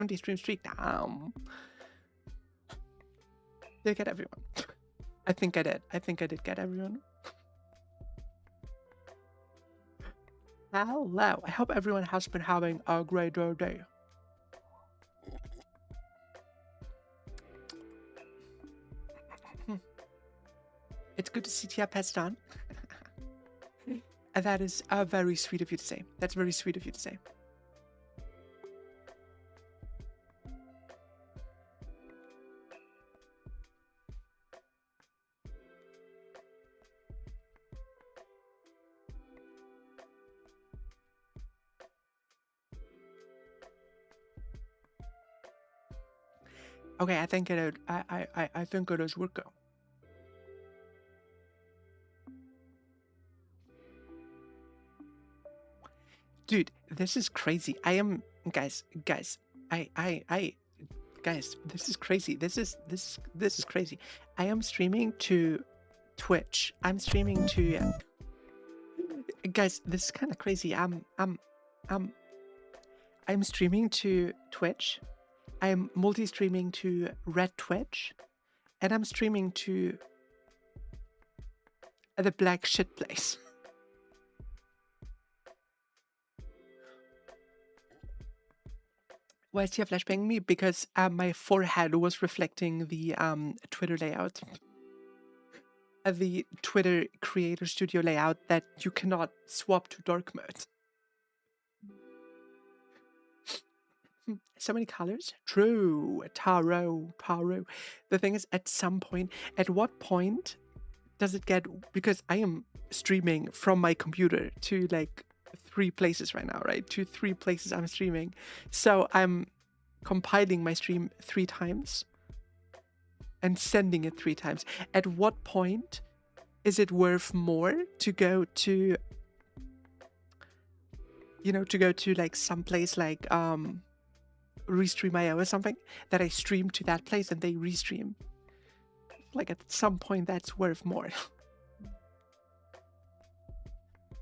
20 stream streak. Damn. Did I get everyone? I think I did. I think I did get everyone. Hello. I hope everyone has been having a great day. It's good to see Tia passed on. And that is very sweet of you to say. That's very sweet of you to say. Okay, I think I think it is working. Dude, this is crazy. I am guys, guys, this is crazy. This is crazy. I am streaming to Twitch. I'm streaming to guys, this is kind of crazy. I'm streaming to Twitch. I'm multi-streaming to Red Twitch, and I'm streaming to the Black Shit Place. Why is he flashbanging me? Because my forehead was reflecting the Twitter layout. The Twitter Creator Studio layout that you cannot swap to dark mode. So many colors? True. Taro. The thing is, at what point does it get... Because I am streaming from my computer to like 3 places right now, right? 3 places I'm streaming. So I'm compiling my stream 3 times and sending it 3 times. At what point is it worth more to go to, you know, to go to like some place like Restream.io or something, that I stream to that place and they restream? Like at some point that's worth more.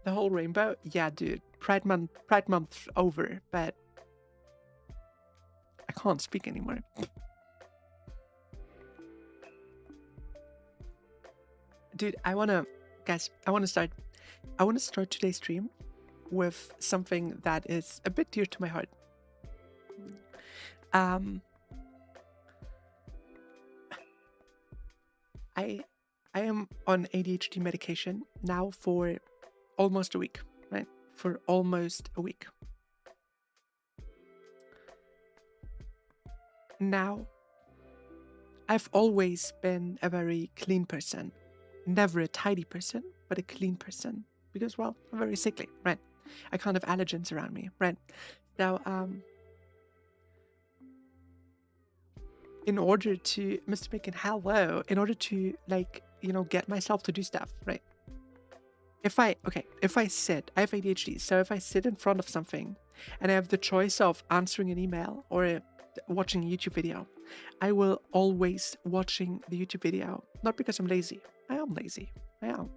The whole rainbow? Yeah, dude. Pride month over, but I can't speak anymore. Dude, I wanna start today's stream with something that is a bit dear to my heart. I am on ADHD medication now for almost a week, right? For almost a week. Now, I've always been a very clean person. Never a tidy person, but a clean person. Because, well, I'm very sickly, right? I can't have allergens around me, right? Now, in order to, Mr. Bacon, hello, in order to, like, you know, get myself to do stuff, right? If I sit, I have ADHD, so if I sit in front of something and I have the choice of answering an email or watching a YouTube video, I will always watching the YouTube video. Not because I'm lazy. I am lazy. I am.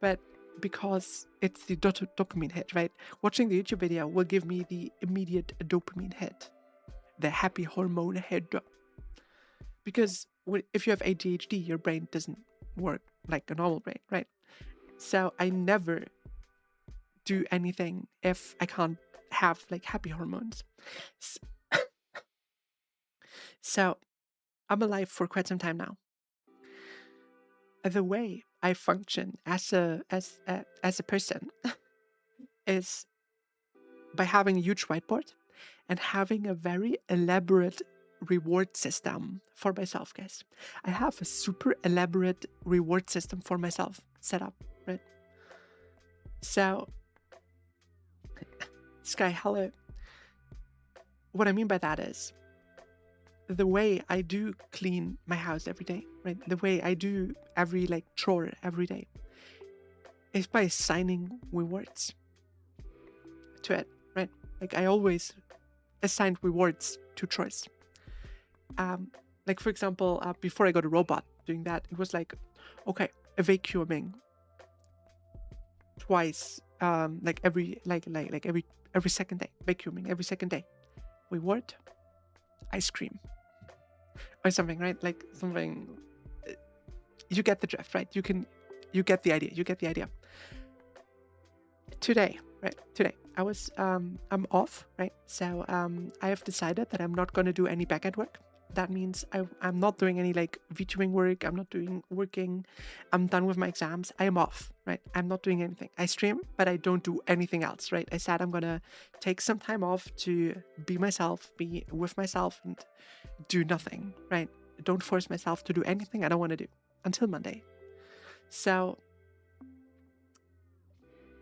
But because it's the dopamine hit, right? Watching the YouTube video will give me the immediate dopamine hit. The happy hormone hit. Because if you have ADHD, your brain doesn't work like a normal brain, right? So I never do anything if I can't have like happy hormones. So I'm alive for quite some time now. The way I function as a person is by having a huge whiteboard and having a very elaborate reward system for myself, guys. I have a super elaborate reward system for myself set up, right? So, Sky, hello. What I mean by that is the way I do clean my house every day, right? The way I do every like chore every day is by assigning rewards to it, right? Like I always assigned rewards to chores. Like for example, before I got a robot doing that, it was like, okay, vacuuming twice, like every second day, vacuuming every second day. We what? Ice cream or something, right? Like something. You get the drift, right? You get the idea. You get the idea. Today, right? Today, I'm off, right? So I have decided that I'm not going to do any backend work. That means I'm not doing any like VTubing work. I'm not doing working. I'm done with my exams. I am off, right? I'm not doing anything. I stream, but I don't do anything else, right? I said I'm going to take some time off to be myself, be with myself, and do nothing, right? Don't force myself to do anything I don't want to do until Monday. So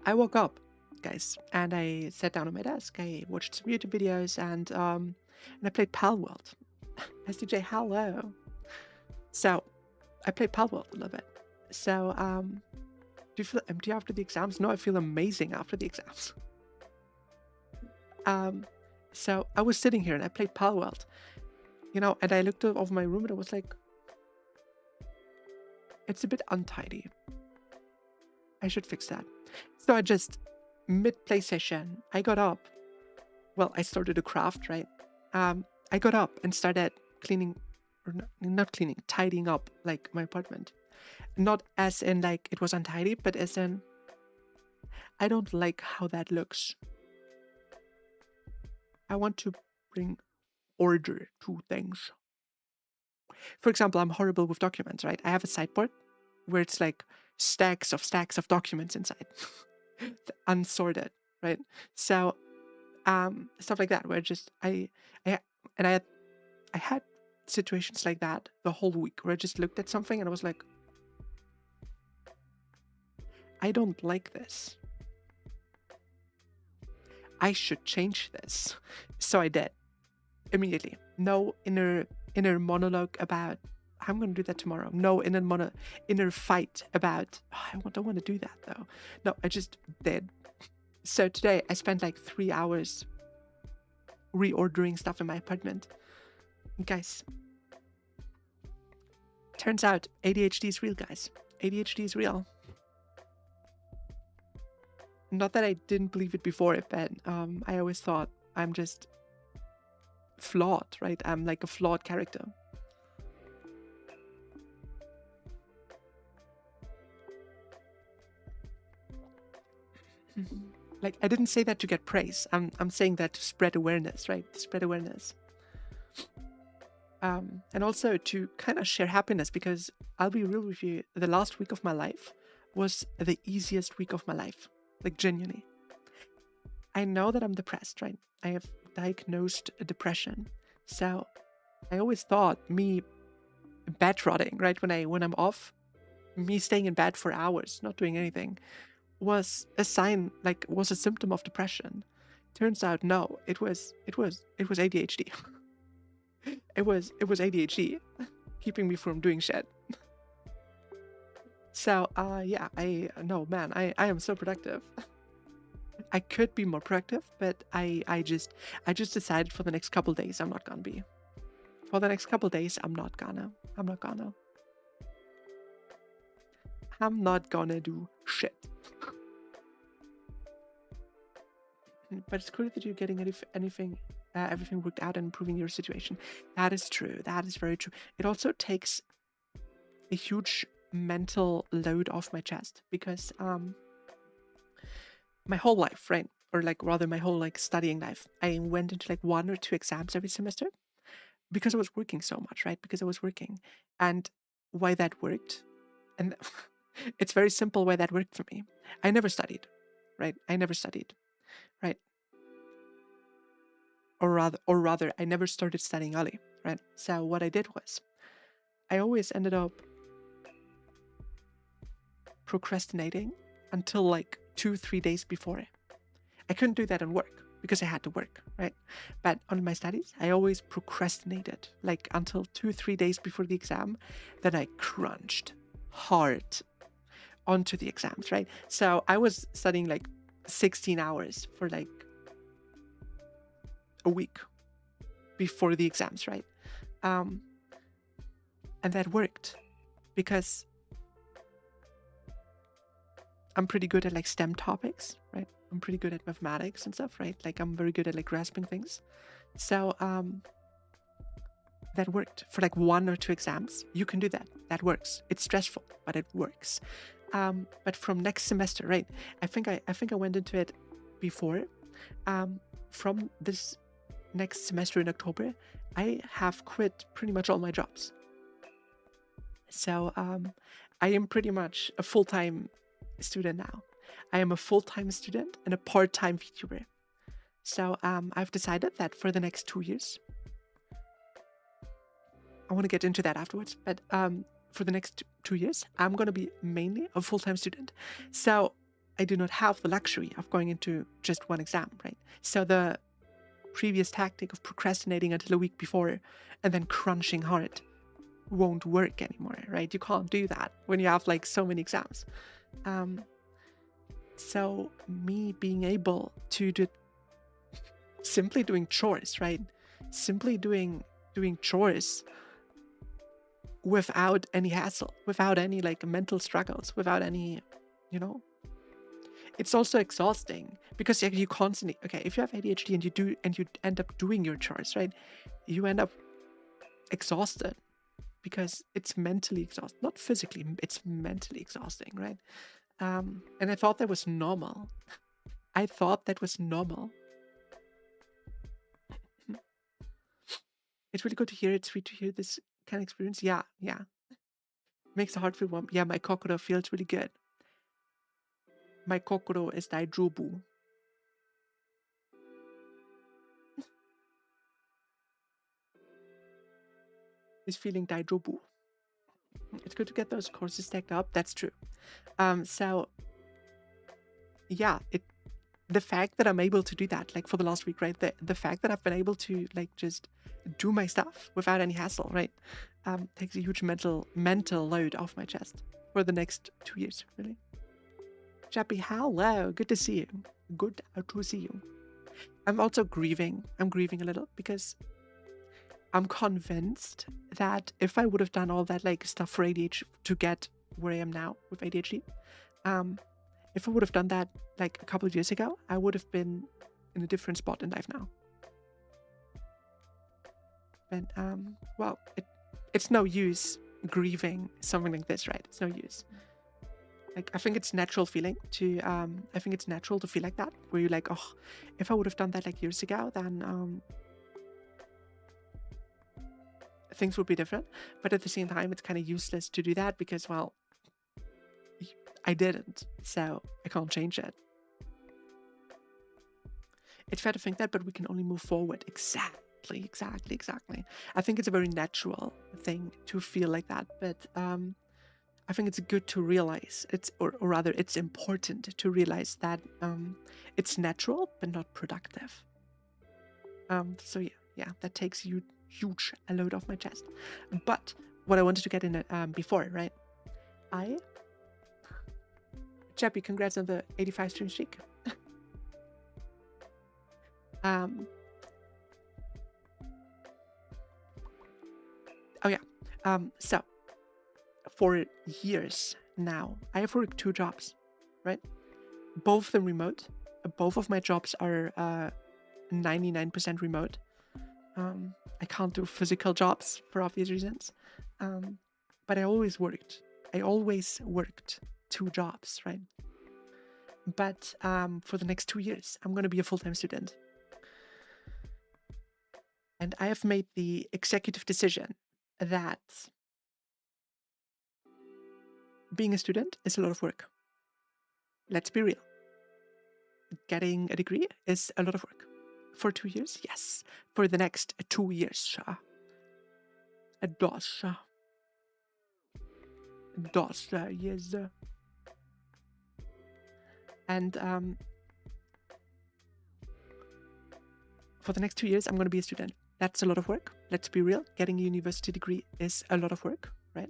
I woke up, guys, and I sat down on my desk. I watched some YouTube videos and I played Pal World. SDJ, hello. So I played Pal World a little bit. So do you feel empty after the exams? No, I feel amazing after the exams. So I was sitting here and I played Pal World, you know, and I looked over my room and I was like, it's a bit untidy. I should fix that. So I just, mid-play session, I got up. Well, I started a craft, right? I got up and started cleaning, or not cleaning, tidying up, like, my apartment. Not as in, like, it was untidy, but as in, I don't like how that looks. I want to bring order to things. For example, I'm horrible with documents, right? I have a sideboard where it's like stacks of documents inside, unsorted, right? So stuff like that, where just I and I had situations like that the whole week where I just looked at something and I was like, I don't like this. I should change this. So I did immediately. No inner monologue about I'm going to do that tomorrow. No inner fight about I don't want to do that though. No, I just did. So today I spent like 3 hours reordering stuff in my apartment. Guys, turns out ADHD is real, guys. ADHD is real. Not that I didn't believe it before, but I always thought I'm just flawed, right? I'm like a flawed character. Like, I didn't say that to get praise. I'm saying that to spread awareness, right? To spread awareness. And also to kind of share happiness, because I'll be real with you, the last week of my life was the easiest week of my life. Like, genuinely. I know that I'm depressed, right? I have diagnosed a depression. So I always thought me bed rotting, right? When I'm off, me staying in bed for hours, not doing anything, was a sign, like was a symptom of depression. Turns out no, it was ADHD. it was ADHD keeping me from doing shit. So yeah, I am so productive. I could be more productive, but I just decided for the next couple days I'm not gonna be. For the next couple days I'm not gonna do shit. But it's cool that you're getting everything worked out and improving your situation. That is true. That is very true. It also takes a huge mental load off my chest, because my whole life, right? Or like rather my whole like studying life, I went into like 1 or 2 exams every semester because I was working so much, right? Because I was working. And why that worked, and it's very simple why that worked for me. I never studied, right? Right? Or rather, I never started studying early, right? So what I did was, I always ended up procrastinating until like 2-3 days before. I couldn't do that on work because I had to work, right? But on my studies, I always procrastinated like until 2-3 days before the exam. Then I crunched hard onto the exams, right? So I was studying like 16 hours for like a week before the exams, right? And that worked because I'm pretty good at like STEM topics, right? I'm pretty good at mathematics and stuff, right? Like I'm very good at like grasping things. So that worked for like 1 or 2 exams. You can do that. That works. It's stressful, but it works. But from next semester, right? I think I went into it before. From this next semester in October, I have quit pretty much all my jobs. So I am pretty much a full-time student now. I am a full-time student and a part-time VTuber. So I've decided that for the next 2 years, I want to get into that afterwards, but for the next 2 years, I'm going to be mainly a full-time student. So I do not have the luxury of going into just one exam, right? So the previous tactic of procrastinating until a week before and then crunching hard won't work anymore, right? You can't do that when you have like so many exams. So me being able to do simply doing chores, right? Simply doing chores without any hassle, without any like mental struggles, without any, you know, it's also exhausting because you constantly, okay, if you have ADHD and you end up doing your chores, right? You end up exhausted because it's mentally exhausting, not physically, it's mentally exhausting, right? And I thought that was normal. I thought that was normal. It's really good to hear. It's sweet to hear this kind of experience. Yeah. Makes the heart feel warm. Yeah, my kokoro feels really good. My kokoro is daijobu. Is feeling daijobu. It's good to get those courses stacked up. That's true. So yeah, the fact that I'm able to do that, like for the last week, right? The fact that I've been able to like just do my stuff without any hassle, right? Takes a huge mental load off my chest for the next 2 years, really. Chappie, hello. Good to see you. Good to see you. I'm also grieving. I'm grieving a little because I'm convinced that if I would have done all that like stuff for ADHD to get where I am now with ADHD, if I would have done that like a couple of years ago, I would have been in a different spot in life now. But well, it's no use grieving something like this, right? It's no use. Like I think it's natural feeling to I think it's natural to feel like that, where you're like, oh, if I would have done that like years ago, then things would be different. But at the same time, it's kind of useless to do that because, well, I didn't, so I can't change it. It's fair to think that, but we can only move forward. Exactly. I think it's a very natural thing to feel like that, but I think it's good to realize or rather, it's important to realize that it's natural but not productive. So yeah, that takes huge a load off my chest. But what I wanted to get in before, right? Chappie, congrats on the 85 stream streak. Oh yeah. So for years now, I have worked 2 jobs, right? Both of them remote. Both of my jobs are 99% remote. I can't do physical jobs for obvious reasons. But I always worked 2 jobs, right? But for the next 2 years, I'm going to be a full-time student. And I have made the executive decision that being a student is a lot of work. Let's be real. Getting a degree is a lot of work. For 2 years? Yes. For the next 2 years. Dos years. And for the next 2 years, I'm going to be a student. That's a lot of work. Let's be real. Getting a university degree is a lot of work, right?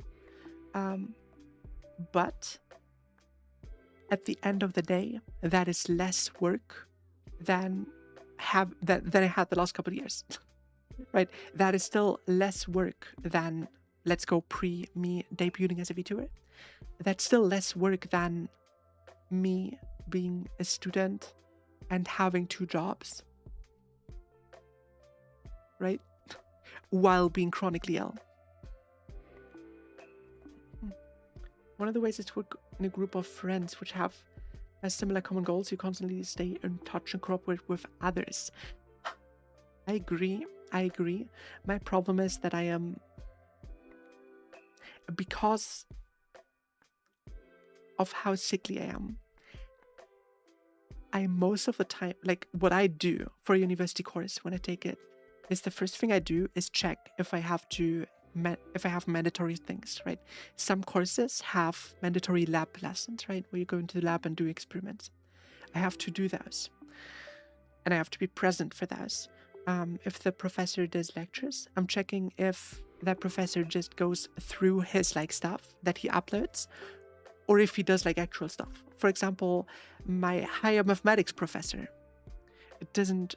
But at the end of the day, that is less work than I had the last couple of years, right? That is still less work than, let's go me debuting as a VTuber. That's still less work than me being a student and having 2 jobs. right? While being chronically ill. One of the ways is to work in a group of friends which have similar common goals. You constantly stay in touch and cooperate with others. I agree. My problem is that I am, because of how sickly I am, I most of the time, like what I do for a university course when I take it, is the first thing I do is check if I have mandatory things, right? Some courses have mandatory lab lessons, right? Where you go into the lab and do experiments. I have to do those. And I have to be present for those. If the professor does lectures, I'm checking if that professor just goes through his like stuff that he uploads, or if he does like actual stuff. For example, my higher mathematics professor doesn't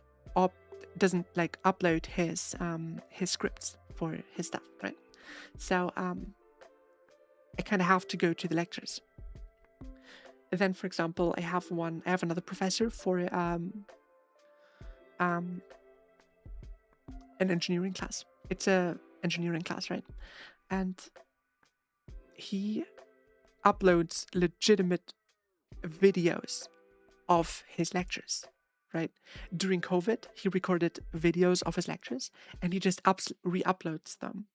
like upload his scripts for his stuff, right? So I kind of have to go to the lectures. And then, for example, I have another professor for an engineering class. It's a engineering class, right? And he uploads legitimate videos of his lectures, right? During COVID, he recorded videos of his lectures and he just re-uploads them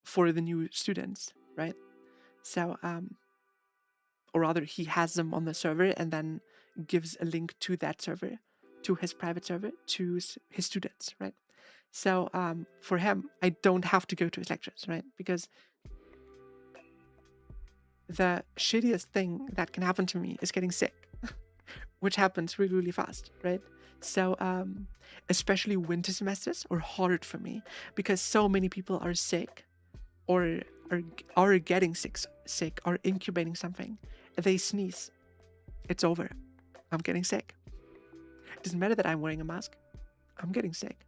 for the new students, right? So, or rather, he has them on the server and then gives a link to that server, to his private server, to his students, right? So for him, I don't have to go to his lectures, right? Because the shittiest thing that can happen to me is getting sick, which happens really, really fast, right? So especially winter semesters are hard for me because so many people are sick or are getting sick or incubating something. They sneeze. It's over. I'm getting sick. It doesn't matter that I'm wearing a mask. I'm getting sick.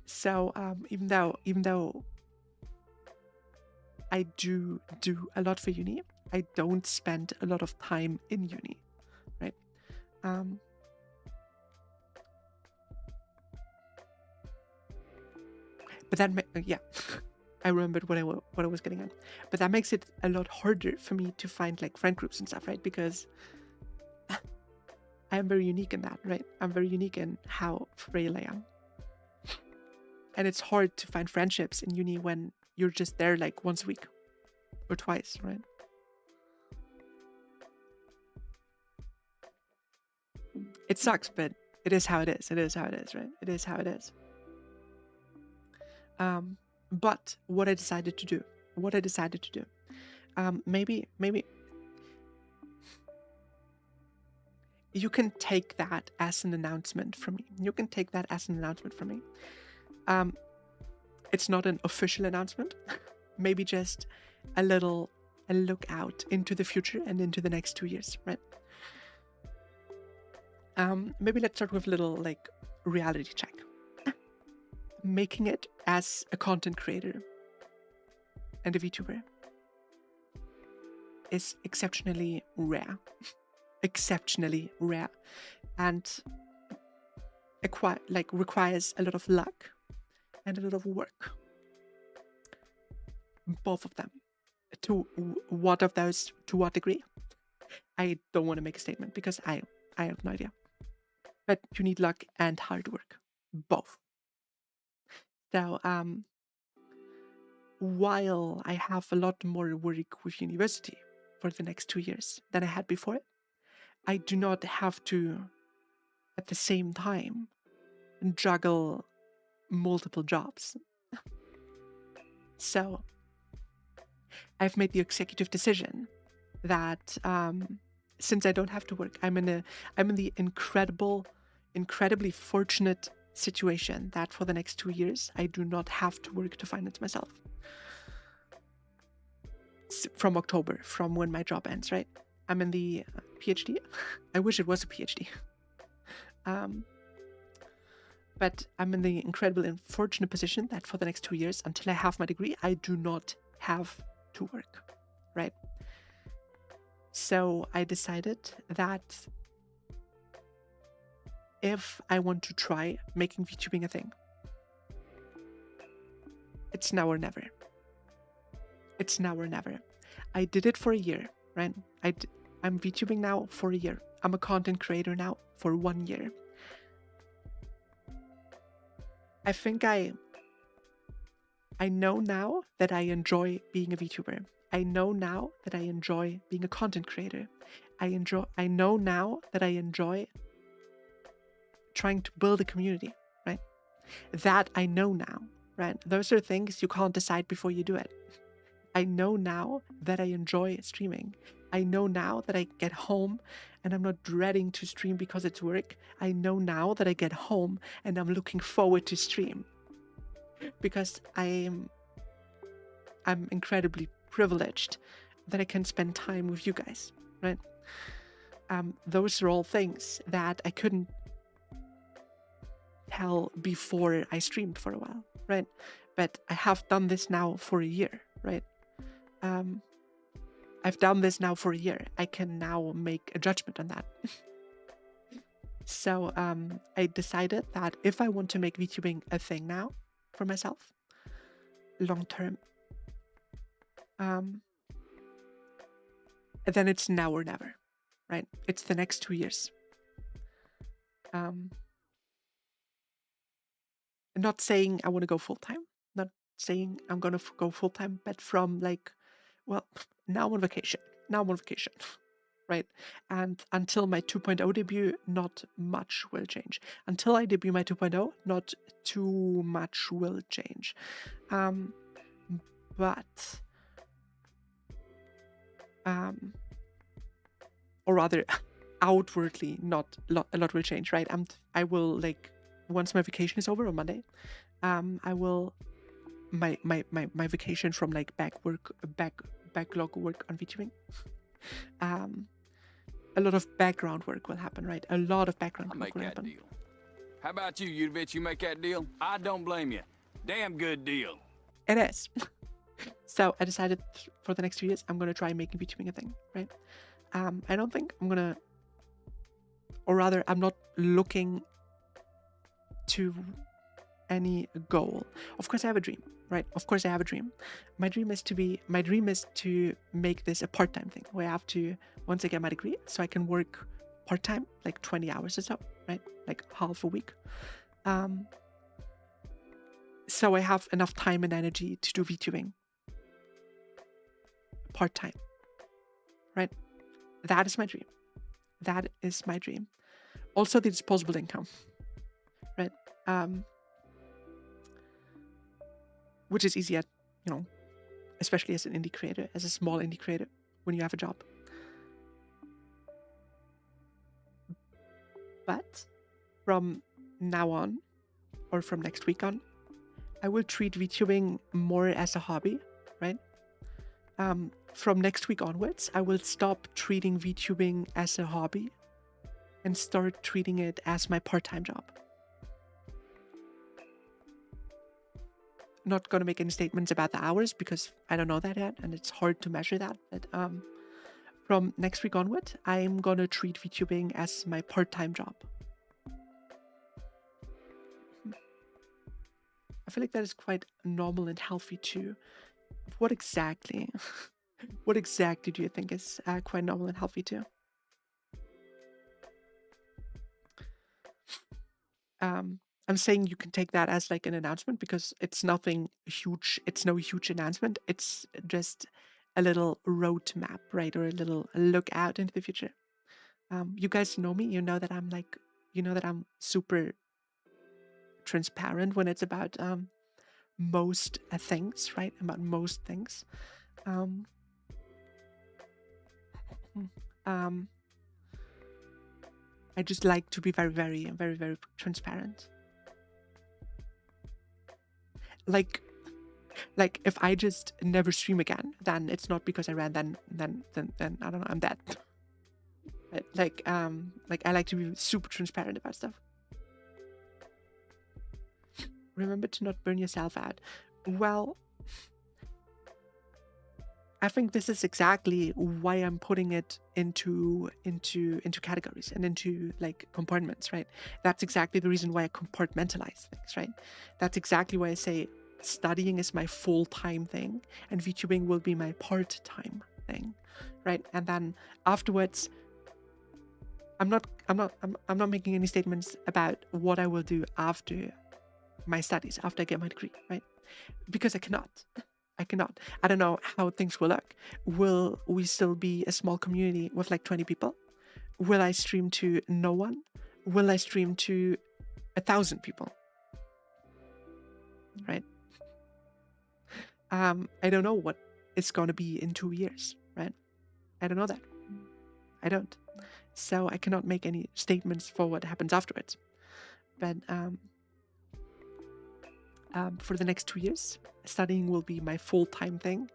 So even though I do a lot for uni, I don't spend a lot of time in uni, right? But that yeah, I remembered what I was getting at. But that makes it a lot harder for me to find like friend groups and stuff, right? Because I am very unique in that, right? I'm very unique in how frail I am. And it's hard to find friendships in uni when you're just there like once a week or twice, right? It sucks, but it is how it is. It is how it is, right? It is how it is. But what I decided to do, maybe you can take that as an announcement from me. It's not an official announcement. Maybe just a look out into the future and into the next 2 years, right? Maybe let's start with a little like reality check. Making it as a content creator and a VTuber is exceptionally rare. And requires a lot of luck and a lot of work. Both of them. To what degree? I don't want to make a statement because I have no idea. But you need luck and hard work. Both. So while I have a lot more work with university for the next 2 years than I had before, I do not have to, at the same time, juggle multiple jobs. So I've made the executive decision that since I don't have to work, I'm in the incredibly fortunate situation that for the next 2 years I do not have to work to finance myself. From October, from when my job ends, right? I'm in the PhD. I wish it was a PhD. But I'm in the incredibly unfortunate position that for the next 2 years, until I have my degree, I do not have to work, right? So I decided that if I want to try making VTubing a thing. It's now or never. It's now or never. I did it for a year, right? I'm VTubing now for a year. I'm a content creator now for 1 year. I think I know now that I enjoy being a VTuber. I know now that I enjoy being a content creator. I know now that I enjoy trying to build a community, right? That I know now, right? Those are things you can't decide before you do it. I know now that I enjoy streaming. I know now that I get home and I'm not dreading to stream because it's work. I know now that I get home and I'm looking forward to stream because I'm incredibly privileged that I can spend time with you guys, right? Those are all things that I couldn't tell before I streamed for a while, right? But I have done this now for a year, right? I've done this now for a year. I can now make a judgment on that. So I decided that if I want to make VTubing a thing now for myself, long term, then it's now or never, right? It's the next 2 years. Not saying I want to go full time, not saying I'm going to go full time, but from like, well, now I'm on vacation, right? And until my 2.0 debut, not much will change. Until I debut my 2.0, not too much will change. But, or rather, outwardly, not a lot will change, right? I will like, once my vacation is over on Monday, I will my vacation from like backlog work on VTubing. A lot of background work will happen, right? A lot of background work will happen. Deal. How about you, Yudovich? You make that deal? I don't blame you. Damn good deal. It is. So I decided for the next 2 years, I'm gonna try making VTubing a thing, right? I don't think I'm gonna, or rather, I'm not looking to any goal. Of course I have a dream, right? Of course I have a dream. My dream is to make this a part-time thing where I have to, once I get my degree, so I can work part-time, like 20 hours or so, right? Like half a week. So I have enough time and energy to do VTubing part-time, right? That is my dream. That is my dream. Also the disposable income, right? Which is easier, you know, especially as an indie creator, as a small indie creator, when you have a job. But from now on, or from next week on, I will treat VTubing more as a hobby, right? From next week onwards, I will stop treating VTubing as a hobby and start treating it as my part-time job. Not going to make any statements about the hours because I don't know that yet and it's hard to measure that. But from next week onward, I'm going to treat VTubing as my part-time job. I feel like that is quite normal and healthy too. What exactly do you think is quite normal and healthy too? I'm saying you can take that as like an announcement because it's nothing huge. It's no huge announcement. It's just a little roadmap, right? Or a little look out into the future. You guys know me. You know that I'm super transparent when it's about most things, right? About most things. I just like to be very, very, very, very transparent. Like if I just never stream again, then it's not because I ran. Then I don't know. I'm dead. Like I like to be super transparent about stuff. Remember to not burn yourself out. Well, I think this is exactly why I'm putting it into categories and into like compartments, right? That's exactly the reason why I compartmentalize things, right? That's exactly why I say studying is my full-time thing and VTubing will be my part-time thing, right? And then afterwards, I'm not making any statements about what I will do after my studies, after I get my degree, right? Because I cannot. I cannot. I don't know how things will look. Will we still be a small community with like 20 people? Will I stream to no one? Will I stream to 1,000 people? Right? I don't know what it's going to be in 2 years, right? I don't know that. I don't. So I cannot make any statements for what happens afterwards. But for the next 2 years, studying will be my full-time thing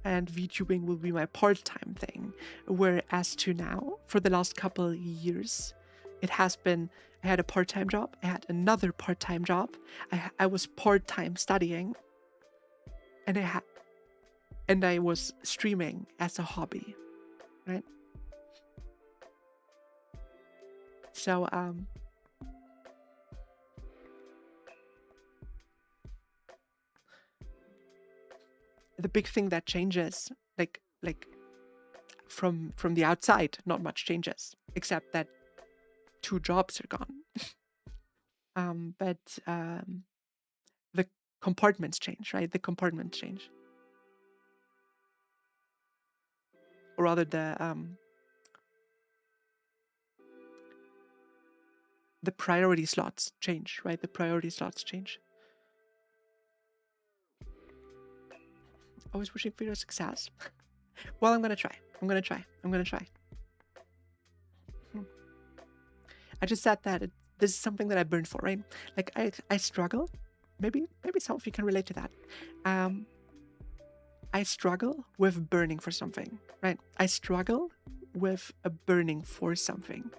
and VTubing will be my part-time thing. Whereas to now, for the last couple of years, it has been, I had a part-time job, I had another part-time job, I was part-time studying, and I was streaming as a hobby, right? So, the big thing that changes, like from the outside, not much changes, except that 2 jobs are gone. But the compartments change, right? The compartments change, or rather, the priority slots change, right? The priority slots change. Always wishing for your success. Well, I'm gonna try. I'm gonna try. I just said that this is something that I burned for, right? Like I struggle. Maybe some of you can relate to that. I struggle with burning for something, right? I struggle with a burning for something.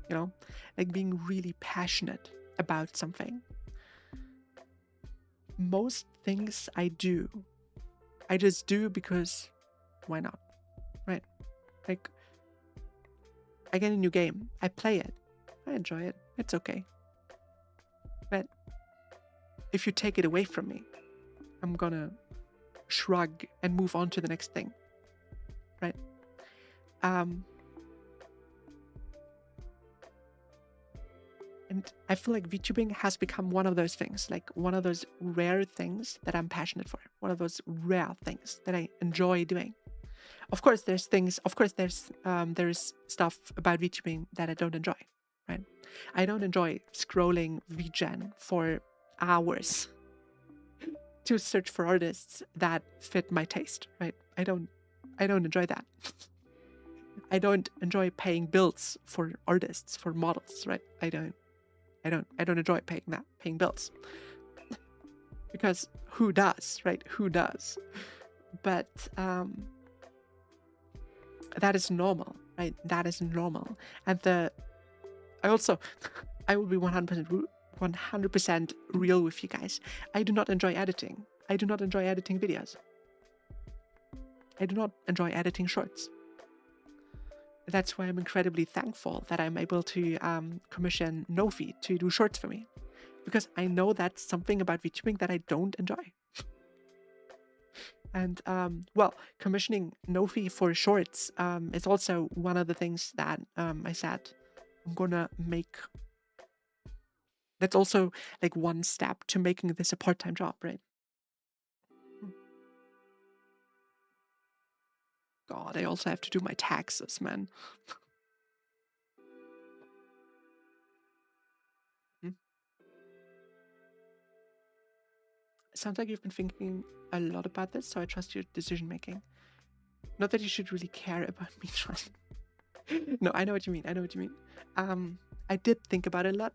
You know, like being really passionate about something. Most things I do, I just do because why not, right? Like, I get a new game, I play it, I enjoy it, it's okay. But if you take it away from me, I'm gonna shrug and move on to the next thing, right? And I feel like VTubing has become one of those things, like one of those rare things that I'm passionate for, one of those rare things that I enjoy doing. Of course, there's stuff about VTubing that I don't enjoy, right? I don't enjoy scrolling VGen for hours to search for artists that fit my taste, right? I don't enjoy that. I don't enjoy paying bills for artists, for models, right? I don't enjoy paying bills. Because who does, right? Who does? But that is normal, right? That is normal. And I will be 100% real with you guys. I do not enjoy editing. I do not enjoy editing videos. I do not enjoy editing shorts. That's why I'm incredibly thankful that I'm able to commission Nofi to do shorts for me. Because I know that's something about VTubing that I don't enjoy. And, well, commissioning Nofi for shorts is also one of the things that I said I'm gonna make. That's also like one step to making this a part-time job, right? God, I also have to do my taxes, man. Sounds like you've been thinking a lot about this, so I trust your decision making. Not that you should really care about me trusting. No, I know what you mean. I did think about it a lot.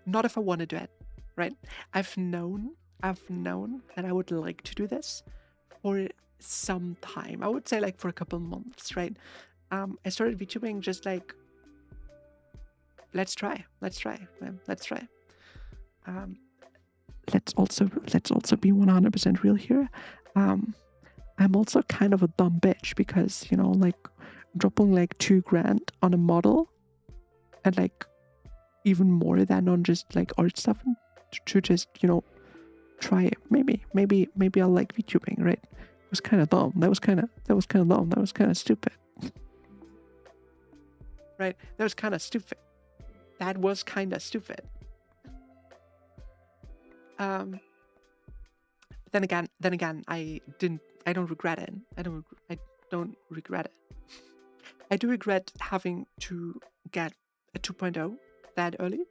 Not if I want to do it, right? I've known that I would like to do this for some time. I would say like for a couple months, right? I started VTubing just like, let's try. Let's also be 100% real here. I'm also kind of a dumb bitch because, you know, like dropping like 2 grand on a model and like even more than on just like art stuff to just, you know, try it. Maybe I'll like VTubing, right? It was kind of dumb. That was kind of dumb. That was kind of stupid. Right? That was kind of stupid. That was kind of stupid. Then again, I don't regret it. I don't regret it. I do regret having to get a 2.0 that early.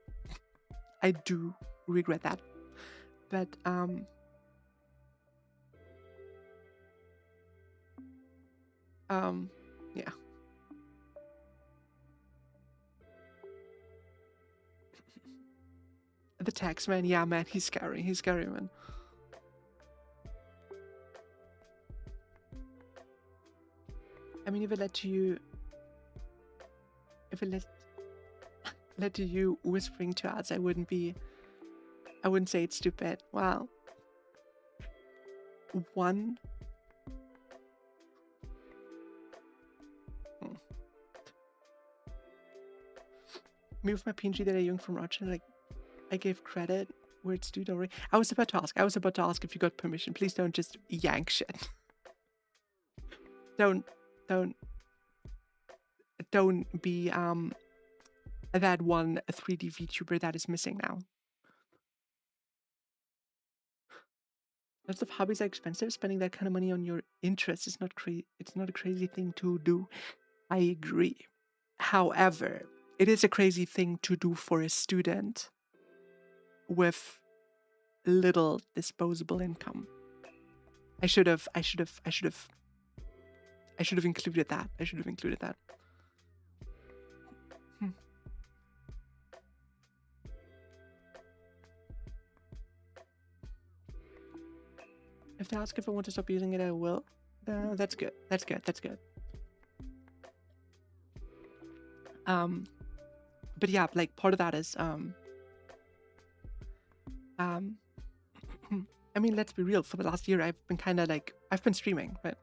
I do regret that. But yeah. The tax man, yeah, man, he's scary. He's scary, man. I mean, if it led to you whispering to us, I wouldn't say it's stupid. Wow. One. Me with my PNG that I young from Roger, like I gave credit where it's due. Don't worry. I was about to ask if you got permission. Please don't just yank shit. don't be that one 3D VTuber that is missing now. Lots of hobbies are expensive. Spending that kind of money on your interests is not crazy. It's not a crazy thing to do. I agree. However, it is a crazy thing to do for a student with little disposable income. I should have included that. If they ask if I want to stop using it, I will. That's good. But yeah, like part of that is I mean, let's be real. For the last year, I've been streaming, right?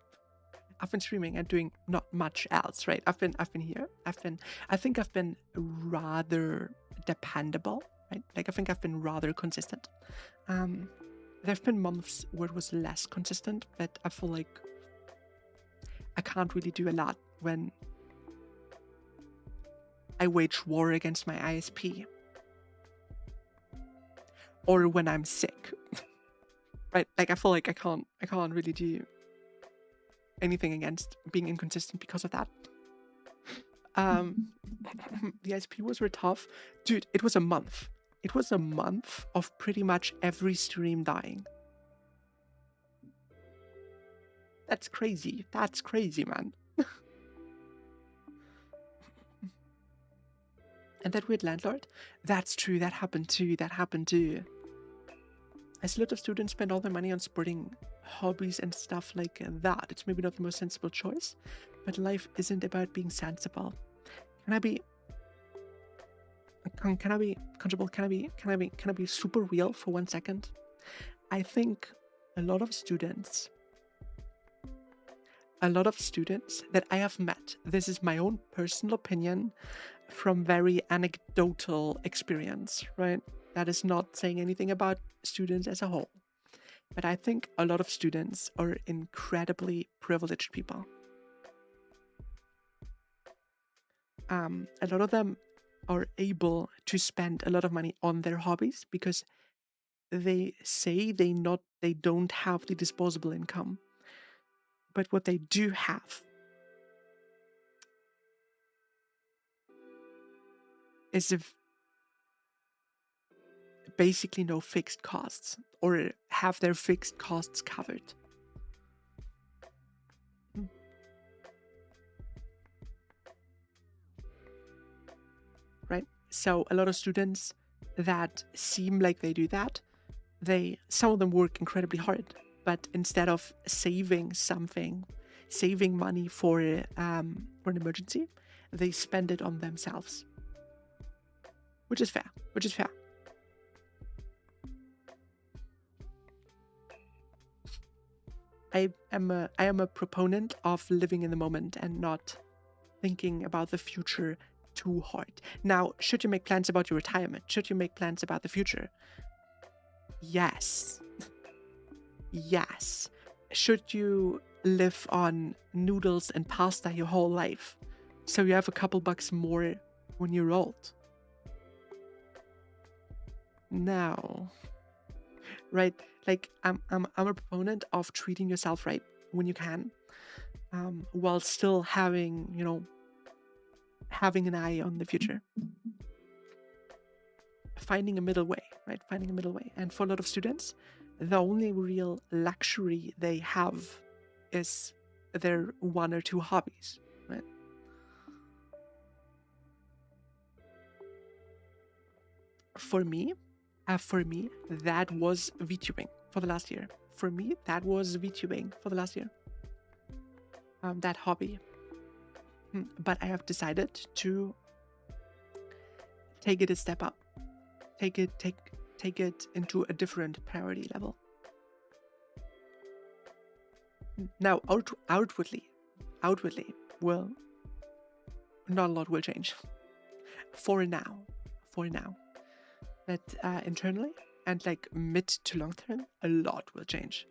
I've been streaming and doing not much else, right? I've been here. I think I've been rather dependable, right? Like I think I've been rather consistent. There've been months where it was less consistent, but I feel like I can't really do a lot when I wage war against my ISP or when I'm sick. Right? Like I feel like I can't really do anything against being inconsistent because of that. The ISP was very tough. Dude, it was a month. It was a month of pretty much every stream dying. That's crazy. That's crazy, man. And that weird landlord? That's true. That happened too. As a lot of students spend all their money on sporting hobbies and stuff like that. It's maybe not the most sensible choice, but life isn't about being sensible. Can I be comfortable? Can I be super real for 1 second? I think a lot of students that I have met, this is my own personal opinion from very anecdotal experience, right? That is not saying anything about students as a whole. But I think a lot of students are incredibly privileged people. A lot of them are able to spend a lot of money on their hobbies because they say they don't have the disposable income. But what they do have is basically no fixed costs or have their fixed costs covered. Right? So a lot of students that seem like they do that, some of them work incredibly hard, but instead of saving money for an emergency, they spend it on themselves, which is fair. I am a proponent of living in the moment and not thinking about the future too hard. Now, should you make plans about your retirement? Should you make plans about the future? Yes. Yes. Should you live on noodles and pasta your whole life so you have a couple bucks more when you're old? No. Right? Like I'm a proponent of treating yourself right when you can, while still having, having an eye on the future. Finding a middle way, right? Finding a middle way. And for a lot of students, the only real luxury they have is their one or two hobbies, right? For me, that was VTubing for the last year. For me, that was VTubing for the last year. That hobby. But I have decided to take it a step up. Take it into a different priority level. Now, outwardly, well, not a lot will change. For now. But internally and like mid to long term, a lot will change.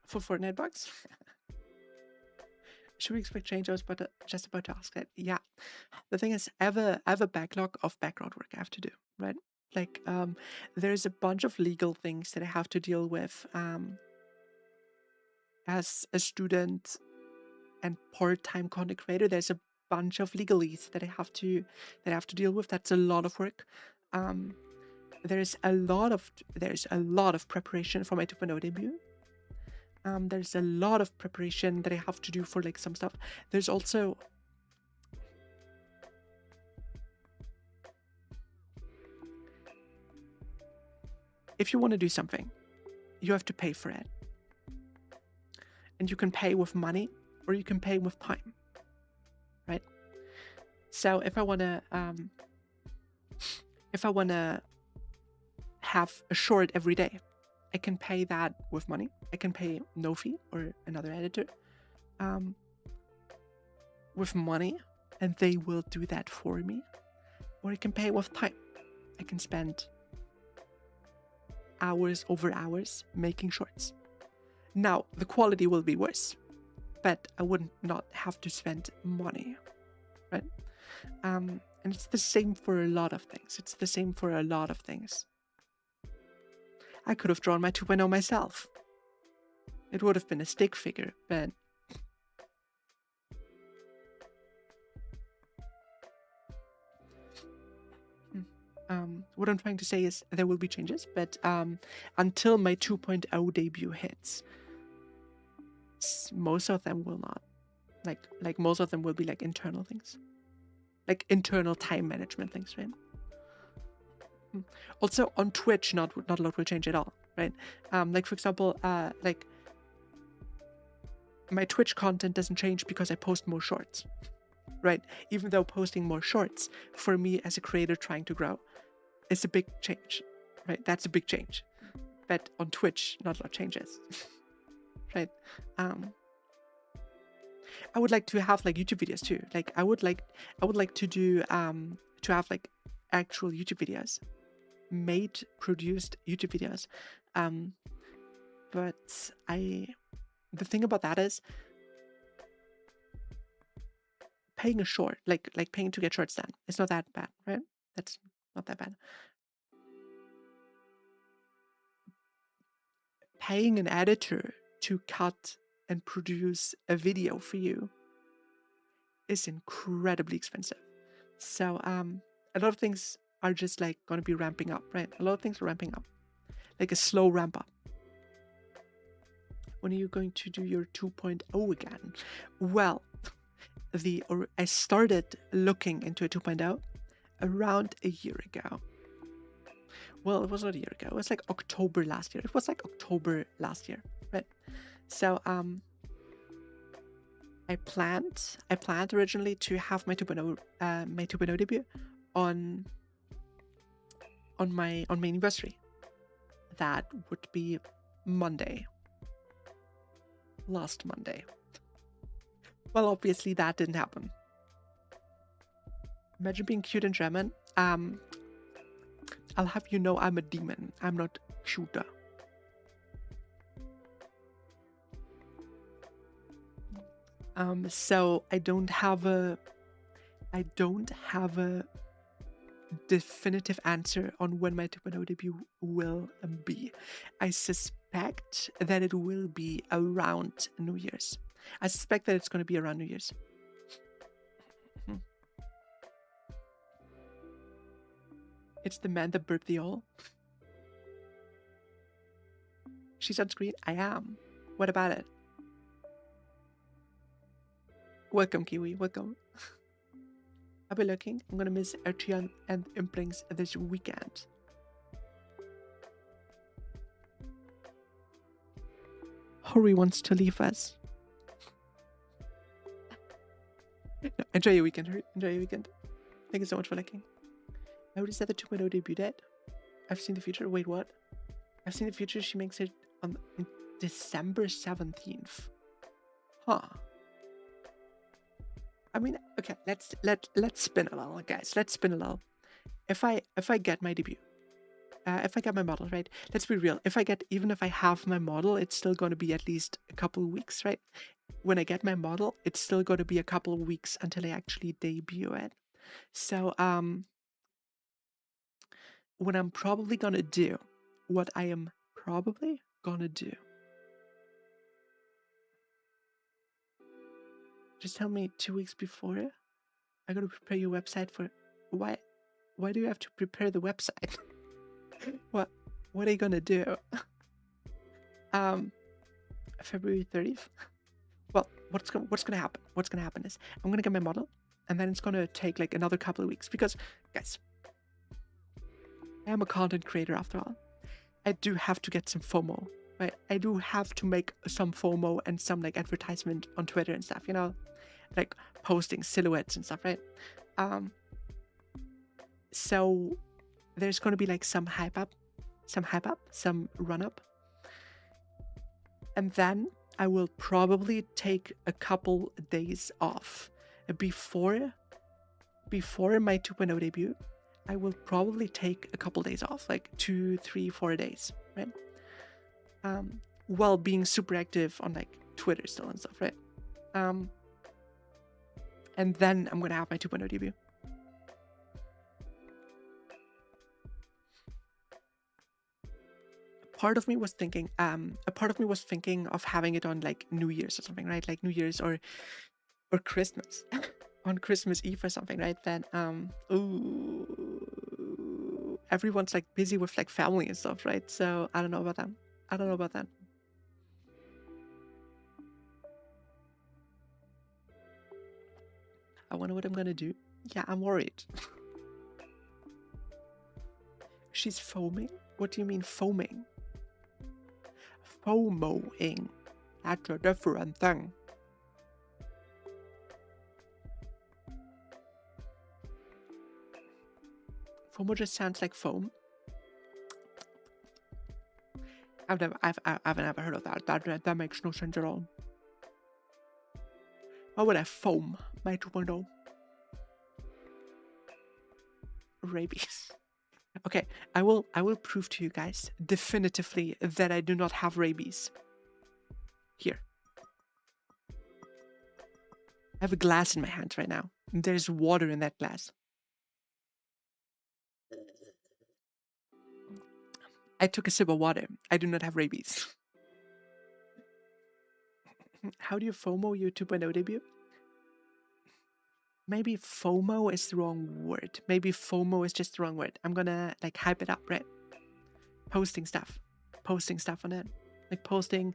For Fortnite bugs? Should we expect change? I was just about to ask that. Yeah. The thing is, I have a backlog of background work I have to do, right? Like, there's a bunch of legal things that I have to deal with as a student and part-time content creator. There's a bunch of legalese that I have to deal with. That's a lot of work. There's a lot of preparation for my 2.0 debut. There's a lot of preparation that I have to do for like some stuff. There's also if you want to do something, you have to pay for it. And you can pay with money or you can pay with time. Right? So if I wanna have a short every day, I can pay that with money. I can pay no fee or another editor with money, and they will do that for me. Or I can pay with time. I can spend hours over hours making shorts. Now, the quality will be worse, but I would not have to spend money, right? And it's the same for a lot of things. I could have drawn my 2.0 myself. It would have been a stick figure, but what I'm trying to say is there will be changes, but until my 2.0 debut hits, most of them will not. Like most of them will be like internal things, like internal time management things, right? Also on Twitch, not a lot will change at all, right? Like for example, like my Twitch content doesn't change because I post more shorts, right? Even though posting more shorts for me as a creator trying to grow is a big change, right? That's a big change. But on Twitch, not a lot changes, right? I would like to have like YouTube videos too. Like I would like to do to have like actual YouTube videos, produced YouTube videos. But the thing about that is paying a short, like paying to get shorts done. It's not that bad, right? That's not that bad. Paying an editor to cut and produce a video for you is incredibly expensive. So a lot of things are just like going to be ramping up, right? A lot of things are ramping up, like a slow ramp up. When are you going to do your 2.0 again? Well, I started looking into a 2.0 around a year ago. Well, it was not a year ago. It was like October last year. Right? So I planned originally to have my 2.0 debut on my anniversary, that would be Monday. Last Monday. Well, obviously that didn't happen. Imagine being cute in German. I'll have you know I'm a demon. I'm not cuter. So I don't have a definitive answer on when my 2.0 debut will be. I suspect that it will be around New Year's. I suspect that it's going to be around New Year's. It's the man that burped the owl. She's on screen. I am. What about it? Welcome, Kiwi. Welcome. I'll be looking. I'm gonna miss Archeon and Implings this weekend. Hori wants to leave us. No, enjoy your weekend, Hori. Enjoy your weekend. Thank you so much for looking. I already said the 2.0 debut date. I've seen the future. Wait, what? I've seen the future. She makes it on December 17th. Huh. I mean, okay, let's spin a little, guys. Let's spin a little. If I get my debut, if I get my model, right? Let's be real. Even if I have my model, it's still going to be at least a couple of weeks, right? When I get my model, it's still going to be a couple of weeks until I actually debut it. So, what I'm probably gonna do, just tell me 2 weeks before. I gotta prepare your website for. Why do you have to prepare the website? What are you gonna do? February 30th. Well, what's gonna happen? What's gonna happen is I'm gonna get my model, and then it's gonna take like another couple of weeks because, guys, I am a content creator after all. I do have to get some FOMO, right? I do have to make some FOMO and some like advertisement on Twitter and stuff, you know, like posting silhouettes and stuff, right? So there's gonna be like some hype up, some run up, and then I will probably take a couple days off before my 2.0 debut. I will probably take a couple days off, like 2, 3, 4 days, right? While being super active on like Twitter still and stuff, right? And then I'm gonna have my 2.0 debut. A part of me was thinking of having it on like New Year's or something, right? Like New Year's or Christmas. On Christmas Eve or something, right? Then everyone's like busy with like family and stuff, right? So I don't know about that. I wonder what I'm gonna do. Yeah, I'm worried. She's foaming? What do you mean foaming? FOMOing. That's a different thing. FOMO just sounds like foam. I've never heard of that. That makes no sense at all. Why would I foam my 2.0? Rabies. Okay, I will prove to you guys definitively that I do not have rabies. Here. I have a glass in my hand right now. There's water in that glass. I took a sip of water. I do not have rabies. How do you FOMO your 2.0 debut? Maybe FOMO is the wrong word. Maybe FOMO is just the wrong word. I'm gonna like hype it up, right? Posting stuff on it. Like posting,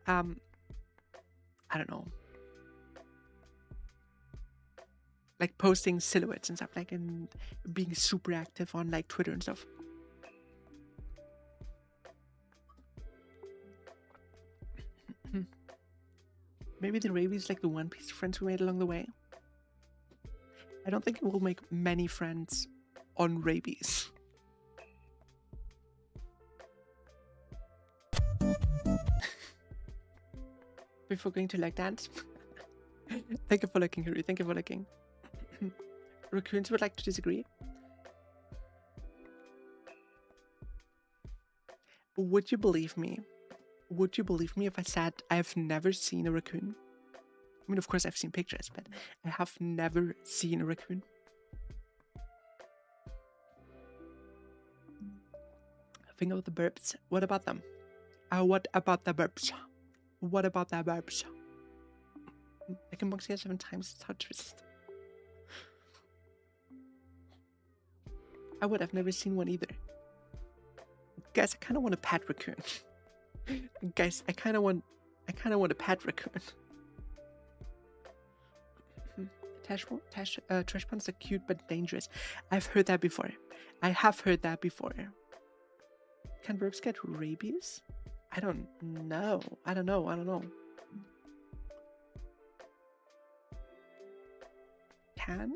I don't know. Like posting silhouettes and stuff, like, and being super active on like Twitter and stuff. Maybe the rabies like the One Piece friends we made along the way. I don't think it will make many friends on rabies. before going to leg dance. Thank you for looking, Huru. Thank you for looking. Raccoons would like to disagree. Would you believe me? Would you believe me if I said I've never seen a raccoon? I mean, of course, I've seen pictures, but I have never seen a raccoon. Think about the burps. What about them? What about the burps? What about the burps? I can box here 7 times. It's hard to resist. I would have never seen one either. Guys, I kind of want a pet raccoon. Guys, I kind of want a pet raccoon. Trash puns are cute but dangerous. I've heard that before. I have heard that before. Can burps get rabies? I don't know. I don't know. Can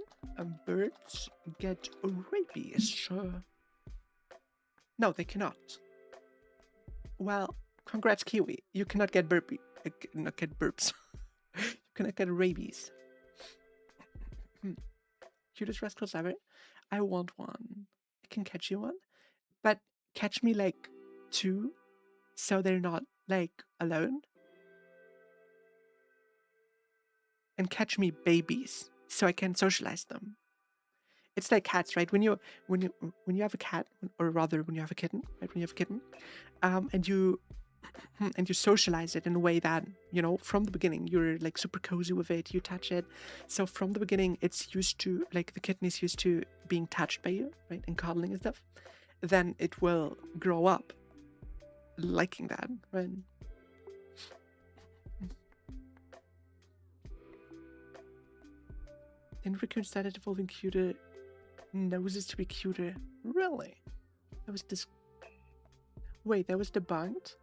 birds get rabies? Sure. No, they cannot. Well, congrats, Kiwi. You cannot get burps. You cannot get rabies. Cutest rascals ever. I want one. I can catch you one, but catch me like 2, so they're not like alone. And catch me babies, so I can socialize them. It's like cats, right? When you have a cat, or rather when you have a kitten, right? When you have a kitten, and you socialize it in a way that, you know, from the beginning you're like super cozy with it, you touch it, so from the beginning it's used to, like, the kitten is used to being touched by you, right, and cuddling and stuff. Then it will grow up liking that, right? Then raccoons started evolving cuter noses to be cuter. Really? That was this. Wait, that was debunked?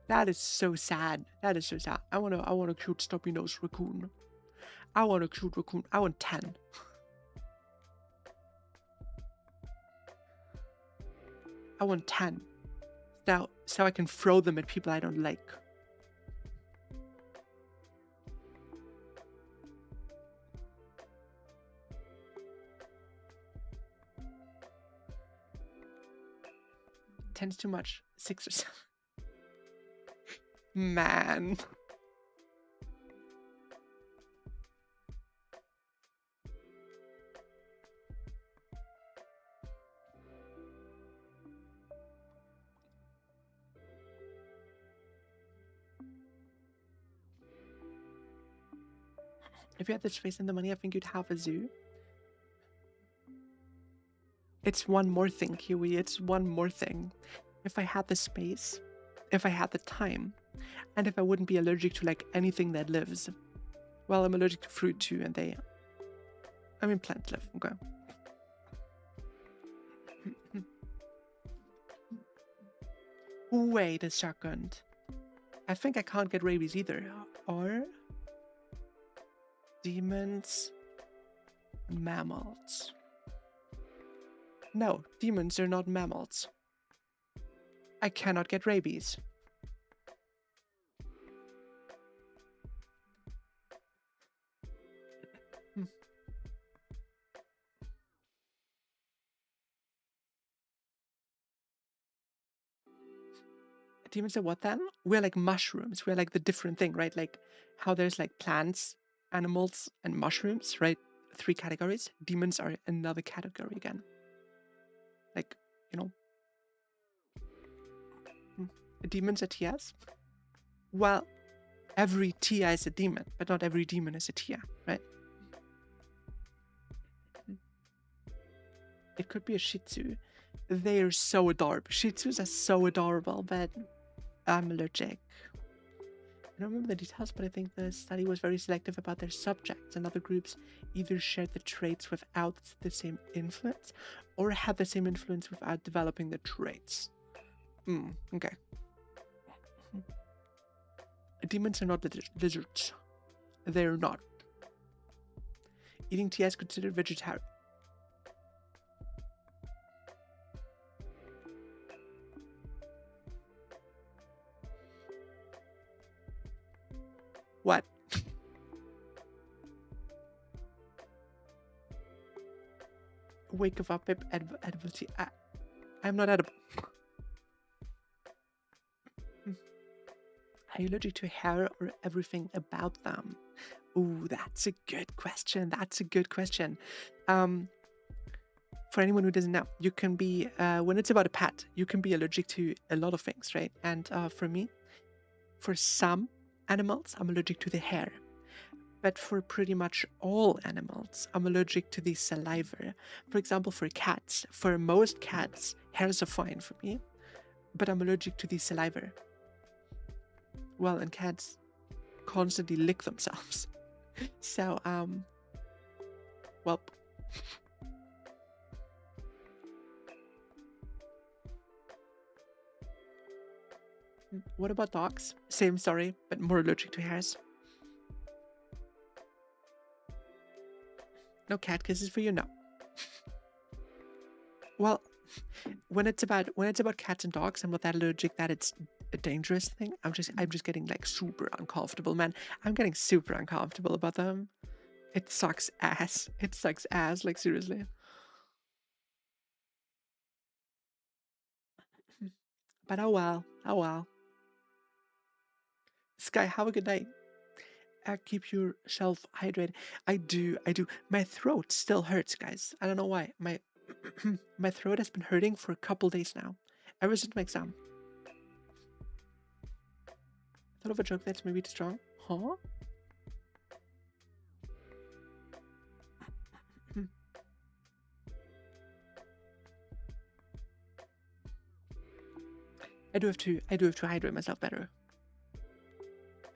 That is so sad. That is so sad. I want a cute stubby nose raccoon. I want a cute raccoon. I want 10. I want 10. So I can throw them at people I don't like. Ten's too much. 6 or 7. Man. If you had the space and the money, I think you'd have a zoo. It's one more thing, Kiwi. It's one more thing. If I had the space, if I had the time, and if I wouldn't be allergic to like anything that lives. Well, I'm allergic to fruit too, and plants live. Okay. Wait a second. I think I can't get rabies either. Are demons mammals? No, demons are not mammals. I cannot get rabies. Demons are what then? We're like mushrooms. We're like the different thing, right? Like how there's like plants, animals, and mushrooms, right? 3 categories. Demons are another category again. Like, you know. Demons are TIAs? Well, every TIA is a demon, but not every demon is a TIA, right? It could be a Shih Tzu. They are so adorable. Shih Tzus are so adorable, but I'm allergic. I don't remember the details, but I think the study was very selective about their subjects, and other groups either shared the traits without the same influence or had the same influence without developing the traits. Okay. Demons are not lizards. They're not. Eating tea is considered vegetarian. Wake of up edibility. I'm not edible. Are you allergic to hair or everything about them? Ooh, that's a good question. That's a good question. For anyone who doesn't know, you can be, when it's about a pet, you can be allergic to a lot of things, right? And for me, for some animals, I'm allergic to the hair. But for pretty much all animals, I'm allergic to the saliva. For example, for cats, for most cats, hairs are fine for me, but I'm allergic to the saliva. Well, and cats constantly lick themselves. So, well. What about dogs? Same story, but more allergic to hairs. No cat kisses for you, no. Well, when it's about cats and dogs, I'm not that allergic that it's a dangerous thing. I'm just getting like super uncomfortable, man. I'm getting super uncomfortable about them. It sucks ass. It sucks ass, like seriously. But oh well, oh well. Sky, have a good night. Keep yourself hydrated. I do. My throat still hurts, guys. I don't know why. My my throat has been hurting for a couple days now, ever since my exam. Thought of a joke that's maybe too strong. Huh? I do have to hydrate myself better.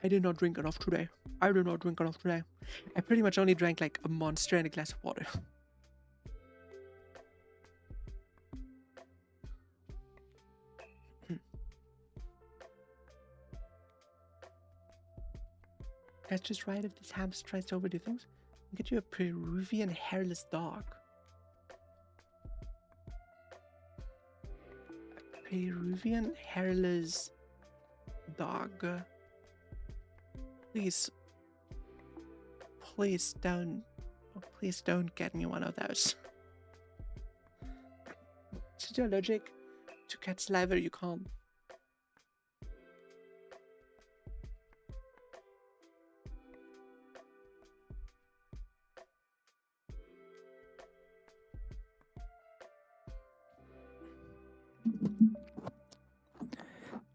I did not drink enough today. I pretty much only drank like a Monster and a glass of water. That's just right. If this hamster tries to overdo things, I'll get you a Peruvian hairless dog. A Peruvian hairless dog. Please don't get me one of those. Since you're allergic to cat saliva, you can't.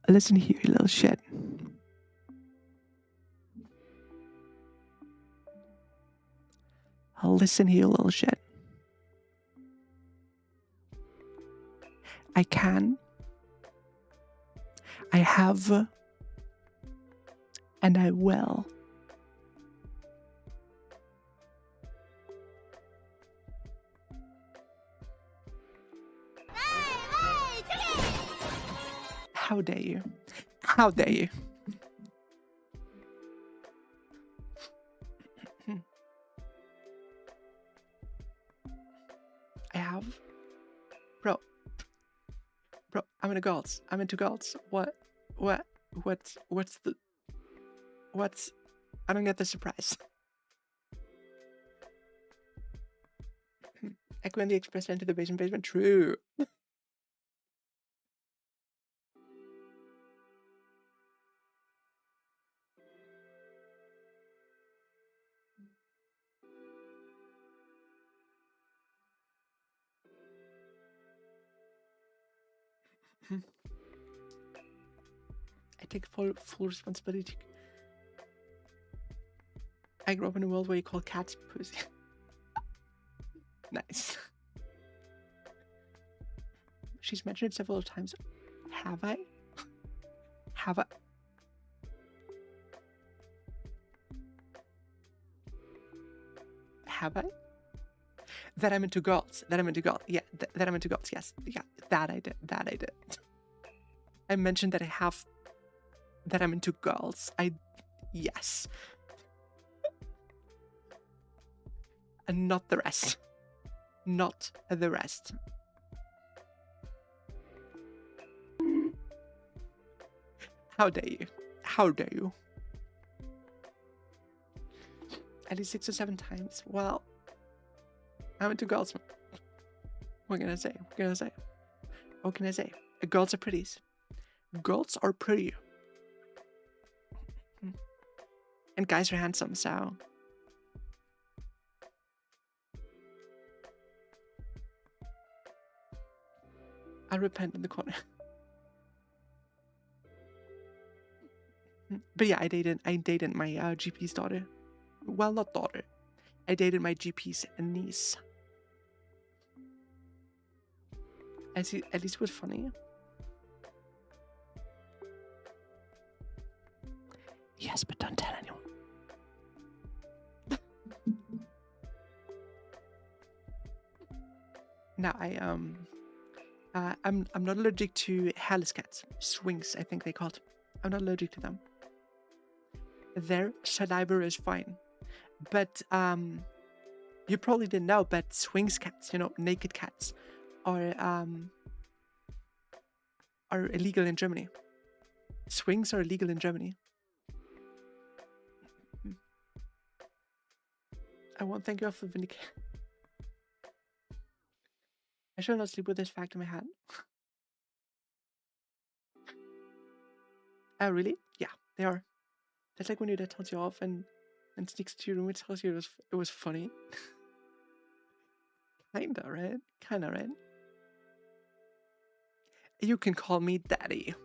Listen here, you little shit. Listen here, you little shit. I can. I have. And I will. How dare you? How dare you? I have. Bro, I'm into girls. What's I don't get the surprise. Echo and the Express into the basement. True. I take full responsibility. I grew up in a world where you call cats pussy. Nice. She's mentioned it several times. Have I? Have I? Have I? That I'm into girls. Yeah, that I'm into girls. Yes. Yeah, that I did. I mentioned that that I'm into girls. Yes. And not the rest. Not the rest. How dare you? How dare you? At least 6 or 7 times. Well, I'm into girls. What can I say? What can I say? What can I say? Girls are pretties. Girls are pretty. And guys are handsome, so. I'll repent in the corner. But yeah, I dated my GP's daughter. Well, not daughter. I dated my GP's niece. At least it was funny. Yes, but don't tell anyone. Now I'm not allergic to hairless cats. Swings, I think they called. I'm not allergic to them. Their saliva is fine. But you probably didn't know, but swings cats, naked cats, are illegal in Germany. Swings are illegal in Germany. I won't thank you for vindication. I shall not sleep with this fact in my head. Oh, really? Yeah, they are. That's like when your dad tells you off and sneaks to your room and tells you it was funny. Kinda, right? Kinda, right? You can call me daddy.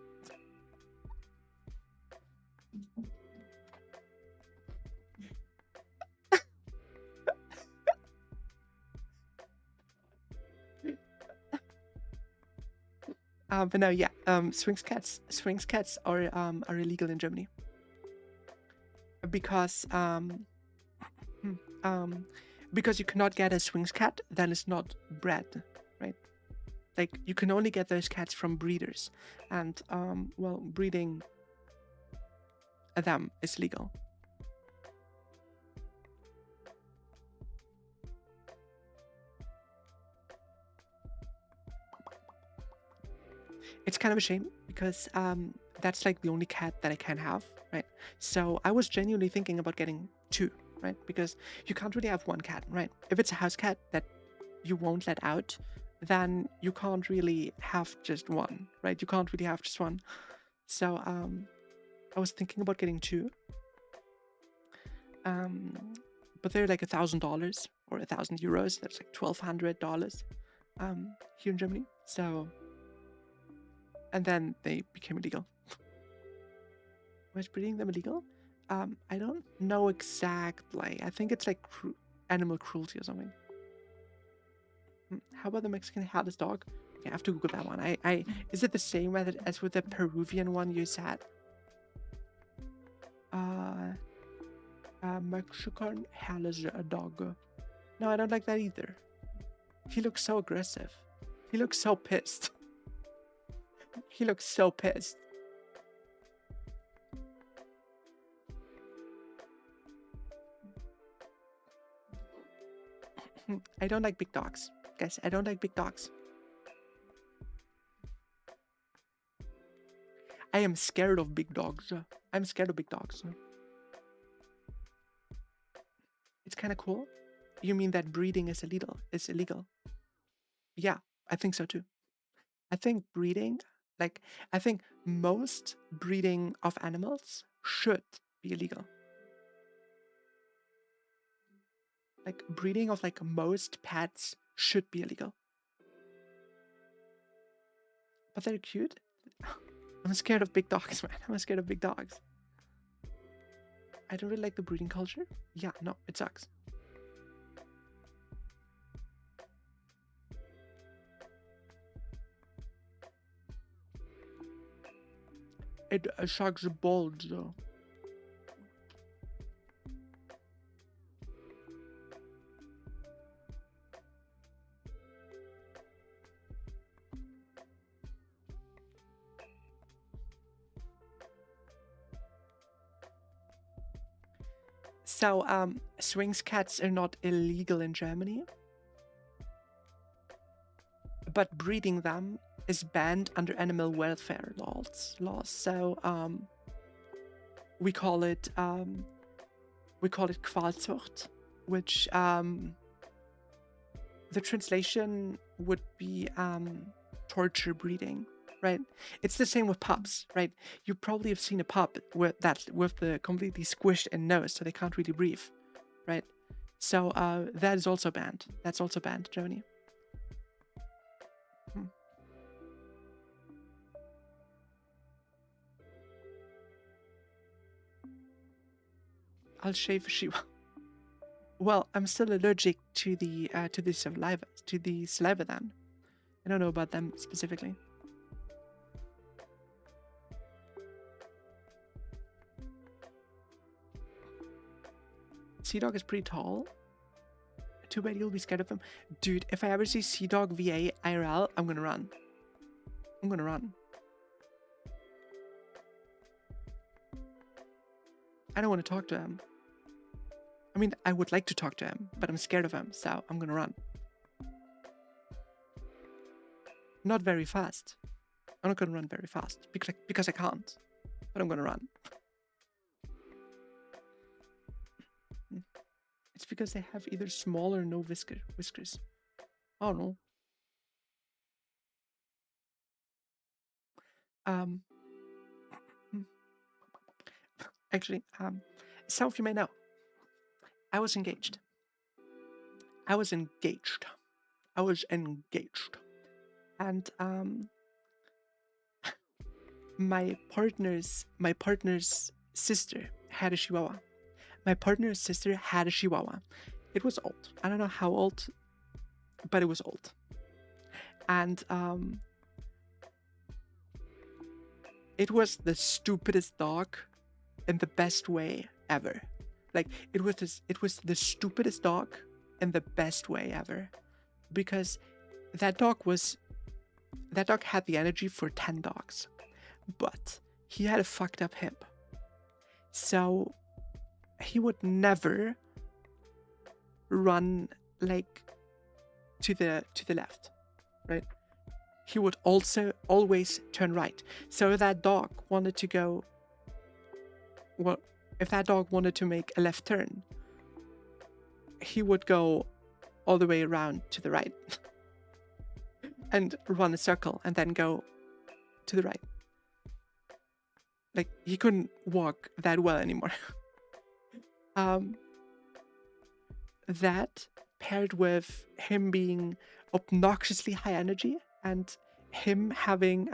But no, yeah. Swings cats are illegal in Germany because because you cannot get a swings cat that is not bred, right? Like you can only get those cats from breeders, and well, breeding them is legal. It's kind of a shame because that's like the only cat that I can have, right? So I was genuinely thinking about getting two, right? Because you can't really have one cat, right? If it's a house cat that you won't let out, then you can't really have just one, right? You can't really have just one. So I was thinking about getting two. But they're like $1,000 or €1,000. That's like $1,200 here in Germany. So, and then they became illegal. Was breeding them illegal? I don't know exactly. I think it's like animal cruelty or something. How about the Mexican hairless dog? Yeah, I have to Google that one. Is it the same as with the Peruvian one you said? Mexican hairless dog. No, I don't like that either. He looks so aggressive. He looks so pissed. He looks so pissed. I don't like big dogs. Guys, I don't like big dogs. I am scared of big dogs. I'm scared of big dogs. It's kind of cool. You mean that breeding is illegal? It's illegal. Yeah, I think so too. I think breeding, I think most breeding of animals should be illegal. Like breeding of like most pets should be illegal. But they're cute. I'm scared of big dogs, man. I'm scared of big dogs. I don't really like the breeding culture. Yeah, no, it sucks. It sucks balls, though. So, swings cats are not illegal in Germany, but breeding them is banned under animal welfare laws. So, we call it Qualzucht, which the translation would be torture breeding, right? It's the same with pups, right? You probably have seen a pup with the completely squished in nose, so they can't really breathe, right? So that is also banned. That's also banned, Germany. Hmm. I'll shave a sheep. Well, I'm still allergic to the saliva then. I don't know about them specifically. Sea Dog is pretty tall. Too bad you'll be scared of him. Dude, if I ever see Sea Dog VA IRL, I'm gonna run. I'm gonna run. I don't want to talk to him. I mean, I would like to talk to him, but I'm scared of him, so I'm gonna run. Not very fast. I'm not gonna run very fast because I can't. But I'm gonna run. It's because they have either small or no whiskers. Oh no. Um. Actually, some of you may know, I was engaged. I was engaged. I was engaged. And my partner's sister had a chihuahua. My partner's sister had a chihuahua. It was old. I don't know how old, but it was old. And it was the stupidest dog in the best way ever. Like it was the stupidest dog in the best way ever. Because that dog had the energy for 10 dogs. But he had a fucked up hip. So he would never run like to the left, right? He would also always turn right. So if that dog wanted to go, well, if that dog wanted to make a left turn, he would go all the way around to the right and run a circle and then go to the right. Like he couldn't walk that well anymore. That paired with him being obnoxiously high energy and him having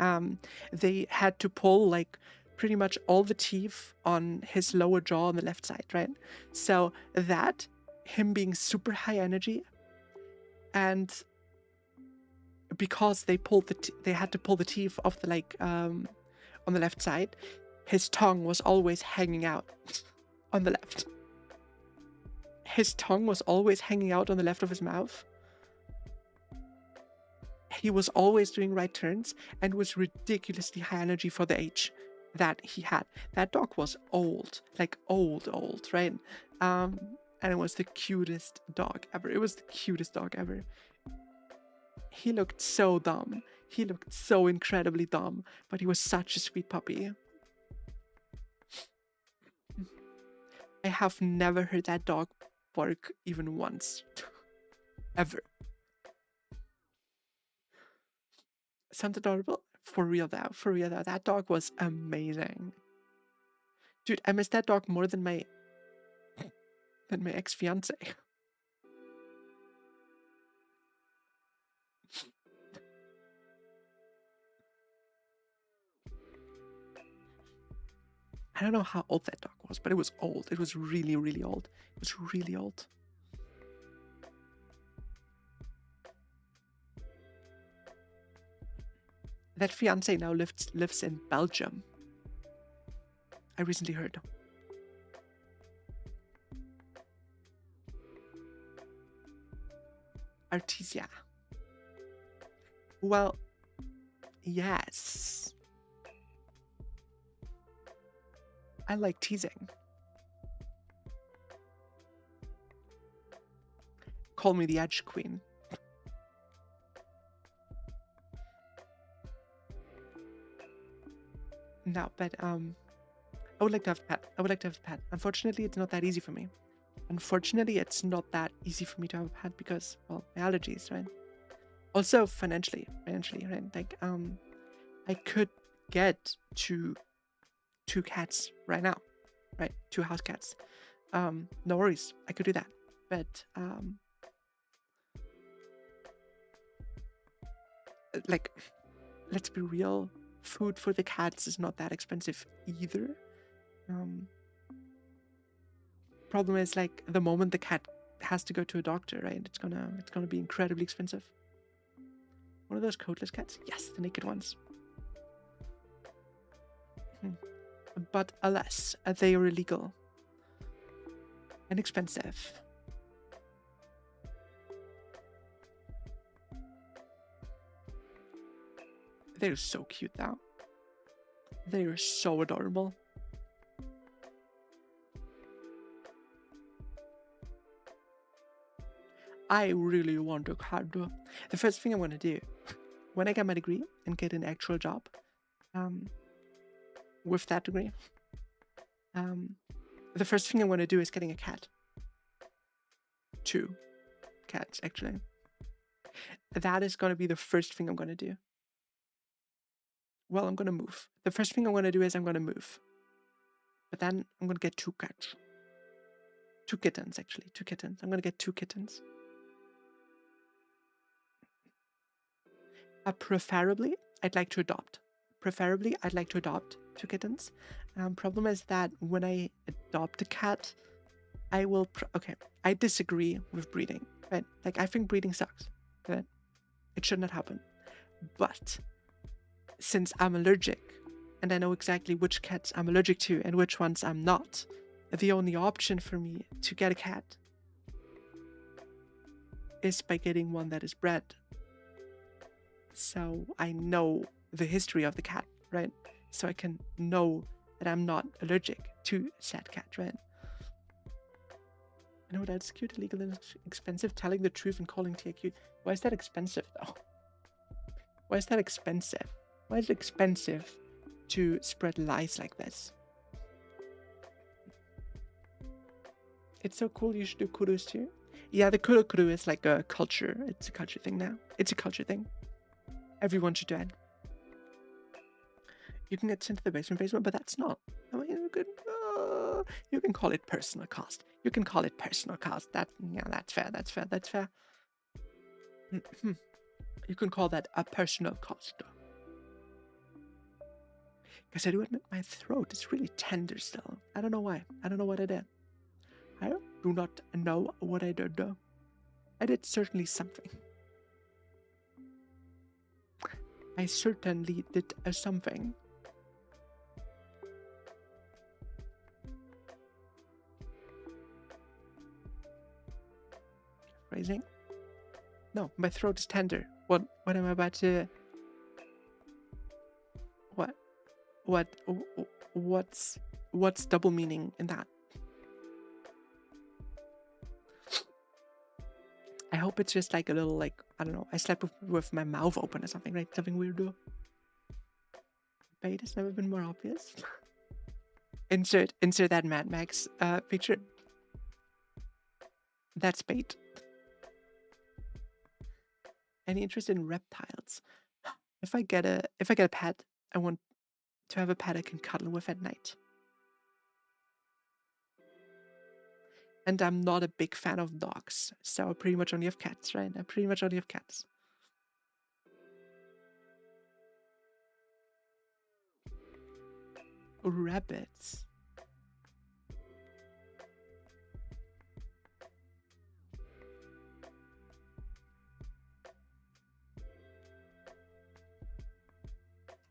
they had to pull like pretty much all the teeth on his lower jaw on the left side, right? So that him being super high energy, and because they had to pull the teeth off the on the left side, his tongue was always hanging out on the left. His tongue was always hanging out on the left of his mouth. He was always doing right turns and was ridiculously high energy for the age that he had. That dog was old, like old, right? And it was the cutest dog ever. It was the cutest dog ever. He looked so dumb. He looked so incredibly dumb, but he was such a sweet puppy. I have never heard that dog bark even once. Ever. Sounds adorable. For real though. That dog was amazing. Dude, I miss that dog more than my ex-fiance. I don't know how old that dog was, but it was old. It was really, really old. It was really old. That fiance now lives in Belgium. I recently heard. Artesia. Well, yes. I like teasing. Call me the Edge Queen. No, but I would like to have a pet. Unfortunately, it's not that easy for me. Unfortunately, it's not that easy for me to have a pet because, well, my allergies, right? Also financially, right? Like, I could get two cats right now, right? Two house cats. No worries, I could do that. But like, let's be real, food for the cats is not that expensive either. Problem is, like, the moment the cat has to go to a doctor, right? It's gonna be incredibly expensive. One of those coatless cats? Yes, the naked ones. But alas, they are illegal and expensive. They're so cute though. They are so adorable. I really want a cat. The first thing I'm gonna do when I get my degree and get an actual job, with that degree, the first thing I'm gonna do is getting a cat. 2 cats, actually. That is gonna be the first thing I'm gonna do. Well, I'm gonna move. The first thing I'm gonna do is I'm gonna move. But then I'm gonna get 2 cats. 2 kittens, actually. 2 kittens. I'm gonna get 2 kittens. Preferably, I'd like to adopt. Preferably, I'd like to adopt 2 kittens. Problem is that when I adopt a cat, I will... okay, I disagree with breeding, right? Like, I think breeding sucks, right? It should not happen. But since I'm allergic, and I know exactly which cats I'm allergic to and which ones I'm not, the only option for me to get a cat is by getting one that is bred. So I know the history of the cat, right? So I can know that I'm not allergic to said cat, right? I know that's cute, illegal, and expensive. Telling the truth and calling tea cute. Why is that expensive, though? Why is that expensive? Why is it expensive to spread lies like this? It's so cool. You should do kudos too. Yeah, the kudo is like a culture. It's a culture thing now. It's a culture thing. Everyone should do it. You can get sent to the basement, but that's not. I mean, you can call it personal cost. You can call it personal cost. That, yeah, that's fair. That's fair. That's fair. You can call that a personal cost. Because I do admit my throat is really tender still. I don't know why. I don't know what I did. I do not know what I did. I did certainly something. I certainly did something. Phrasing? No, my throat is tender. What am I about to... What's double meaning in that? I hope it's just like a little, like, I don't know, I slept with my mouth open or something, right? Something weird. Bait has never been more obvious. insert that Mad Max picture. That's bait. Any interest in reptiles? If I get a pet, I want to have a pet I can cuddle with at night. And I'm not a big fan of dogs, so I pretty much only have cats, right? I pretty much only have cats. Rabbits.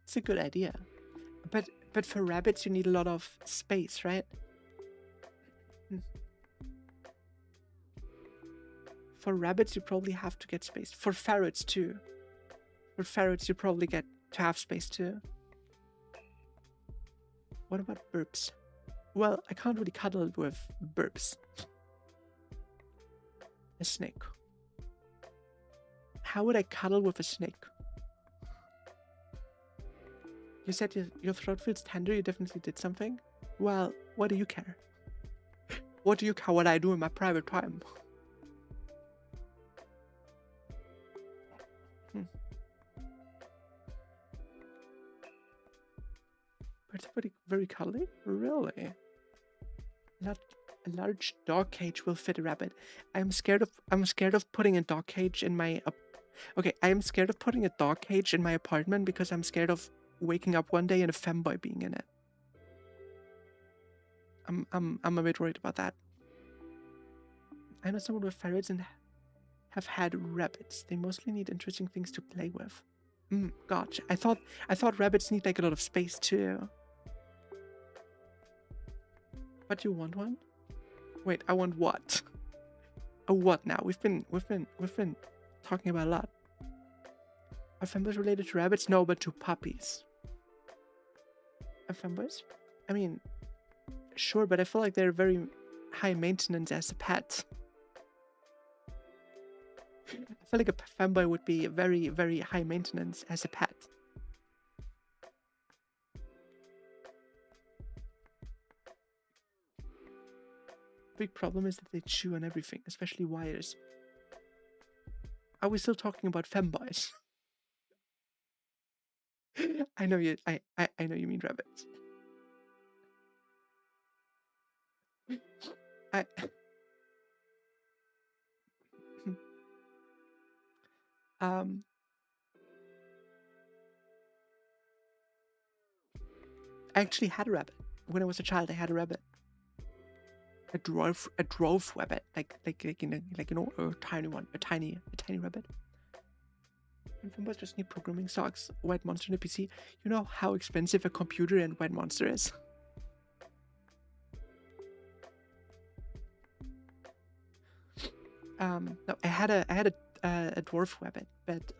It's a good idea. But for rabbits you need a lot of space, right? For rabbits you probably have to get space. For ferrets too. For ferrets you probably get to have space too. What about burps? Well, I can't really cuddle with burps. A snake. How would I cuddle with a snake? You said your throat feels tender, you definitely did something? Well, what do you care? What do you care what I do in my private time? But it's very cuddly. Really? Not a large dog cage will fit a rabbit. I'm scared of putting a dog cage in my okay, I am scared of putting a dog cage in my apartment because I'm scared of waking up one day and a femboy being in it. I'm a bit worried about that. I know someone with ferrets and have had rabbits. They mostly need interesting things to play with. Gotcha. I thought rabbits need like a lot of space too. But you want one? Wait, I want what? A what now? We've been talking about a lot. Are femboys related to rabbits? No, but to puppies. Are femboys? I mean, sure, but I feel like they're very high maintenance as a pet. I feel like a femboy would be very, very high maintenance as a pet. Big problem is that they chew on everything, especially wires. Are we still talking about femboys? I know you. I know you mean rabbits. I. I actually had a rabbit when I was a child. I had a rabbit. A dwarf rabbit, like a tiny one, a tiny rabbit. And femboys just need programming socks. White Monster in a PC. You know how expensive a computer and White Monster is. No, I had a dwarf rabbit, but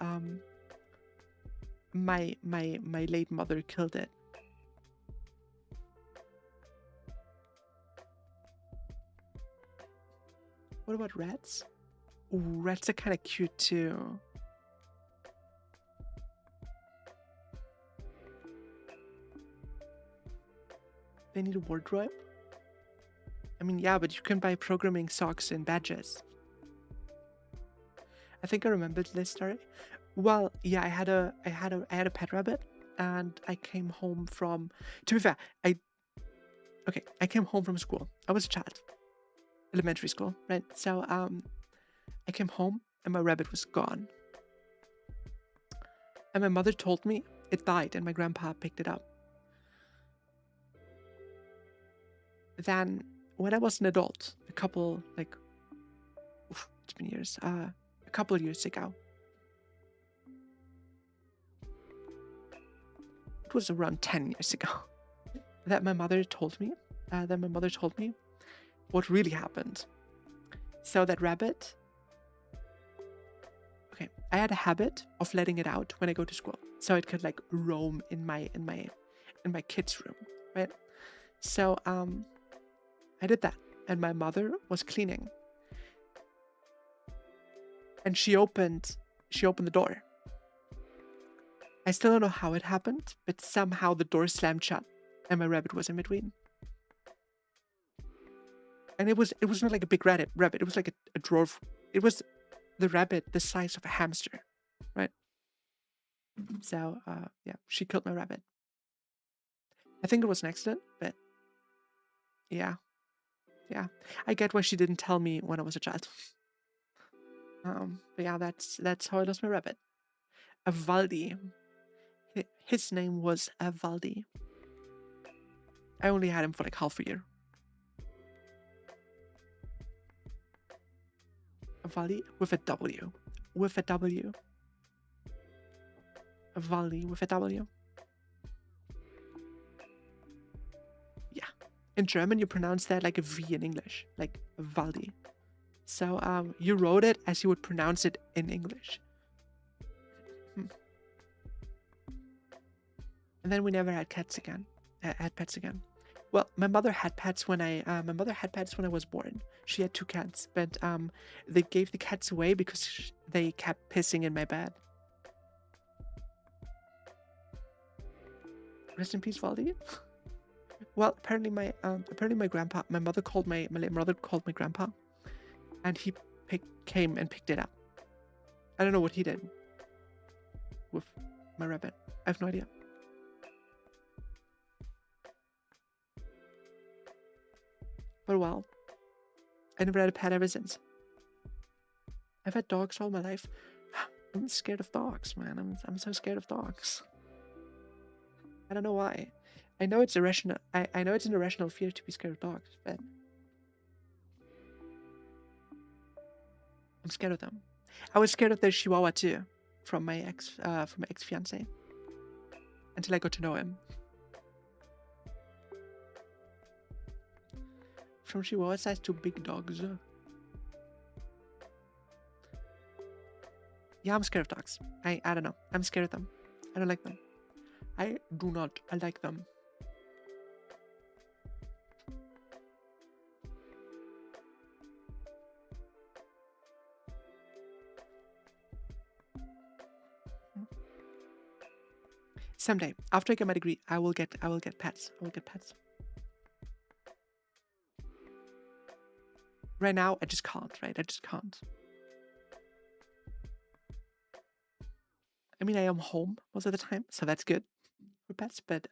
my late mother killed it. What about rats? Ooh, rats are kind of cute too. They need a wardrobe? I mean, yeah, but you can buy programming socks and badges. I think I remembered this story. Well, yeah, I had a pet rabbit, and I came home from. To be fair, I came home from school. I was a child, elementary school, right? So I came home and my rabbit was gone, and my mother told me it died, and my grandpa picked it up. Then, when I was an adult, it's been years. A couple of years ago. It was around 10 years ago that my mother told me what really happened. So that rabbit, okay, I had a habit of letting it out when I go to school, so it could like roam in my kids' room, right? So I did that, and my mother was cleaning. And she opened the door. I still don't know how it happened, but somehow the door slammed shut and my rabbit was in between. And it was not like a big rabbit. It was like a dwarf. It was the rabbit the size of a hamster, right? So yeah, she killed my rabbit. I think it was an accident, but yeah. I get why she didn't tell me when I was a child. But yeah, that's how I lost my rabbit. A Valdi. His name was Valdi. I only had him for like half a year. A Valdi with a W. With a W. A Valdi with a W. Yeah. In German, you pronounce that like a V in English. Like Valdi. So you wrote it as you would pronounce it in English. And then we never had pets again. Well, my mother had pets when I was born. She had 2 cats, but they gave the cats away because they kept pissing in my bed. Rest in peace, Valdi. Well, apparently my grandpa, my mother called my late mother called my grandpa, and he came and picked it up. I don't know what he did with my rabbit. I have no idea. But well, I never had a pet ever since. I've had dogs all my life. I'm scared of dogs, man. I'm so scared of dogs. I don't know why. I know it's irrational. I know it's an irrational fear to be scared of dogs, but I'm scared of them. I was scared of the Chihuahua too, from my ex fiance, until I got to know him. From Chihuahua size to big dogs. Yeah, I'm scared of dogs. I don't know. I'm scared of them. I don't like them. I do not. I like them. Someday, after I get my degree, I will get pets. I will get pets. Right now, I just can't, right? I just can't. I mean, I am home most of the time, so that's good for pets, but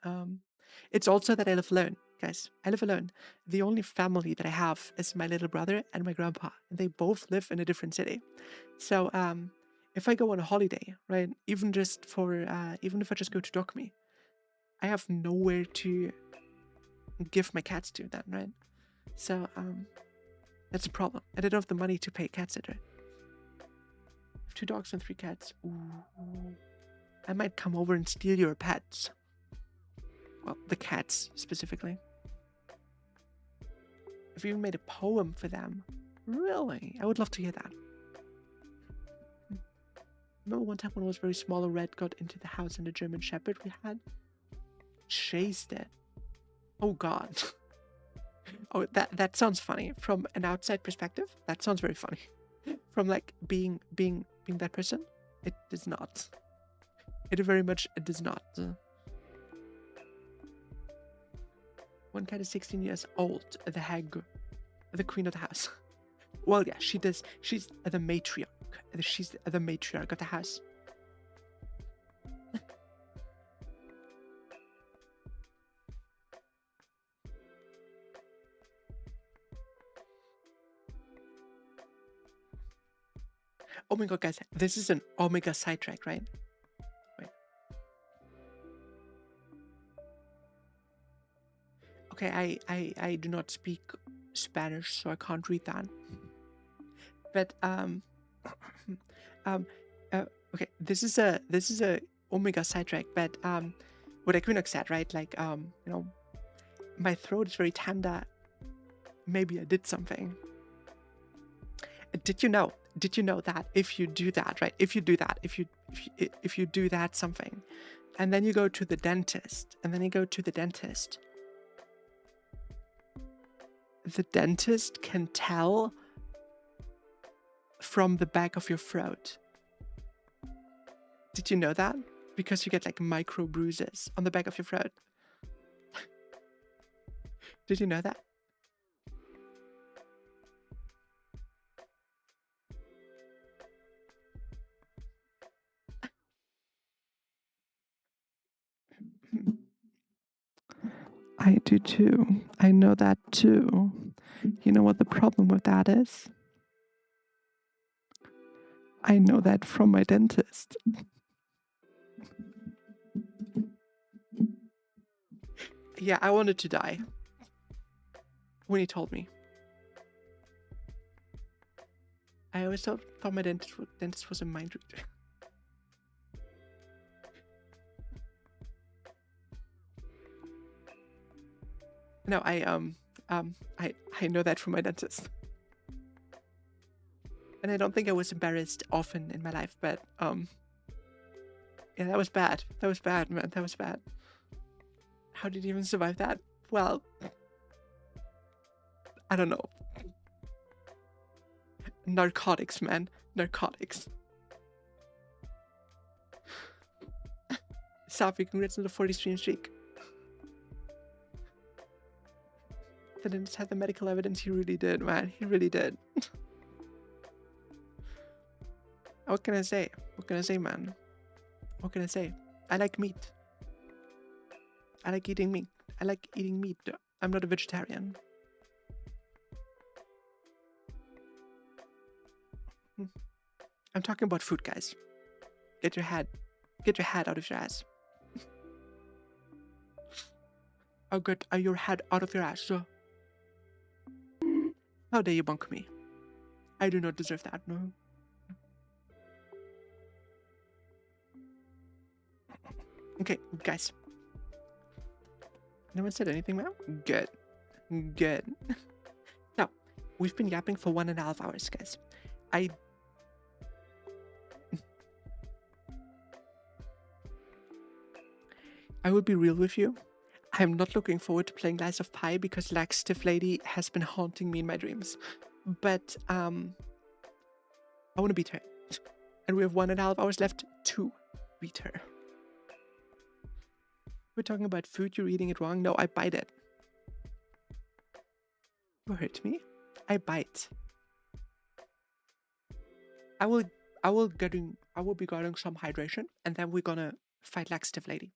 it's also that I live alone, guys. I live alone. The only family that I have is my little brother and my grandpa, and they both live in a different city. So if I go on a holiday, right, even if I just go to Dokumi, I have nowhere to give my cats to then, right? So that's a problem. I don't have the money to pay a cat sitter. I have 2 dogs and 3 cats. Ooh. I might come over and steal your pets. Well, the cats specifically. I've even made a poem for them. Really? I would love to hear that. Remember one time when it was very small, a rat got into the house and the German Shepherd we had chased it. Oh God. Oh, that sounds funny. From an outside perspective, that sounds very funny. From like being that person, it does not. It very much does not. One cat is 16 years old, the hag, the queen of the house. Well, yeah, she does. She's the matriarch. She's the matriarch of the house. Oh my god, guys, this is an Omega sidetrack, right? Wait. Okay, I do not speak Spanish, so I can't read that. But okay, this is a Omega sidetrack, but what Equinox said, right? Like you know, my throat is very tender. Maybe I did something. Did you know that if you do that, right? If you do that something, and then you go to the dentist, the dentist can tell from the back of your throat. Did you know that? Because you get like micro bruises on the back of your throat. Did you know that? I do too. I know that too. You know what the problem with that is? I know that from my dentist. Yeah, I wanted to die when he told me. I always thought my dentist was a mind reader. No, I know that from my dentist. And I don't think I was embarrassed often in my life, but yeah, that was bad. That was bad, man. That was bad. How did you even survive that? Well, I don't know. Narcotics, man. Narcotics. Safi, congrats on the 40 stream streak. didn't have the medical evidence. He really did, man. He really did. What can I say? What can I say, man? What can I say? I like meat. I like eating meat. I like eating meat. I'm not a vegetarian. I'm talking about food, guys. Get your head out of your ass. Oh, get your head out of your ass. How dare you bunk me? I do not deserve that, no. Okay, guys. No one said anything now? Good. Good. Now, we've been yapping for 1.5 hours, guys. I will be real with you. I'm not looking forward to playing Lies of Pi because Laxative Lady has been haunting me in my dreams. But, I want to beat her. And we have 1.5 hours left to beat her. We're talking about food, you're eating it wrong. No, I bite it. You hurt me? I bite. I will be getting some hydration, and then we're gonna fight Laxative Lady.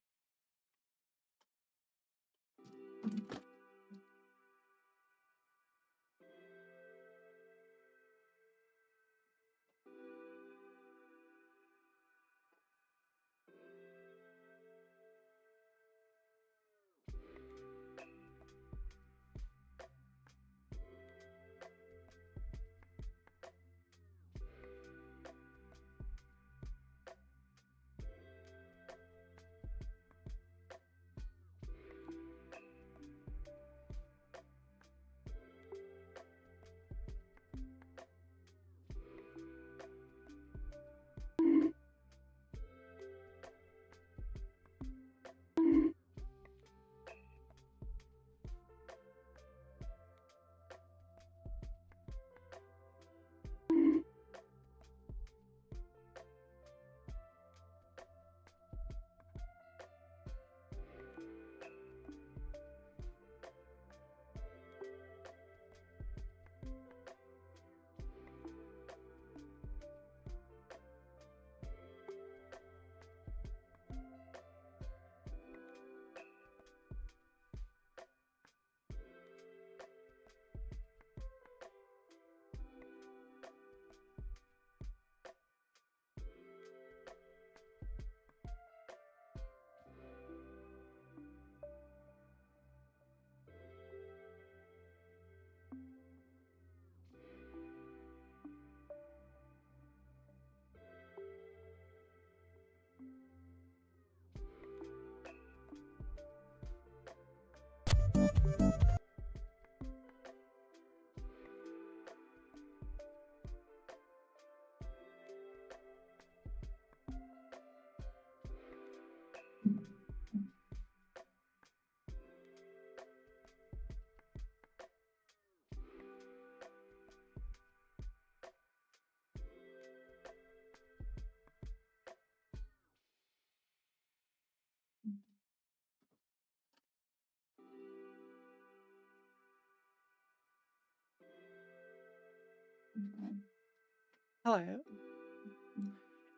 Hello.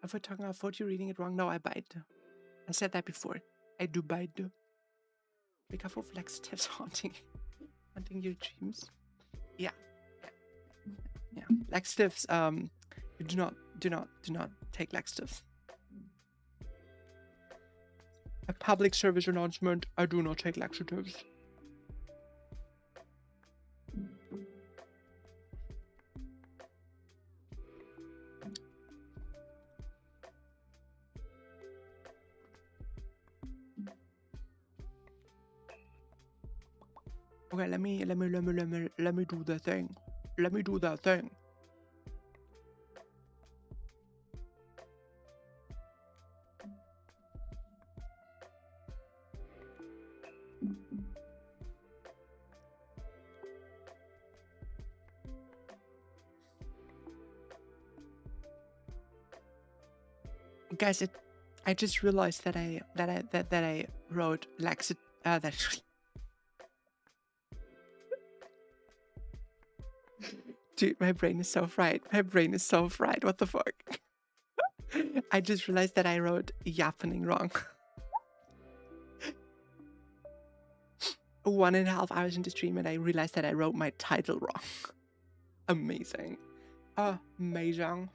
If we're talking about food, you're reading it wrong. No, I bite. I said that before. I do bite. Be careful of laxatives haunting your dreams. Yeah. Yeah. Laxatives, do not take laxatives. A public service announcement, I do not take laxatives. Okay, let me do the thing. Let me do that thing. Guys, I just realized that I wrote that Dude, my brain is so fried. My brain is so fried. What the fuck? I just realized that I wrote yappening wrong. 1.5 hours into stream and I realized that I wrote my title wrong. Amazing. Amazing.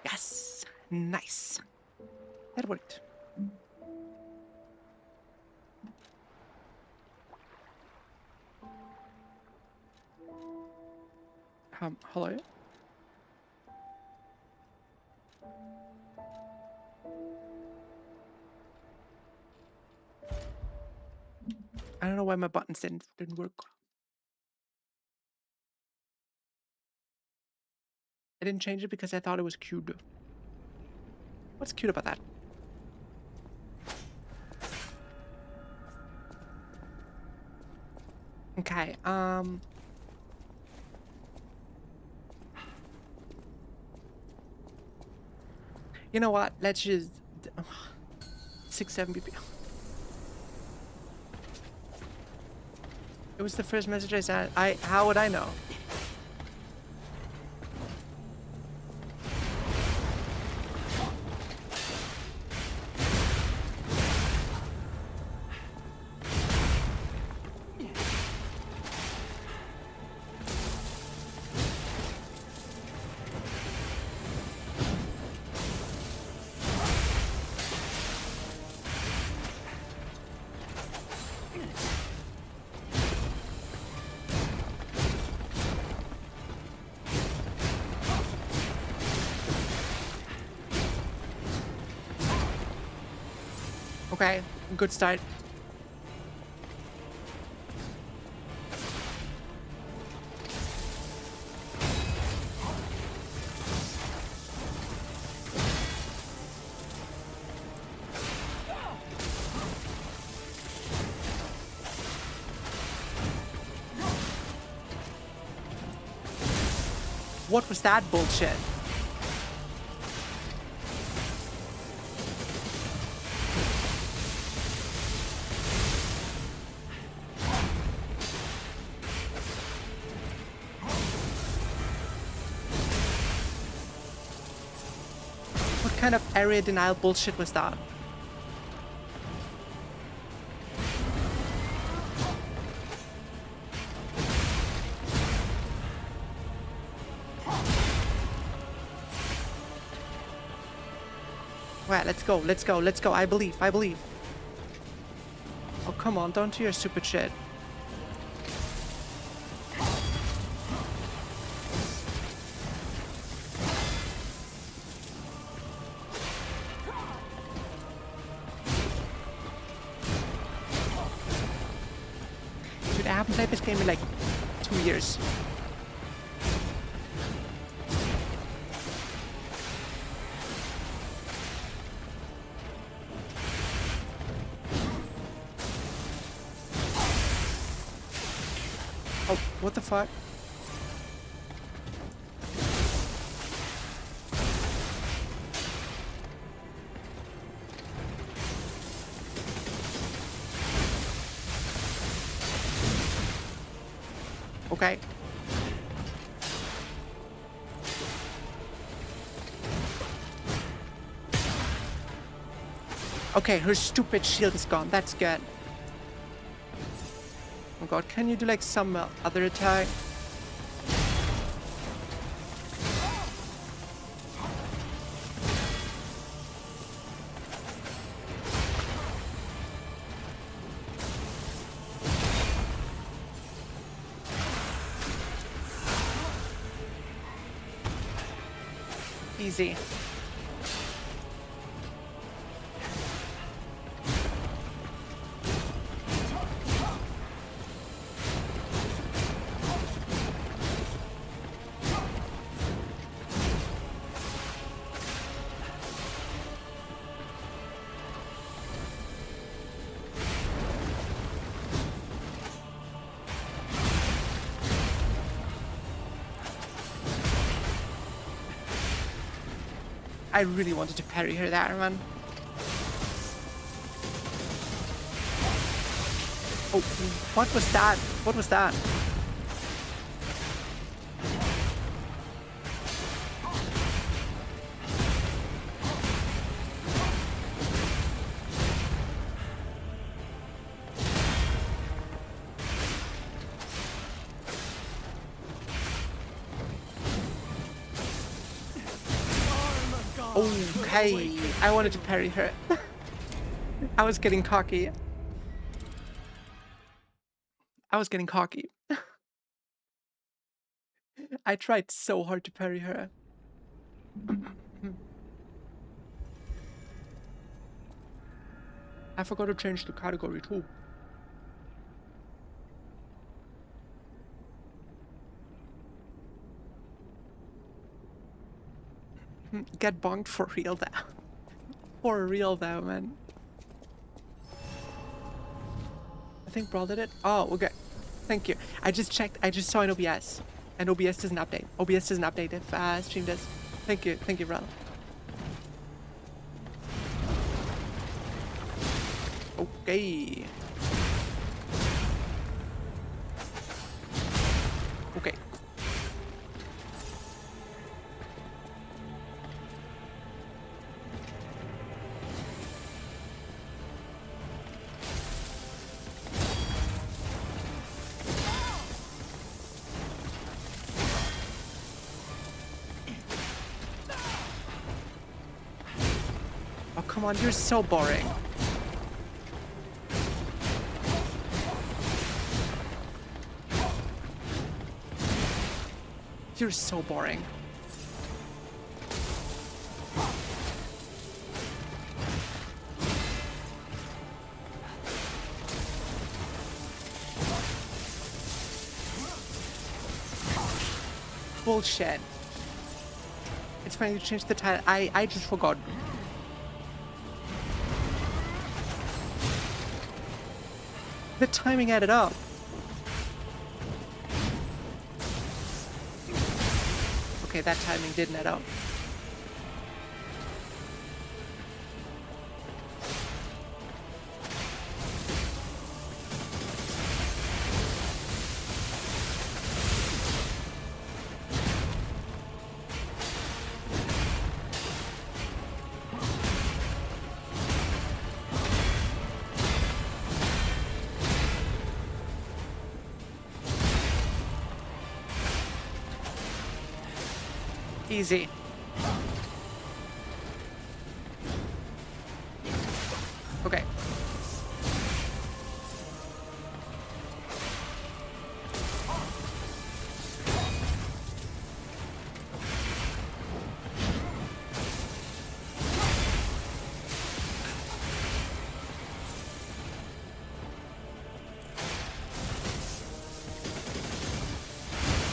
Yes. Nice. That worked. Hello? I don't know why my buttons didn't work. I didn't change it because I thought it was cute. What's cute about that? Okay, you know what? Let's just 6-7 BP. It was the first message I sent. How would I know? Okay, good start. What was that bullshit? What kind of area denial bullshit was that? Right, let's go, let's go, let's go. I believe, I believe. Oh, come on, don't do your stupid shit. Dude, I haven't played this game in like 2 years. Oh, what the fuck? Okay. Okay, her stupid shield is gone. That's good. Oh god, can you do like some other attack? Easy. I really wanted to parry her there, man. Oh, what was that? What was that? Okay, I wanted to parry her. I was getting cocky. I was getting cocky. I tried so hard to parry her. I forgot to change the category too. Get bonked for real though. For real though, man. I think Brawl did it. Oh, okay. Thank you. I just checked. I just saw an OBS. And OBS doesn't update. OBS doesn't update if stream does. Thank you. Thank you, Brawl. Okay. Okay. Oh, come on. You're so boring. You're so boring. Bullshit. It's fine, you changed the title. I just forgot. The timing added up. Okay, that timing didn't add up. Easy. Okay.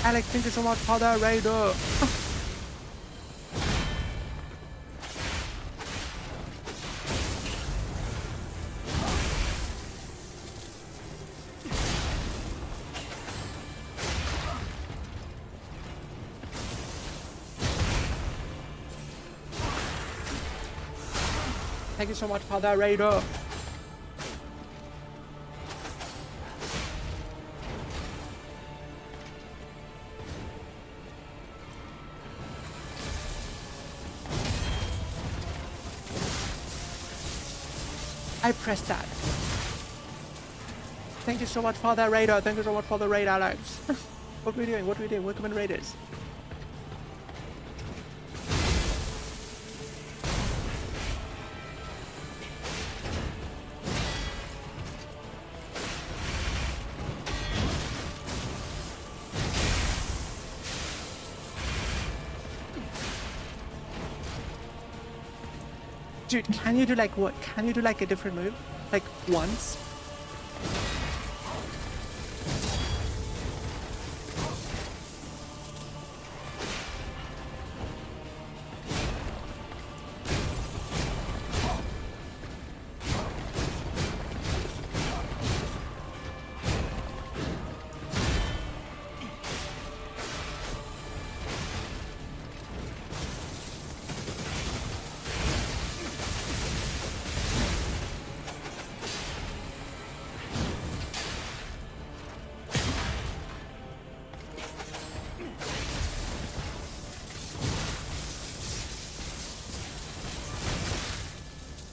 Alex, thank you so much for the raider. Thank you so much for the raider. I pressed that. Thank you so much for the raider. Thank you so much for the raid, Alex. What are we doing? What are we doing? Welcome in, raiders. Dude, can you do like what? Can you do like a different move? Like once?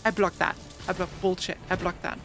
I blocked that. I blocked bullshit. I blocked that.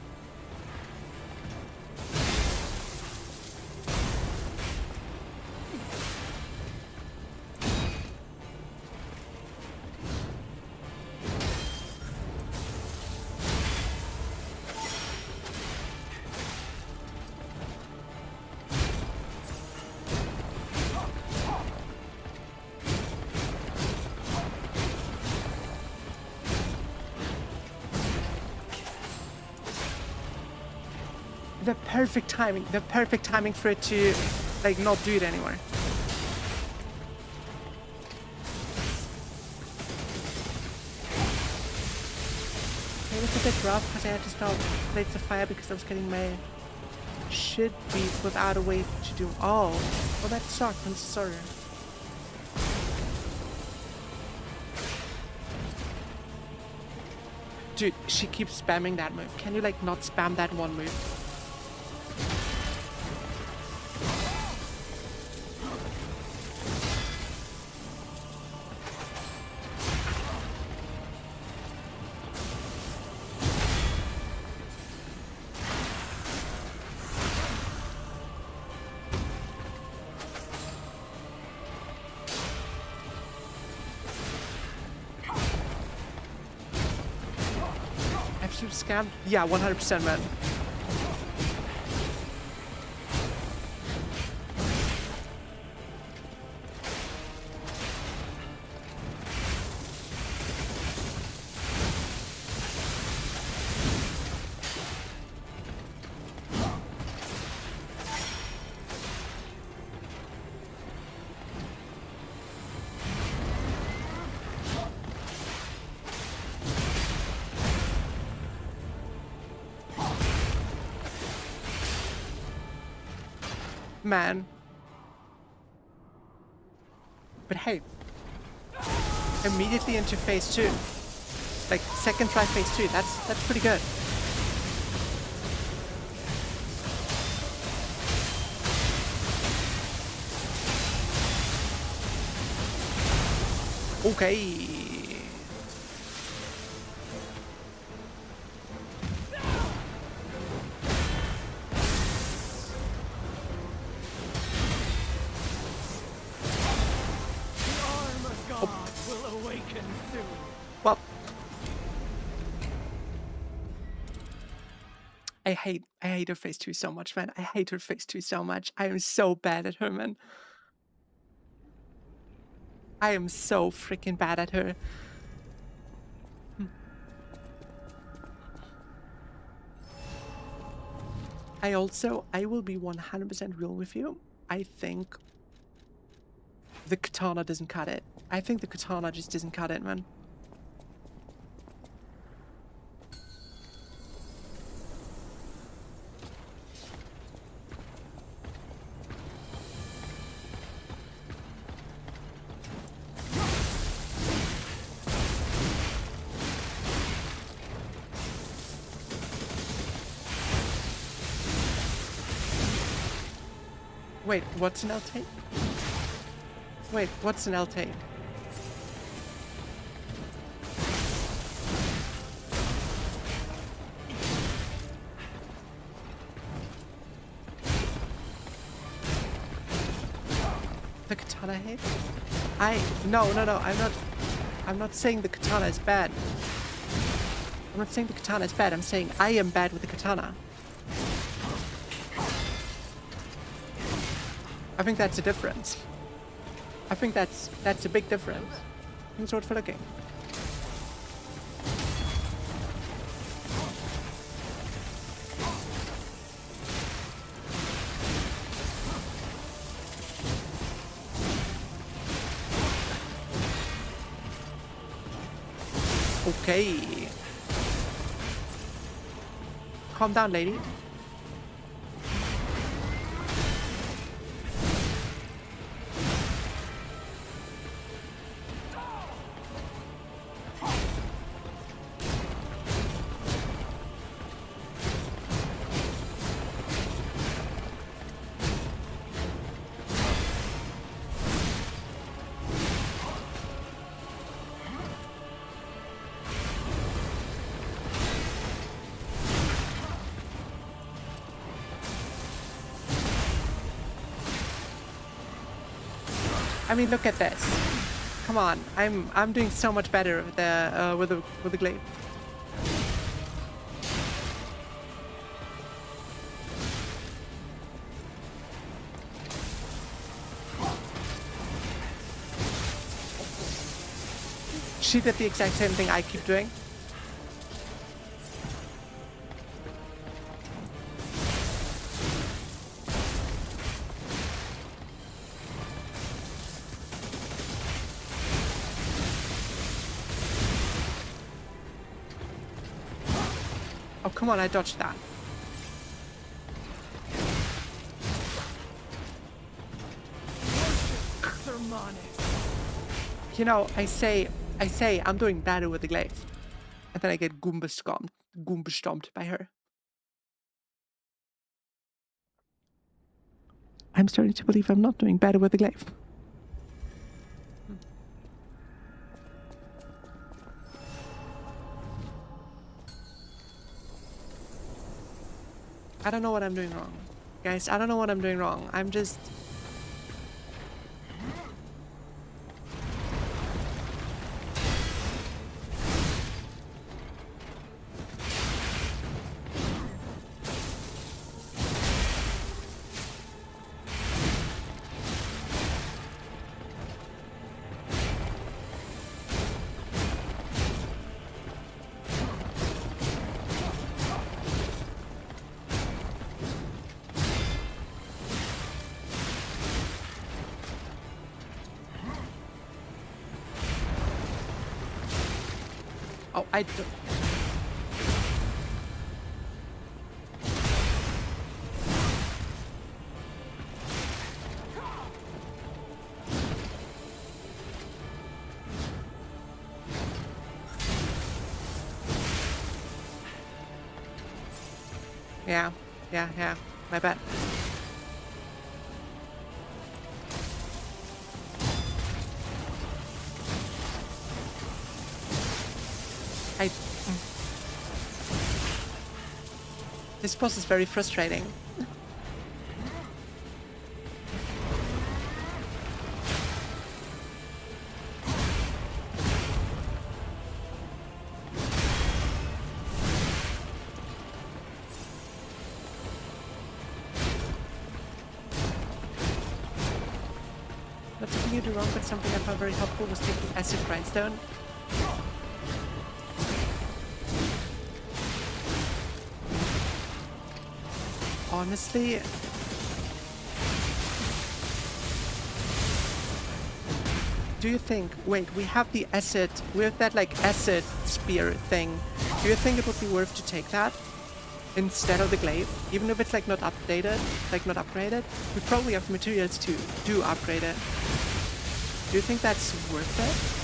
The perfect timing for it to, like, not do it anymore. It was a bit rough because I had to stop Blades of Fire because I was getting my shit beat without a way to do. Oh, well, that sucked. I'm sorry. Dude, she keeps spamming that move. Can you, like, not spam that one move? Absolute scam? Yeah, 100%, man. Man. But hey, immediately into phase 2. Like, second try phase 2. That's pretty good. Okay. Well, I hate her phase 2 so much, man. I hate her phase 2 so much. I am so bad at her, man. I am so freaking bad at her. I will be 100% real with you. I think the katana doesn't cut it. I think the katana just doesn't cut it, man. Wait, what's an LT? Wait, what's an LT? The katana hit? No, I'm not saying the katana is bad. I'm not saying the katana is bad, I'm saying I am bad with the katana. I think that's a difference. I think that's a big difference. Thanks a lot for looking. Okay. Calm down, lady. I mean, look at this. Come on, I'm doing so much better with the glaive. She did the exact same thing I keep doing. Oh, come on, I dodged that. You know, I say I'm doing better with the glaive. And then I get Goomba stomped by her. I'm starting to believe I'm not doing better with the glaive. I don't know what I'm doing wrong. Guys, I don't know what I'm doing wrong. I'm just... Oh, I don't... Yeah, my bad. This boss is very frustrating. Not taking you to wrong, but something I found very helpful was taking acid grindstone. Honestly, do you think, wait, we have the acid, we have that like acid spear thing. Do you think it would be worth to take that instead of the glaive? Even if it's like not updated, like not upgraded? We probably have materials to do upgrade it. Do you think that's worth it?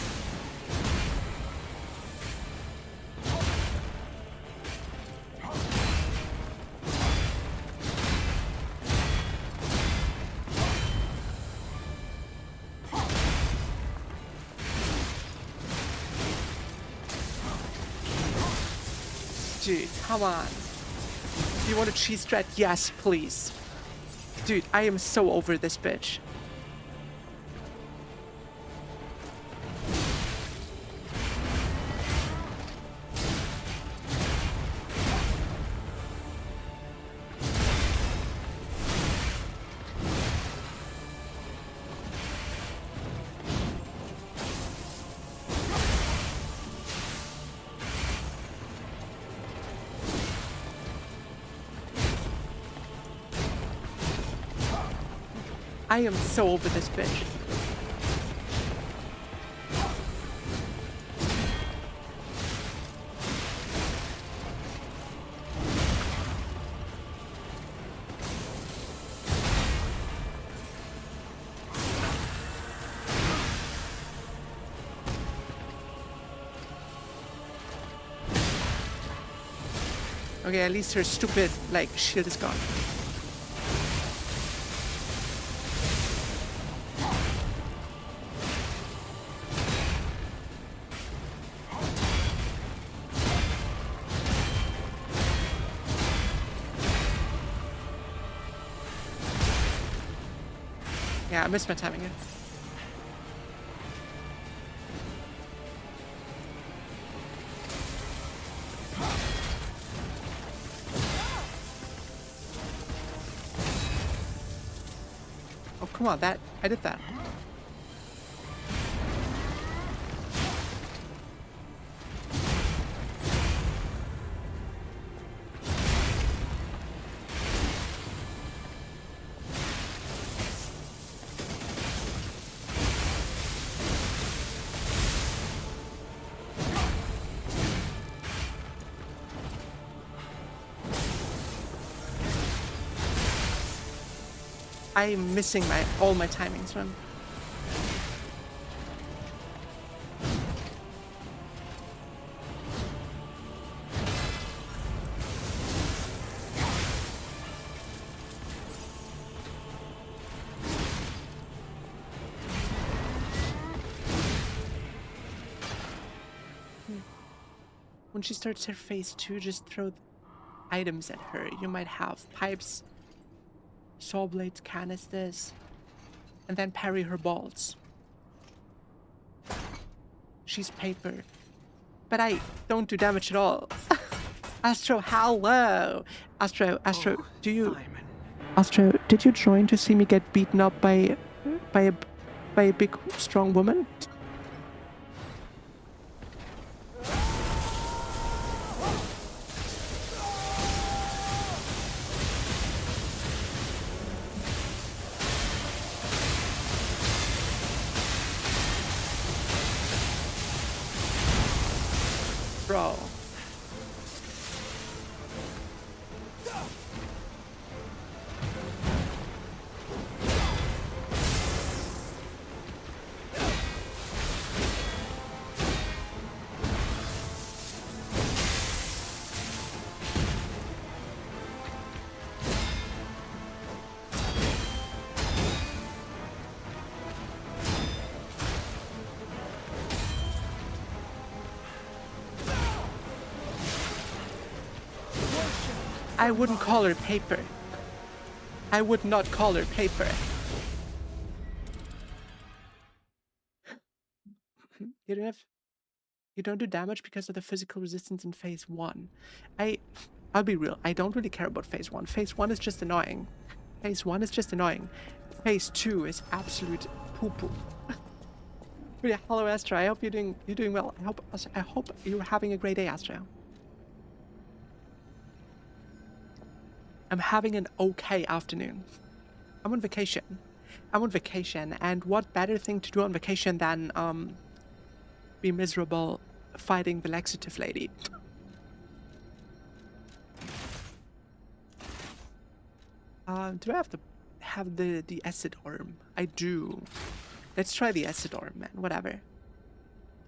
Dude, come on. Do you want a cheese strat? Yes, please. Dude, I am so over this bitch. I am so over this bitch. Okay, at least her stupid, like, shield is gone. Yeah, I missed my timing here. come on, that I did that. I'm missing all my timings, man. When she starts her phase 2, just throw items at her. You might have pipes, saw blades, canisters, and then parry her balls. She's paper. But I don't do damage at all. Astro, hello! Astro, do you... Simon. Astro, did you join to see me get beaten up by a big, strong woman? Bro. I wouldn't call her paper. I would not call her paper. You don't do damage because of the physical resistance in phase 1. I'll be real, I don't really care about phase 1. Phase 1 is just annoying. Phase 1 is just annoying. Phase 2 is absolute poo-poo. But yeah, hello Astra. I hope you're doing well. I hope you're having a great day, Astra. I'm having an okay afternoon. I'm on vacation. And what better thing to do on vacation than be miserable fighting the laxative lady? Do I have the acid arm? I do. Let's try the acid arm, man. Whatever.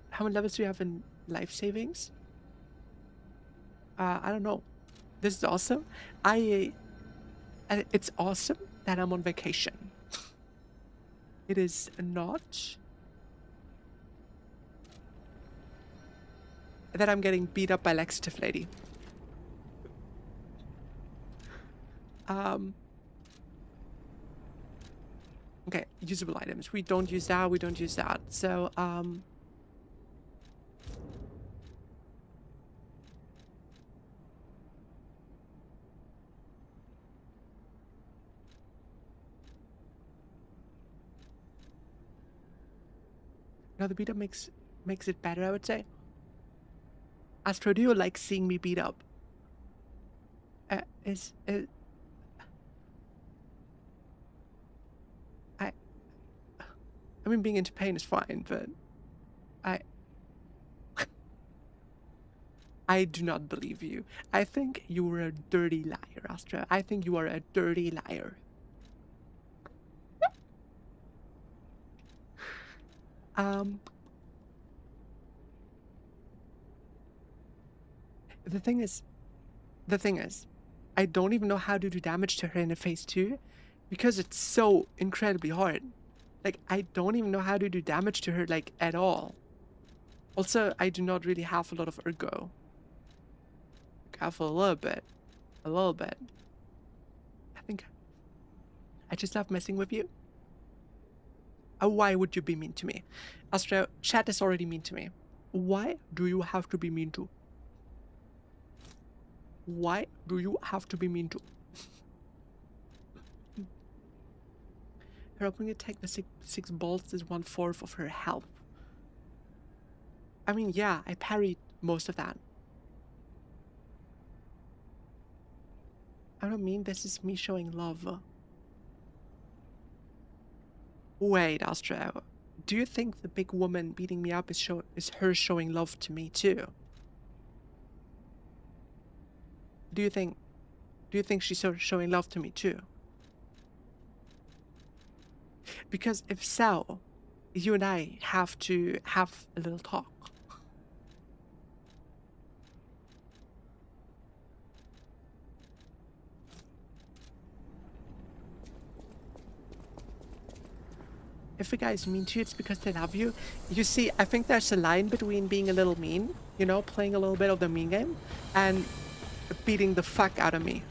How many levels do you have in life savings? I don't know. This is awesome. It's awesome that I'm on vacation. It is not that I'm getting beat up by laxative lady. Okay, usable items. We don't use that. So, no, the beat up makes it better, I would say. Astro, do you like seeing me beat up? I mean, being into pain is fine, but I do not believe you. I think you are a dirty liar, Astra. I think you are a dirty liar. The thing is, I don't even know how to do damage to her in a phase 2 because it's so incredibly hard. Like, I don't even know how to do damage to her, like, at all. Also, I do not really have a lot of ergo. I have a little bit. I think I just love messing with you. Why would you be mean to me? Astro, chat is already mean to me. Why do you have to be mean to? Why do you have to be mean to? Her opening attack with six bolts is 1/4 of her health. I mean, yeah, I parried most of that. I don't mean this is me showing love. Wait, Astro. Do you think the big woman beating me up is her showing love to me too? Do you think she's showing love to me too? Because if so, you and I have to have a little talk. If a guy is mean to you, it's because they love you. You see, I think there's a line between being a little mean, you know, playing a little bit of the mean game, and beating the fuck out of me.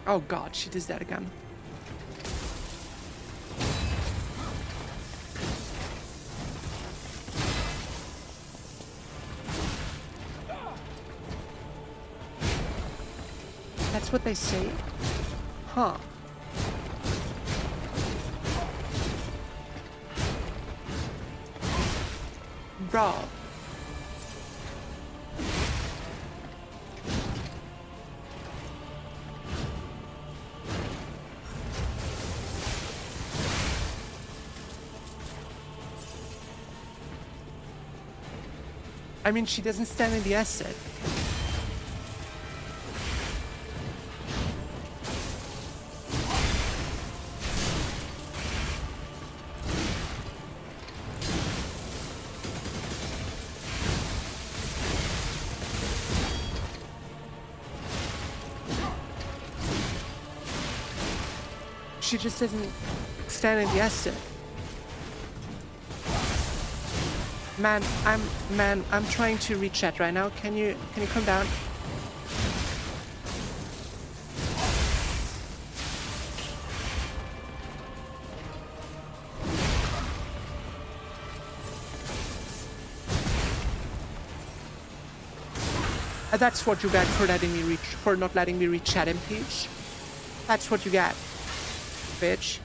Oh god, she does that again. That's what they say? Huh. Bro. I mean, she doesn't stand in the acid. She just doesn't stand in the acid. Man, I'm trying to reach chat right now. Can you come down? That's what you get for not letting me reach chat, Peach. That's what you get, bitch.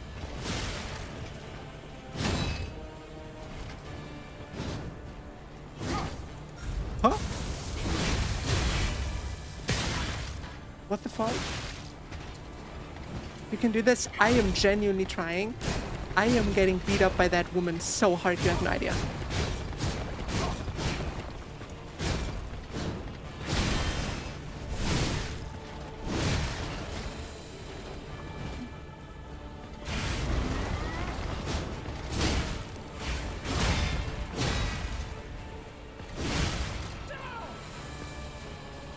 Huh? What the fuck? You can do this? I am genuinely trying. I am getting beat up by that woman so hard you have no idea.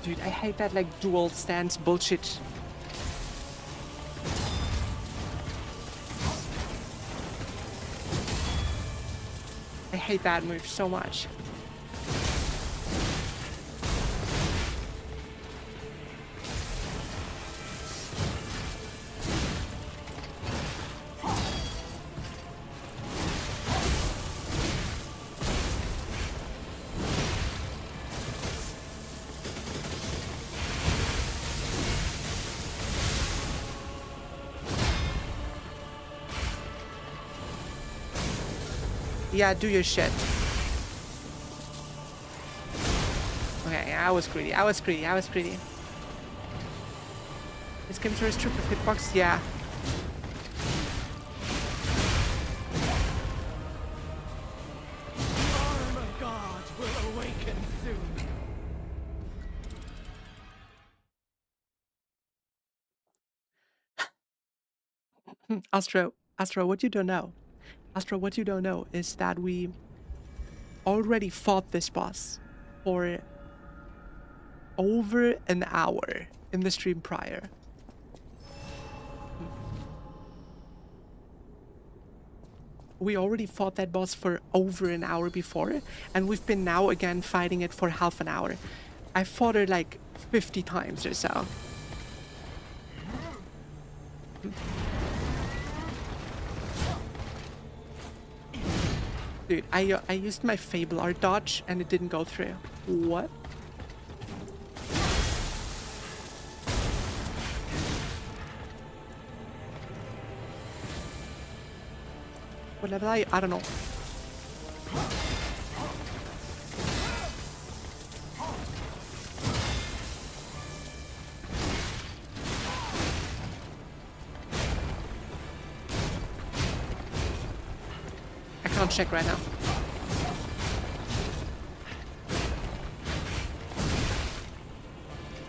Dude, I hate that like dual stance bullshit. I hate that move so much. Yeah, do your shit. Okay, I was greedy. This game's very strict with hitbox, yeah. Arm of God will awaken soon. Astro, what you don't know. Astro, what you don't know is that we already fought this boss for over an hour in the stream prior. we already fought that boss for over an hour before, and we've been now again fighting it for half an hour. I fought it like 50 times or so. Dude, I used my Fable Art dodge and it didn't go through. What? What level are you? I don't know. I can't check right now.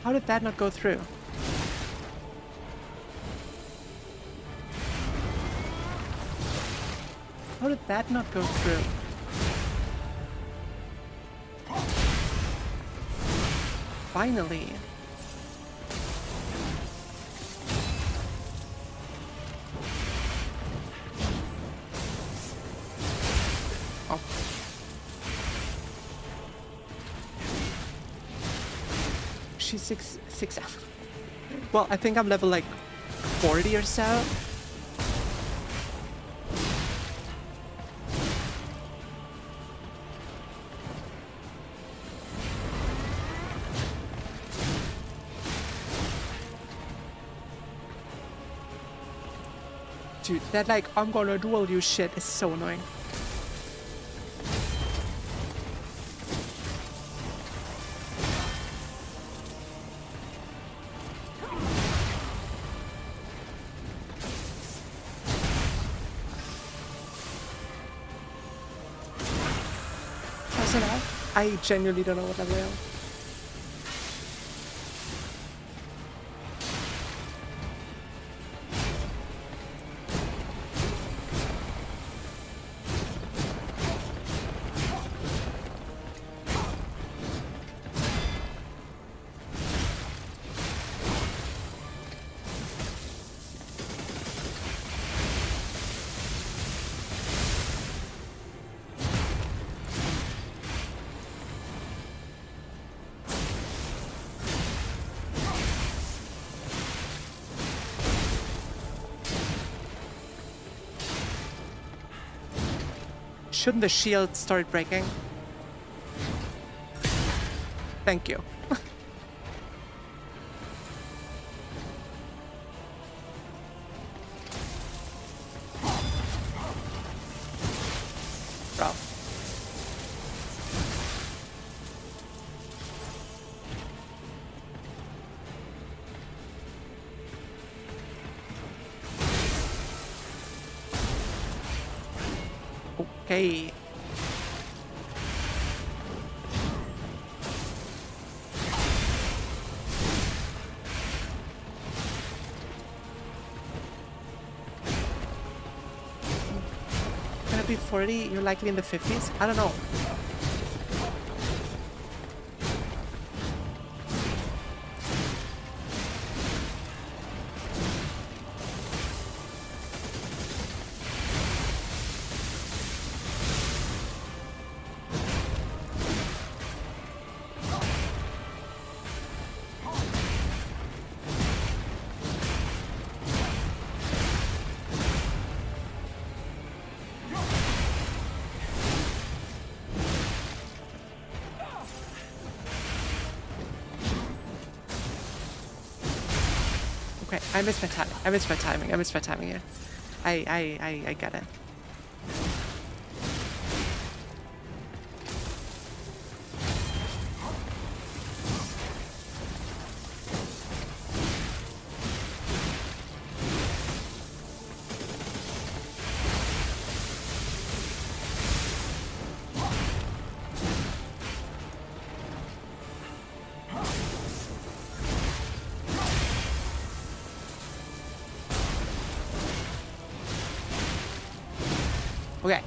How did that not go through? How did that not go through? Finally. Oh. She's six. Well, I think I'm level like 40 or so. Dude, that like, I'm gonna duel you shit is so annoying. How's it out? I genuinely don't know what level I am. Shouldn't the shield start breaking? Thank you. Bro. Okay. Gonna be 40, you're likely in the 50s? I don't know. Okay, I missed my timing. I missed my timing here. I get it. Okay.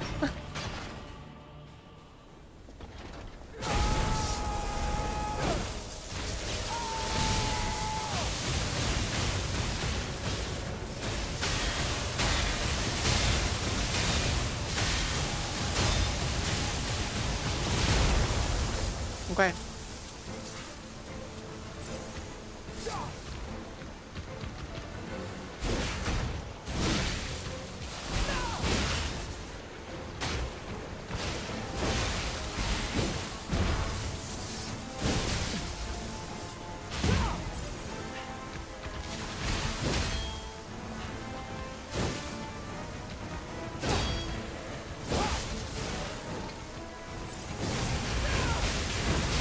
Okay.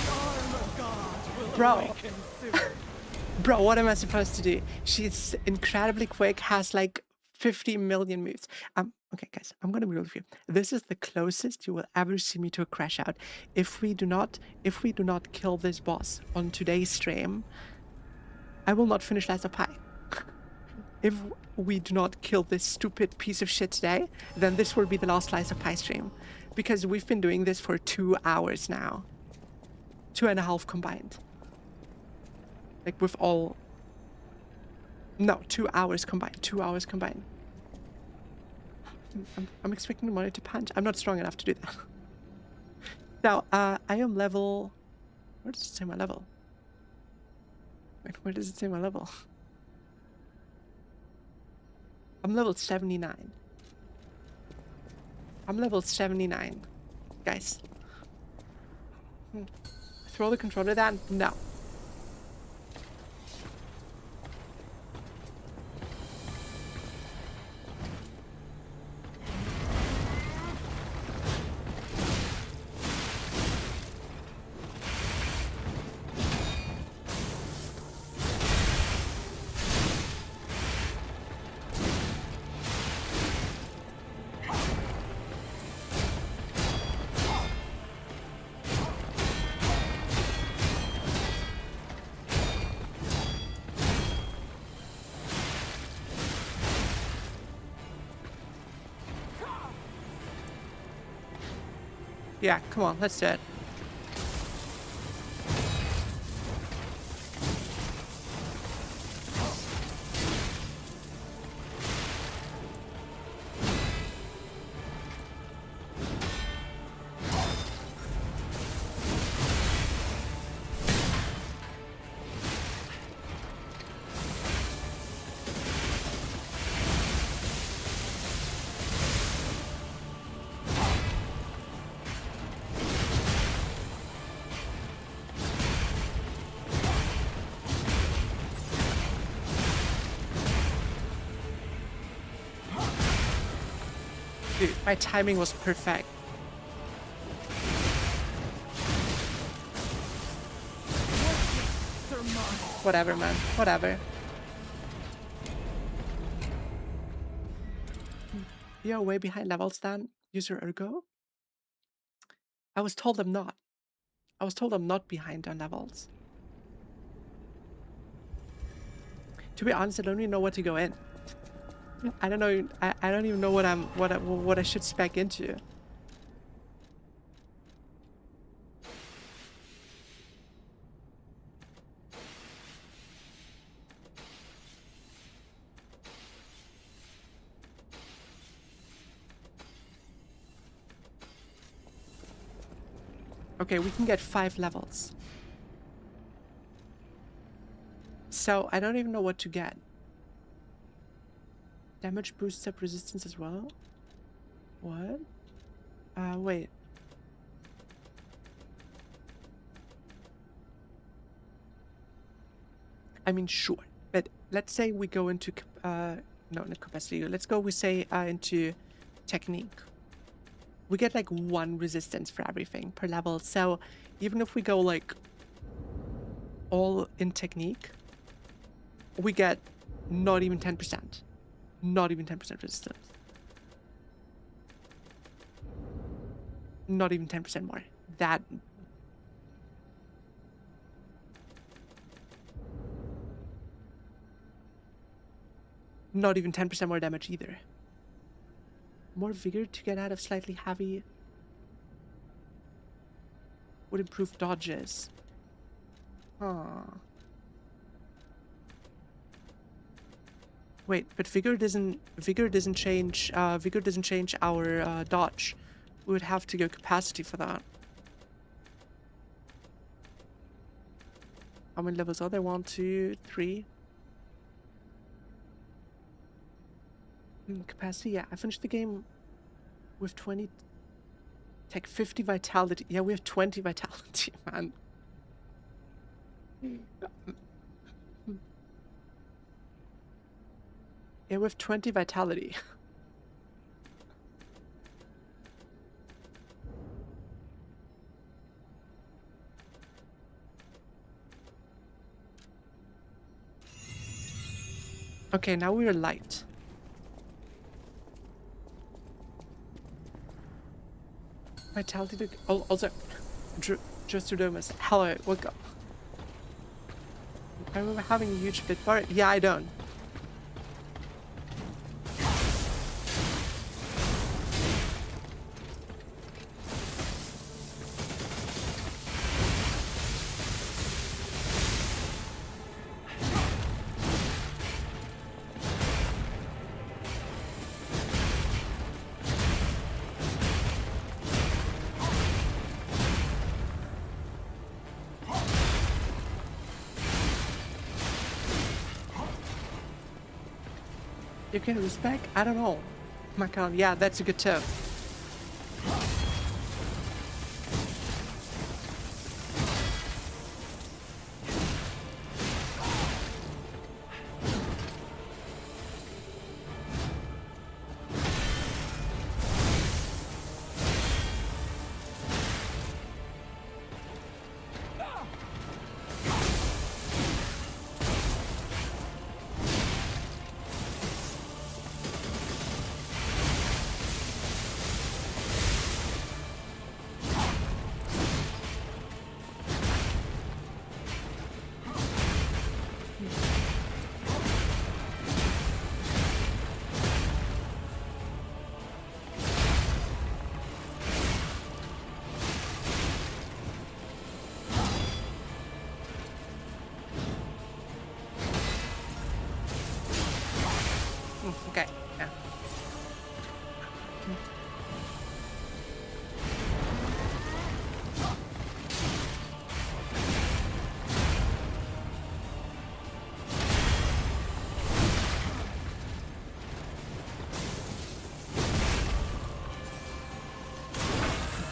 The arm of God will Bro. awaken soon. Bro, what am I supposed to do? She's incredibly quick, has like 50 million moves. Okay, guys, I'm gonna be real with you. This is the closest you will ever see me to a crash out. If we do not kill this boss on today's stream, I will not finish Lies of Pi. If we do not kill this stupid piece of shit today, then this will be the last Lies of Pi stream. Because we've been doing this for 2 hours now. 2.5 combined. Like with all... No, 2 hours combined. 2 hours combined. I'm expecting the money to punch. I'm not strong enough to do that. Now, I am level... Where does it say my level? Wait, where does it say my level? I'm level 79. I'm level 79. Guys. Throw the controller down? No. Yeah, come on, let's do it. Dude, my timing was perfect. Whatever, man. Whatever. You're way behind levels then, user ergo? I was told I'm not. I was told I'm not behind on levels. To be honest, I don't even know what to go in. I don't know. I don't even know what I should spec into. Okay, we can get 5 levels. So I don't even know what to get. Damage boosts up resistance as well? What? Wait. I mean, sure. But let's say we go into, no, not capacity. Let's go, we say, into technique. We get like 1 resistance for everything per level. So even if we go like all in technique, we get not even 10%. Not even 10% resistance. Not even 10% more. That... Not even 10% more damage either. More vigor to get out of slightly heavy. Would improve dodges. Huh. Wait, but vigor doesn't change our dodge. We would have to go capacity for that. How many levels are there? 1, 2, 3. Capacity, yeah. I finished the game with 20 tech, 50 vitality. Yeah, we have 20 vitality, man. Yeah, we have 20 vitality. Okay, now we're light. Vitality to also Justodermus. Hello, welcome. I remember having a huge fit bar. Yeah, I don't. You can respect? I don't know. My god, yeah, that's a good tip. Okay, yeah.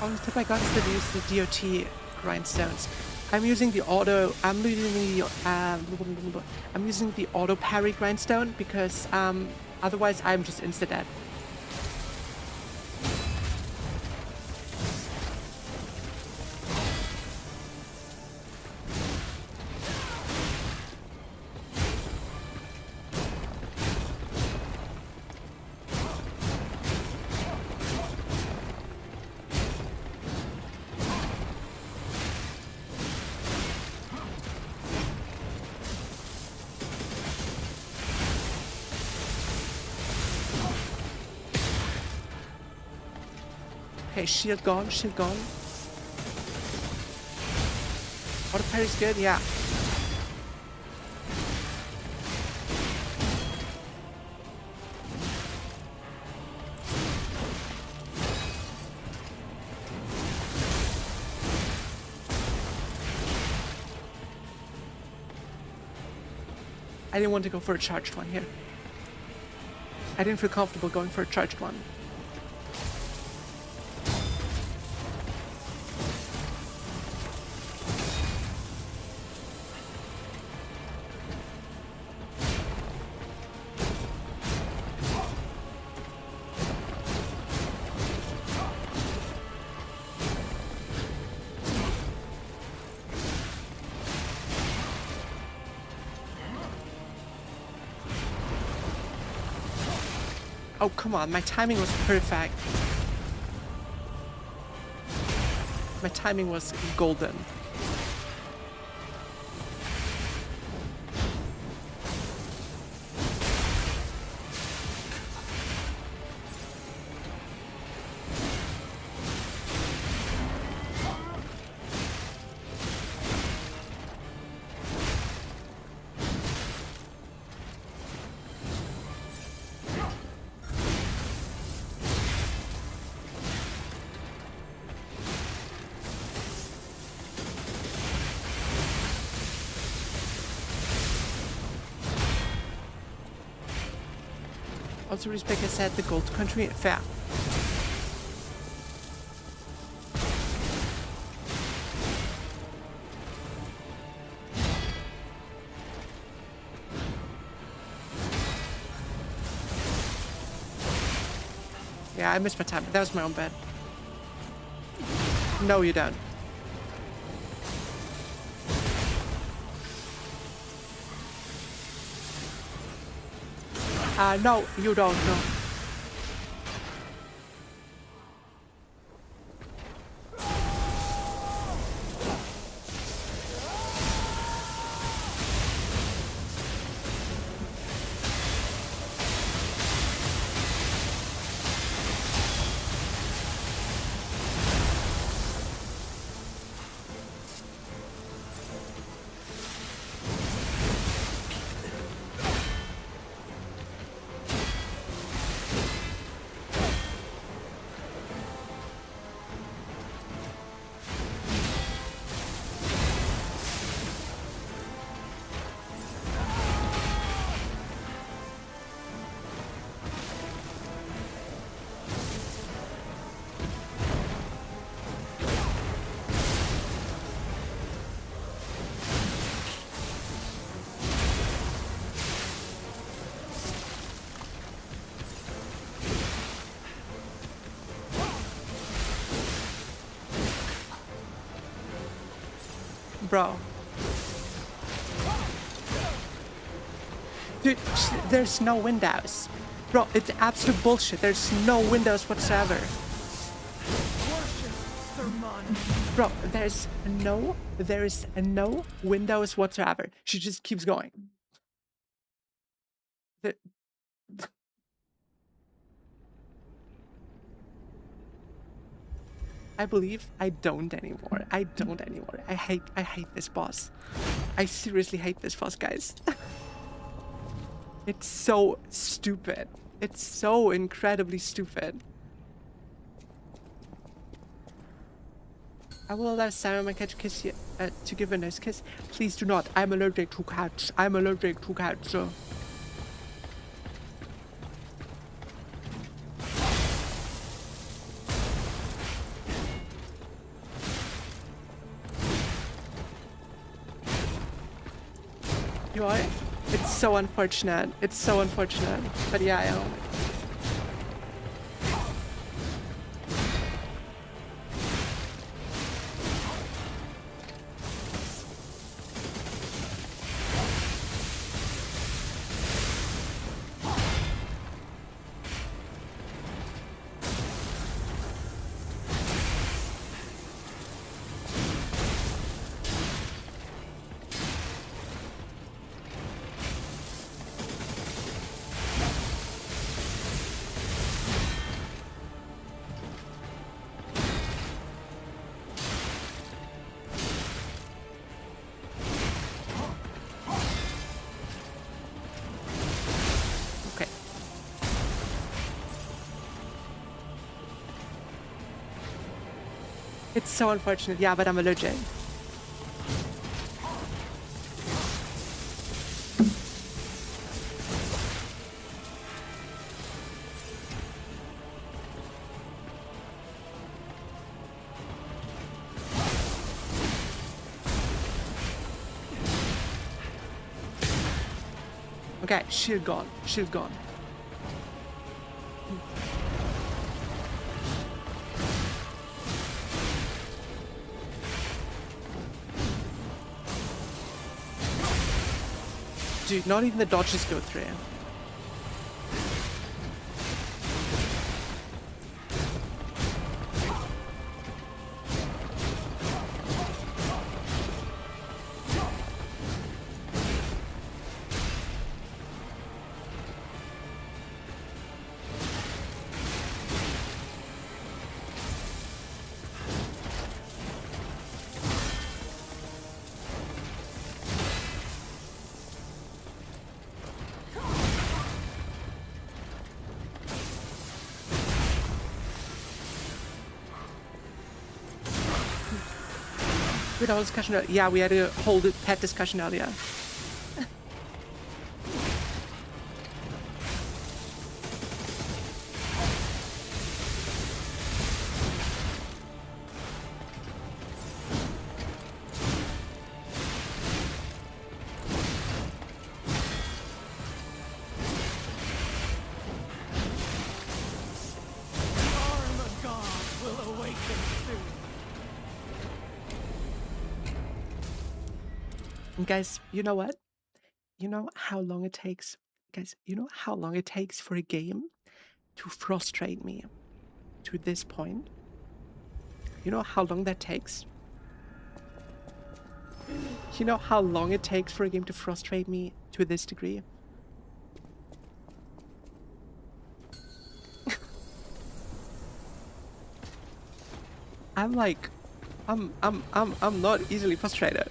Only tip I got is to use the DOT grindstones. I'm using the auto parry grindstone because otherwise I'm just insta dead. Okay, shield gone, shield gone. Auto parry's good, yeah. I didn't want to go for a charged one here. I didn't feel comfortable going for a charged one. Oh, come on, my timing was perfect. My timing was golden. Also, Rebecca said the gold country. Fair. Yeah, I missed my time. That was my own bad. No, you don't. No, you don't. No. Bro. Dude, there's no windows. Bro, it's absolute bullshit. There's no windows whatsoever. Worship, Sermon. Bro, there's no windows whatsoever. She just keeps going. The- I believe I don't anymore. I don't anymore. I hate this boss. I seriously hate this boss, guys. It's so stupid. It's so incredibly stupid. I will allow Simon my cat to kiss you, to give a nice kiss. Please do not. I'm allergic to cats. I'm allergic to cats. You are? It's so unfortunate. It's so unfortunate. But yeah, I am. Okay. It's so unfortunate. Yeah, but I'm allergic. Okay, shield gone. Shield gone. Dude, not even the dodges go through. We had a whole discussion. Yeah, we had a whole pet discussion earlier. And guys, you know what? You know how long it takes, guys, you know how long it takes for a game to frustrate me to this point? You know how long that takes? You know how long it takes for a game to frustrate me to this degree? I'm like, I'm not easily frustrated.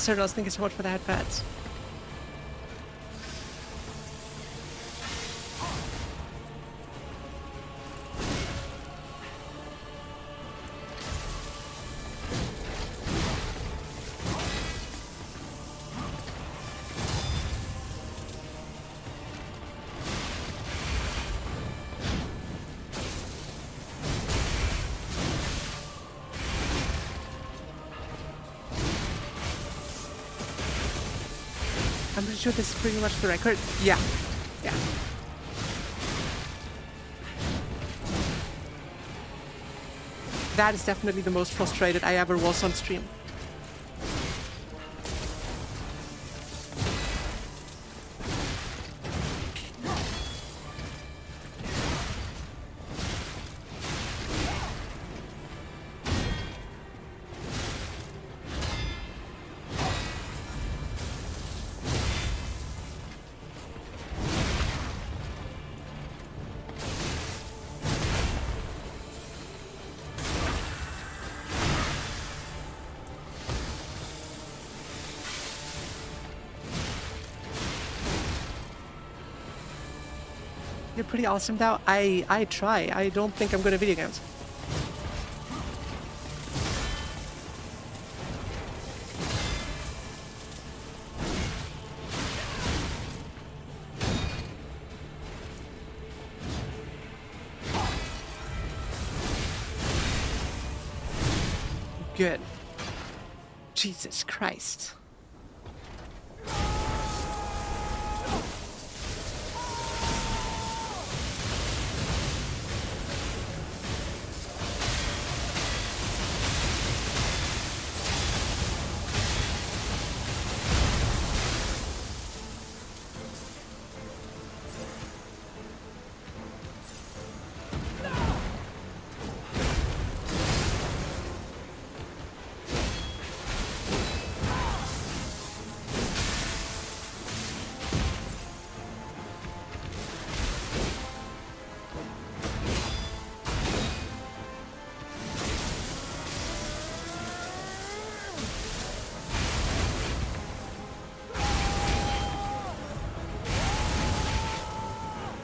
Cyrus, thank you so much for the headpats. I'm pretty sure this is pretty much the record. Yeah. Yeah. That is definitely the most frustrated I ever was on stream. You're pretty awesome now. I try. I don't think I'm good at video games. Good. Jesus Christ.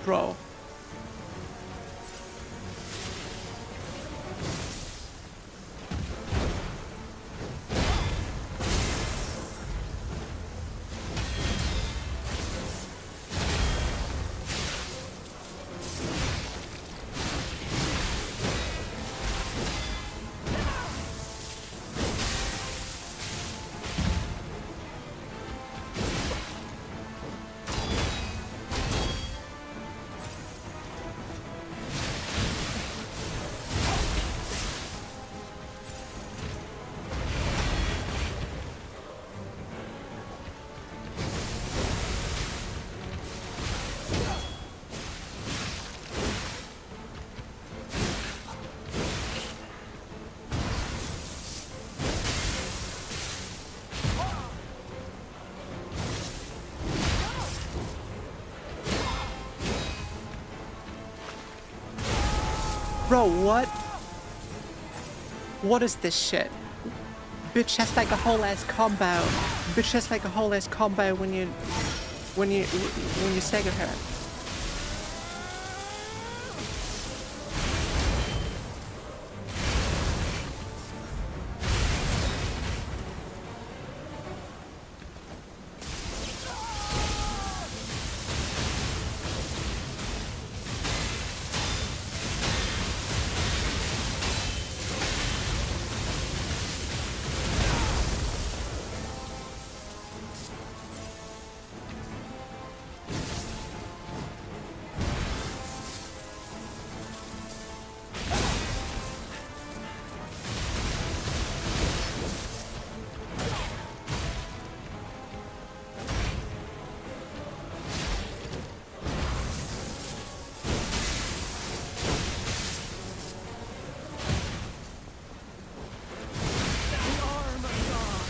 Bro. Bro, what? What is this shit? Bitch has like a whole ass combo. Bitch has like a whole ass combo when you stagger her.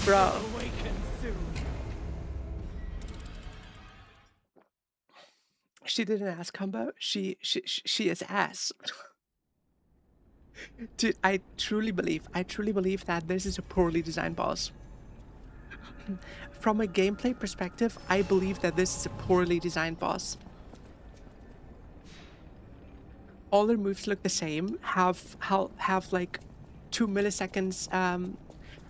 Bro. She did an ass combo. She is ass. Dude, I truly believe that this is a poorly designed boss. From a gameplay perspective, I believe that this is a poorly designed boss. All her moves look the same. Have like 2 milliseconds.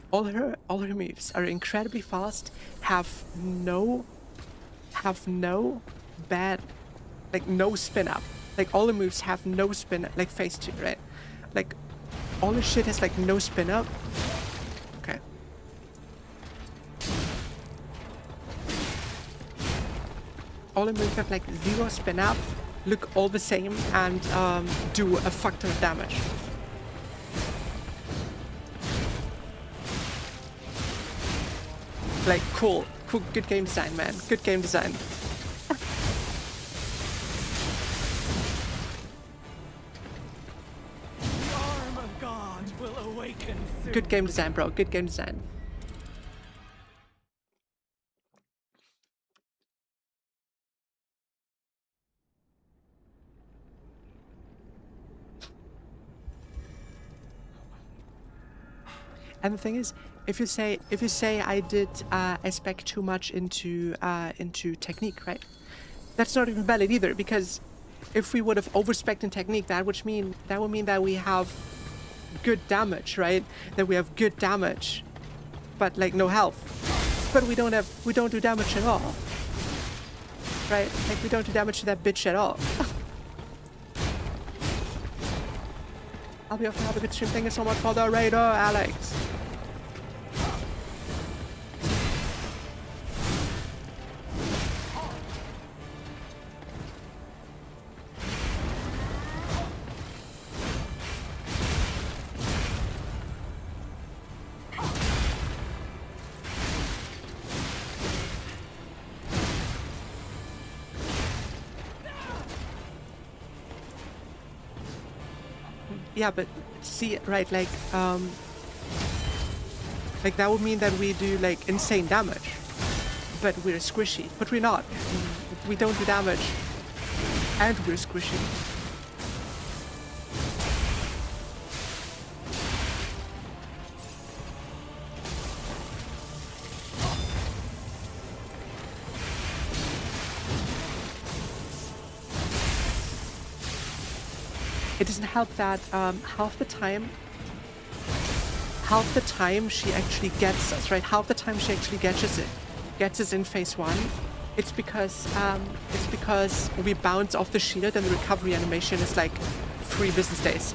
All her moves are incredibly fast. Have no bad, like no spin up. Like all the moves have no spin, like phase 2, right? Like all the shit has like no spin up. Okay. All the moves have like 0 spin up, look all the same, and do a fuck ton of damage. Like cool, good game design, man. Good game design. Good game design, bro. Good game design. And the thing is, if you say I spec too much into technique, right? That's not even valid either, because if we would have overspec'd in technique, that would mean that we have good damage, right? That we have good damage, but like no health. But we don't do damage at all, right? Like we don't do damage to that bitch at all. I'll be off to have a good stream. Thank you so much for the raid, Alex. Yeah, but see, right, like that would mean that we do like insane damage, but we're squishy. But we're not. We don't do damage, and we're squishy. It doesn't help that half the time she actually gets us, right? Half the time she actually gets us in phase 1. It's because we bounce off the shield and the recovery animation is like 3 business days.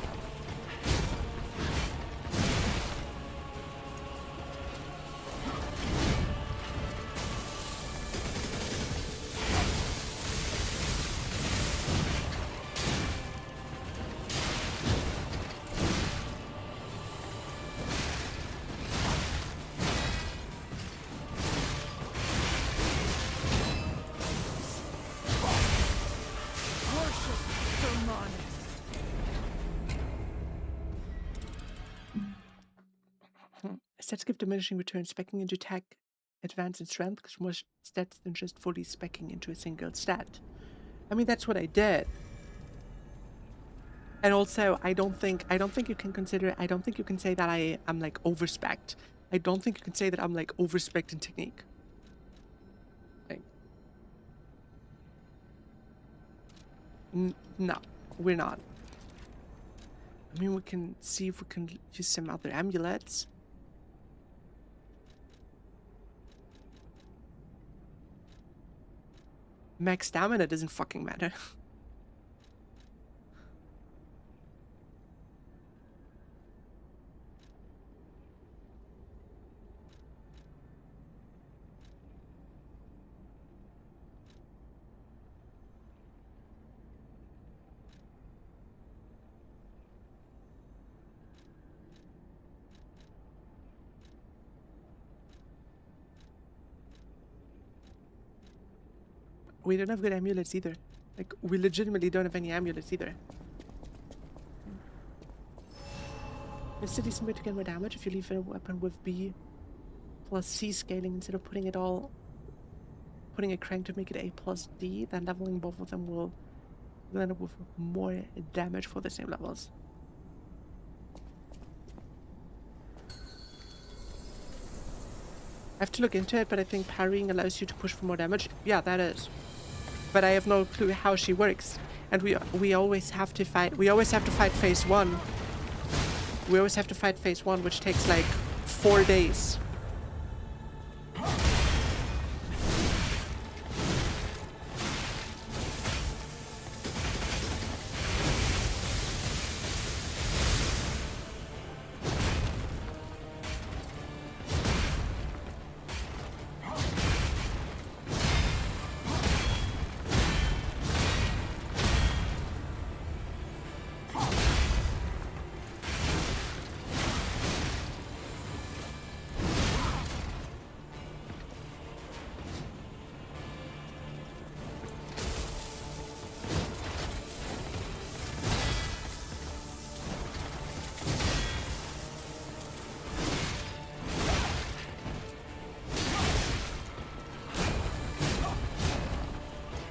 Stats give diminishing returns. Speccing into attack, advance, and strength gives more stats than just fully speccing into a single stat. I mean, that's what I did. And also, I don't think you can consider. I don't think you can say that I am like overspect. I don't think you can say that I'm like overspect in technique. Like, no, we're not. I mean, we can see if we can use some other amulets. Max stamina doesn't fucking matter. We don't have good amulets either. Like, we legitimately don't have any amulets either. It's a decent way to get more damage if you leave a weapon with B plus C scaling instead of putting a crank to make it A plus D, then leveling both of them will end up with more damage for the same levels. I have to look into it, but I think parrying allows you to push for more damage. Yeah, that is. But I have no clue how she works. And we always have to fight. We always have to fight phase 1. We always have to fight phase 1, which takes like 4 days.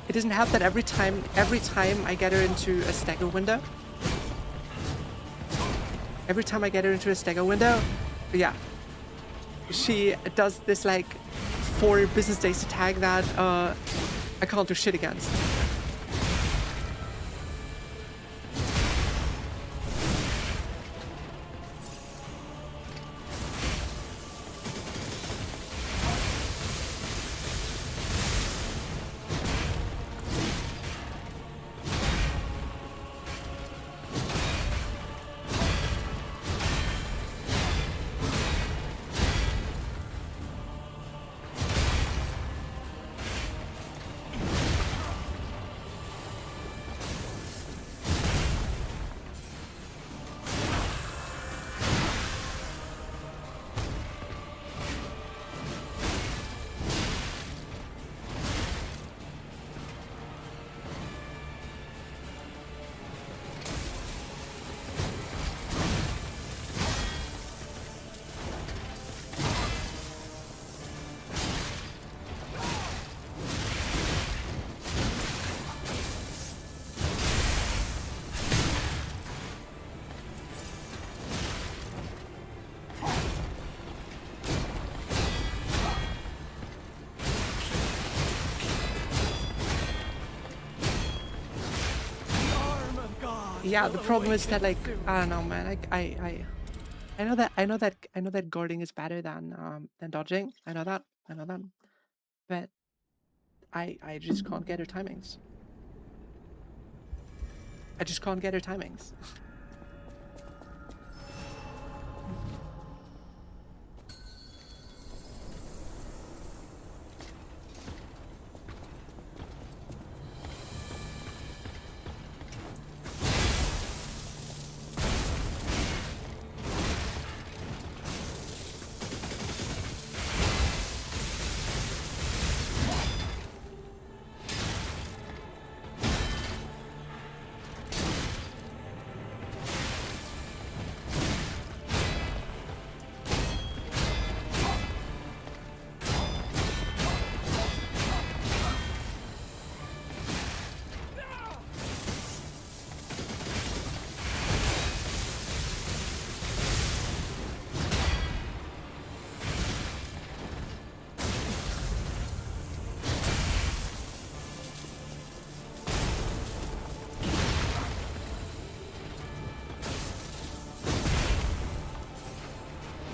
It doesn't have that every time I get her into a stagger window. Every time I get her into a stagger window, yeah. She does this like 4 business days attack that I can't do shit against. Yeah, the problem is that like I don't know, man. I know that guarding is better than dodging. I know that. But I just can't get her timings. I just can't get her timings.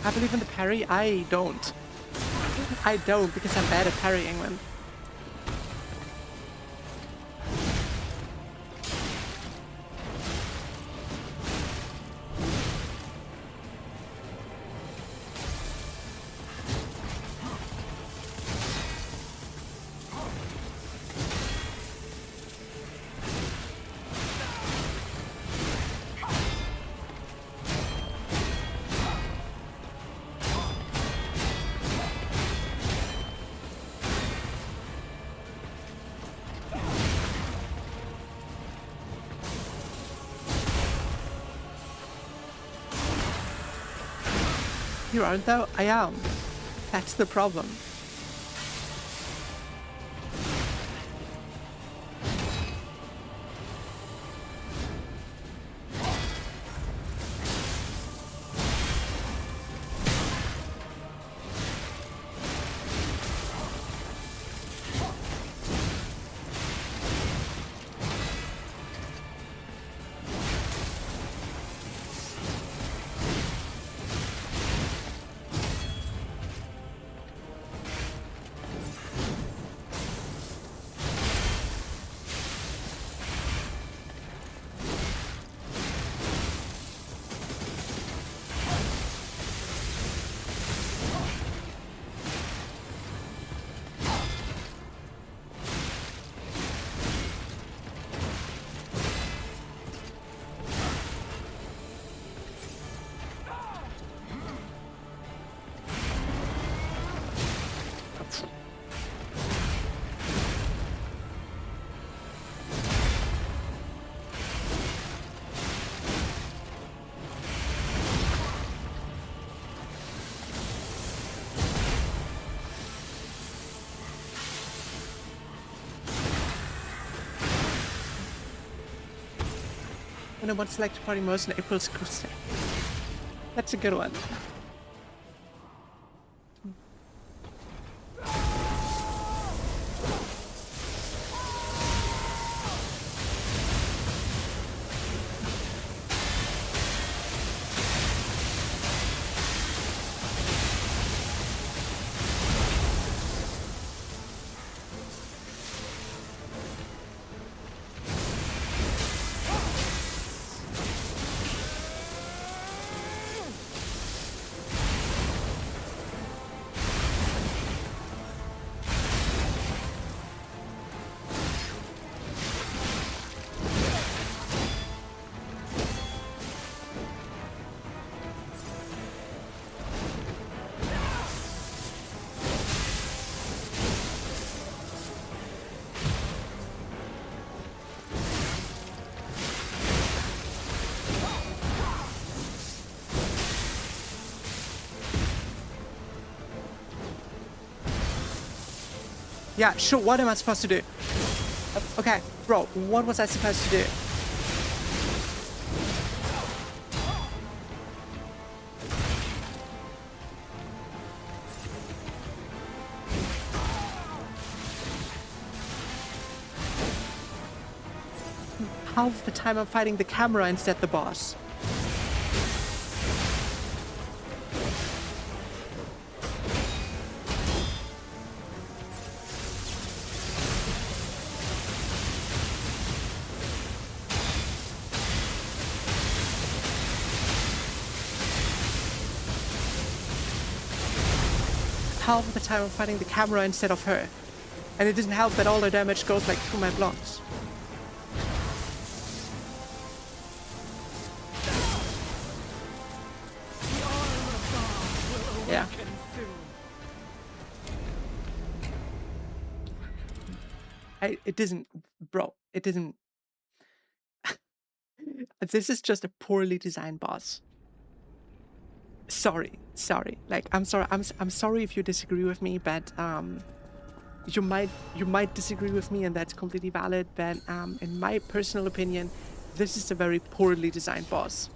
I believe in the parry. I don't. I don't because I'm bad at parrying, man. You aren't though? I am. That's the problem. And I want select party modes in April's Crusade. That's a good one. Yeah, sure, what am I supposed to do? Okay, bro, what was I supposed to do? Half the time I'm fighting the camera instead the boss. Half of the time I'm fighting the camera instead of her. And it doesn't help that all the damage goes like through my blocks. Yeah. It doesn't, bro, it doesn't. This is just a poorly designed boss. Sorry. Like, I'm sorry. I'm sorry if you disagree with me, but you might disagree with me, and that's completely valid. But in my personal opinion, this is a very poorly designed boss.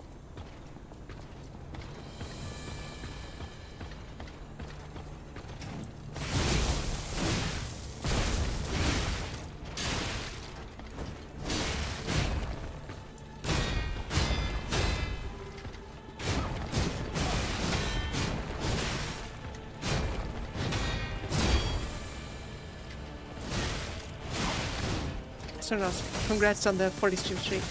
Sonos, congrats on the 40 stream streak.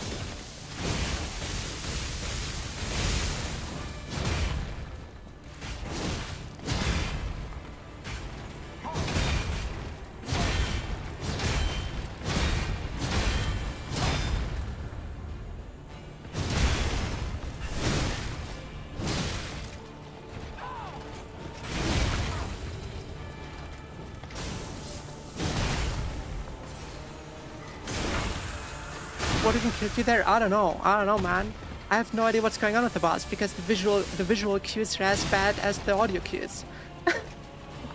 What even killed you there? I don't know, man. I have no idea what's going on with the boss because the visual cues are as bad as the audio cues.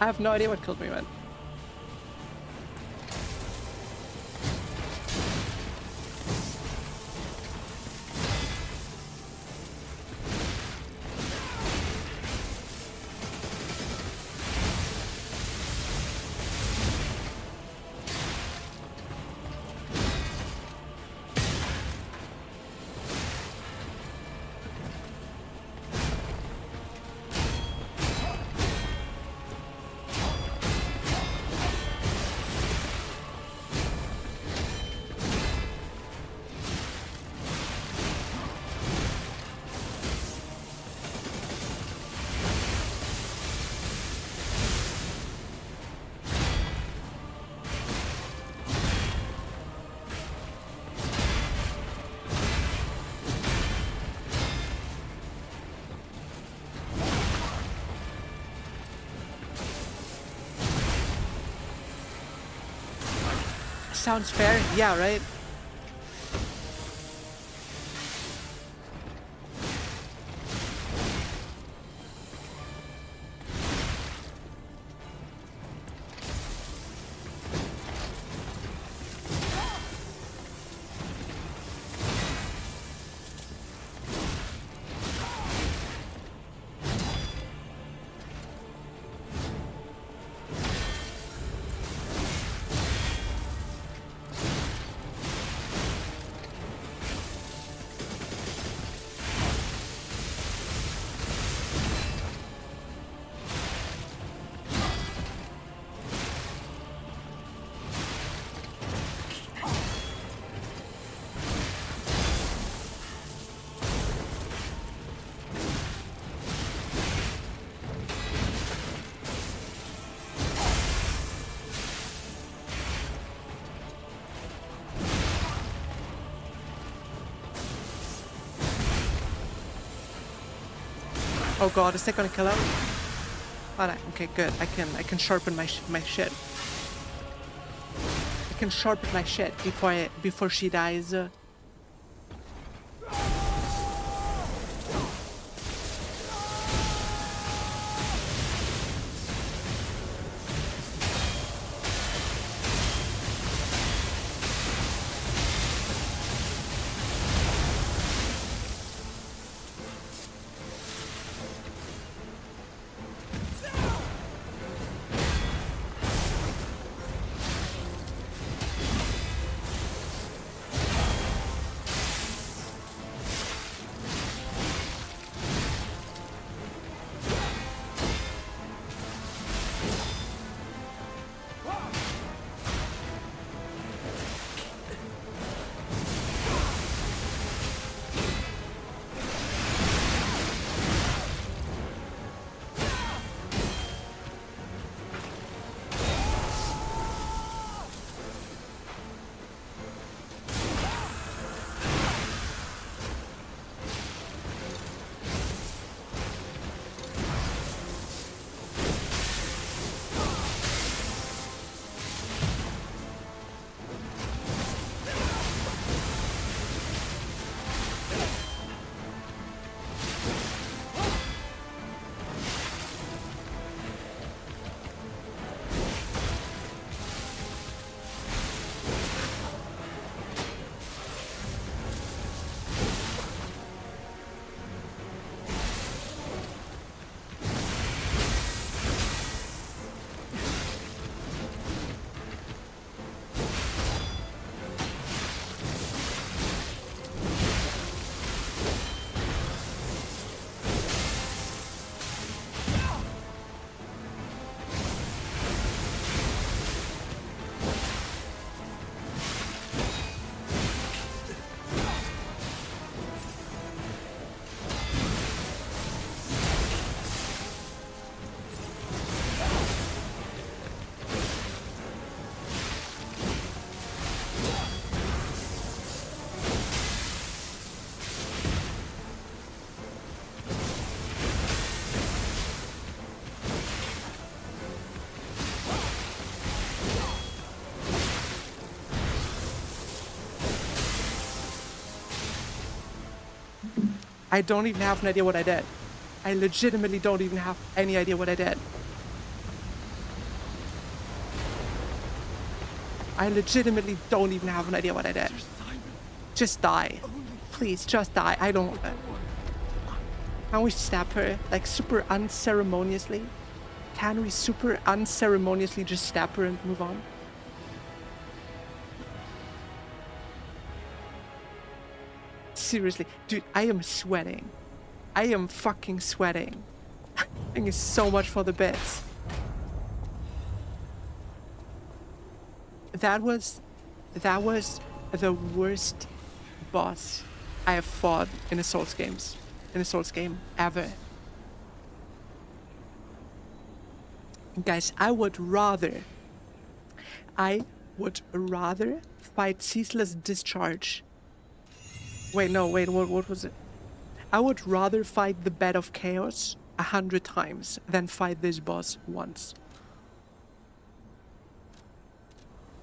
I have no idea what killed me, man. Sounds fair? Yeah, right? Oh god, is that gonna kill him? Oh, no. Okay, good. I can sharpen my shit. I can sharpen my shit before she dies. I don't even have an idea what I did. I legitimately don't even have any idea what I did. I legitimately don't even have an idea what I did. Just die. Please, just die. I don't... Can we stab her, like, super unceremoniously? Can we super unceremoniously just stab her and move on? Seriously, dude, I am sweating. I am fucking sweating. Thank you so much for the bits. That was the worst boss I have fought in a Souls game ever. Guys, I would rather fight Ceaseless Discharge. Wait, no, wait, what was it? I would rather fight the Bed of Chaos 100 times than fight this boss once.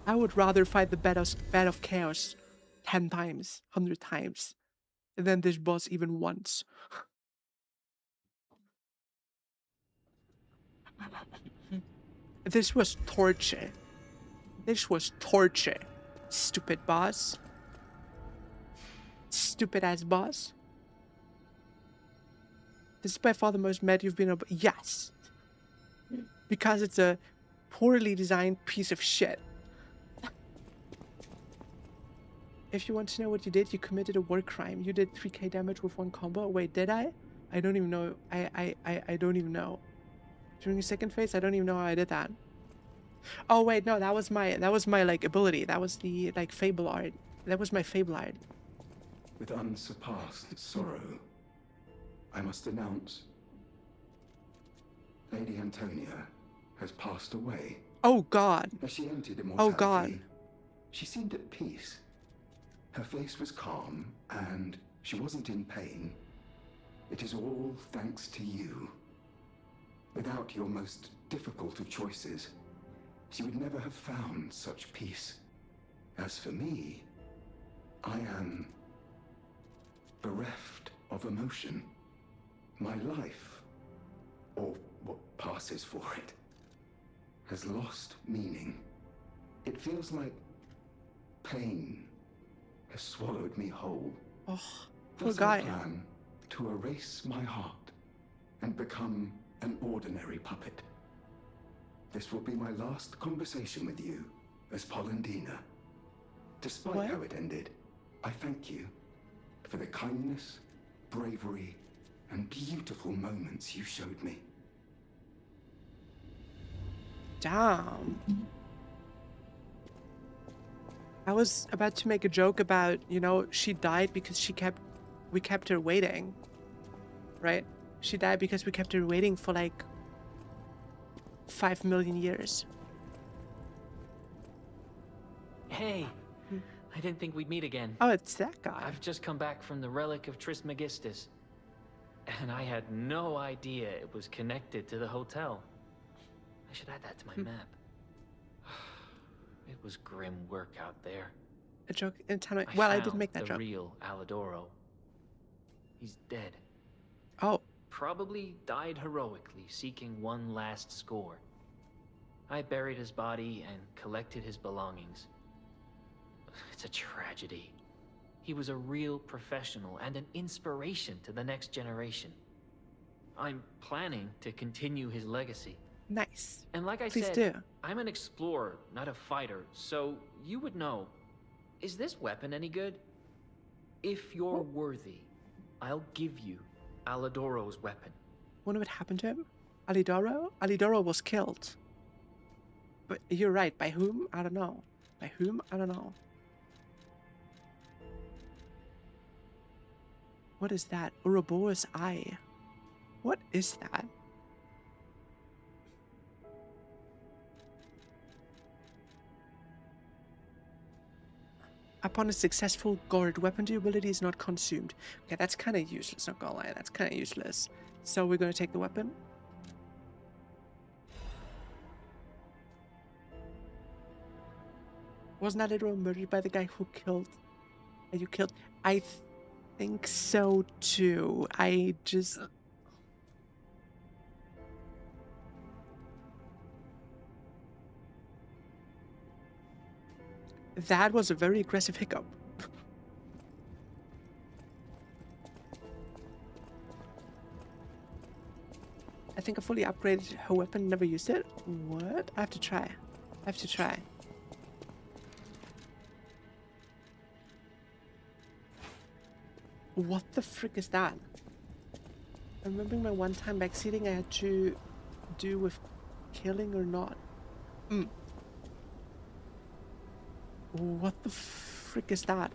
I would rather fight the Bed of Chaos 10 times, 100 times, than this boss even once. This was torture. This was torture. Stupid boss. Stupid ass boss. This is by far the most mad you've been able. Yes. Because it's a poorly designed piece of shit. If you want to know what you did, you committed a war crime. You did 3k damage with one combo. Wait, did I? I don't even know. I don't even know. During the second phase, I don't even know how I did that. Oh wait, no, that was my like ability. That was the like fable art. That was my fable art. With unsurpassed sorrow, I must announce Lady Antonia has passed away. Oh God. As she entered immortality, Oh God. she seemed at peace. Her face was calm, and she wasn't in pain. It is all thanks to you. Without your most difficult of choices, she would never have found such peace. As for me, I am bereft of emotion. My life, or what passes for it, has lost meaning. It feels like pain has swallowed me whole. Oh, poor Thus guy. I plan to erase my heart and become an ordinary puppet. This will be my last conversation with you as Polendina. Despite What? how it ended, I thank you for the kindness, bravery, and beautiful moments you showed me. Damn. I was about to make a joke about, you know, she died because we kept her waiting. Right? She died because we kept her waiting for like 5 million years. Hey, I didn't think we'd meet again. Oh, it's that guy. I've just come back from the relic of Trismegistus, and I had no idea it was connected to the hotel. I should add that to my map. It was grim work out there. A joke in time. Well, I didn't found make that the joke. real Alidoro. He's dead. Oh, Probably died heroically, seeking one last score. I buried his body and collected his belongings. It's a tragedy. He was a real professional and an inspiration to the next generation. I'm planning to continue his legacy. nice. And like I Please said, do. I'm an explorer, not a fighter, so you would know. Is this weapon any good? If you're worthy, I'll give you Alidoro's weapon. Wonder what happened to him? Alidoro? Alidoro was killed. But you're right. By whom? I don't know. By whom? I don't know. What is that? Ouroboros eye. What is that? Upon a successful guard, weapon durability is not consumed. Okay, that's kind of useless, not gonna lie. That's kind of useless. So we're gonna take the weapon. Wasn't that literally murdered by the guy who killed... you killed... think so too. I just... That was a very aggressive hiccup. I think I fully upgraded her weapon, never used it. What? I have to try. I have to try. What the frick is that? I'm remembering my one time backseating I had to do with killing or not. What the frick is that?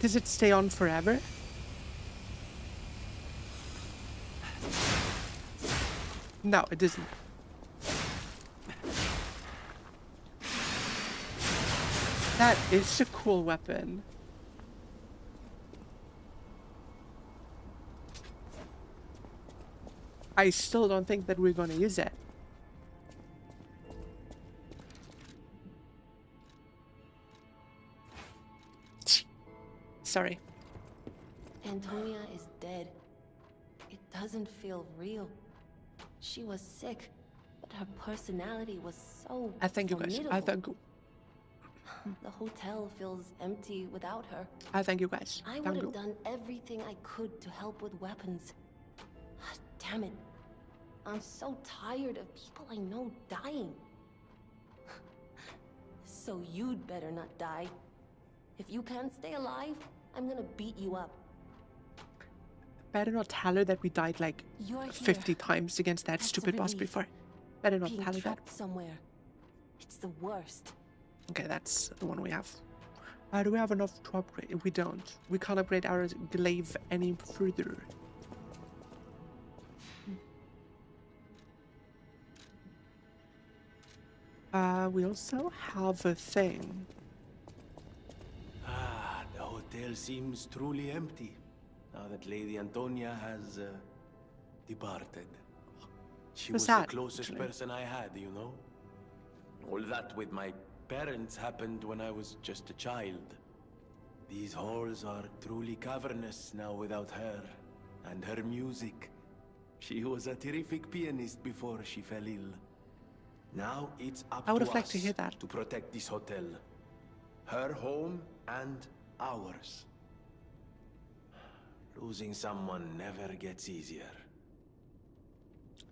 Does it stay on forever? No, it doesn't. That is a cool weapon. I still don't think that we're gonna use it. Sorry. Antonia is dead. It doesn't feel real. She was sick, but her personality was so I thank you guys. I formidable. thank you. The hotel feels empty without her. I thank you guys. I Thank would you. have done everything I could to help with weapons. Damn it. I'm so tired of people I know dying. So you'd better not die. If you can't stay alive, I'm gonna beat you up. Better not tell her that we died like You're here. 50 times against that That's a stupid boss relief. before. Better not Being tell her that. trapped somewhere. It's the worst. Okay, that's the one we have. Do we have enough to upgrade? We don't. We can't upgrade our glaive any further. We also have a thing. Ah, the hotel seems truly empty now that Lady Antonia has departed. She Who's was that, the closest actually? person I had, you know? All that with my parents happened when I was just a child. These halls are truly cavernous now without her and her music. She was a terrific pianist before she fell ill. Now it's up I would to have liked to us hear that. to protect this hotel. Her home and ours. Losing someone never gets easier.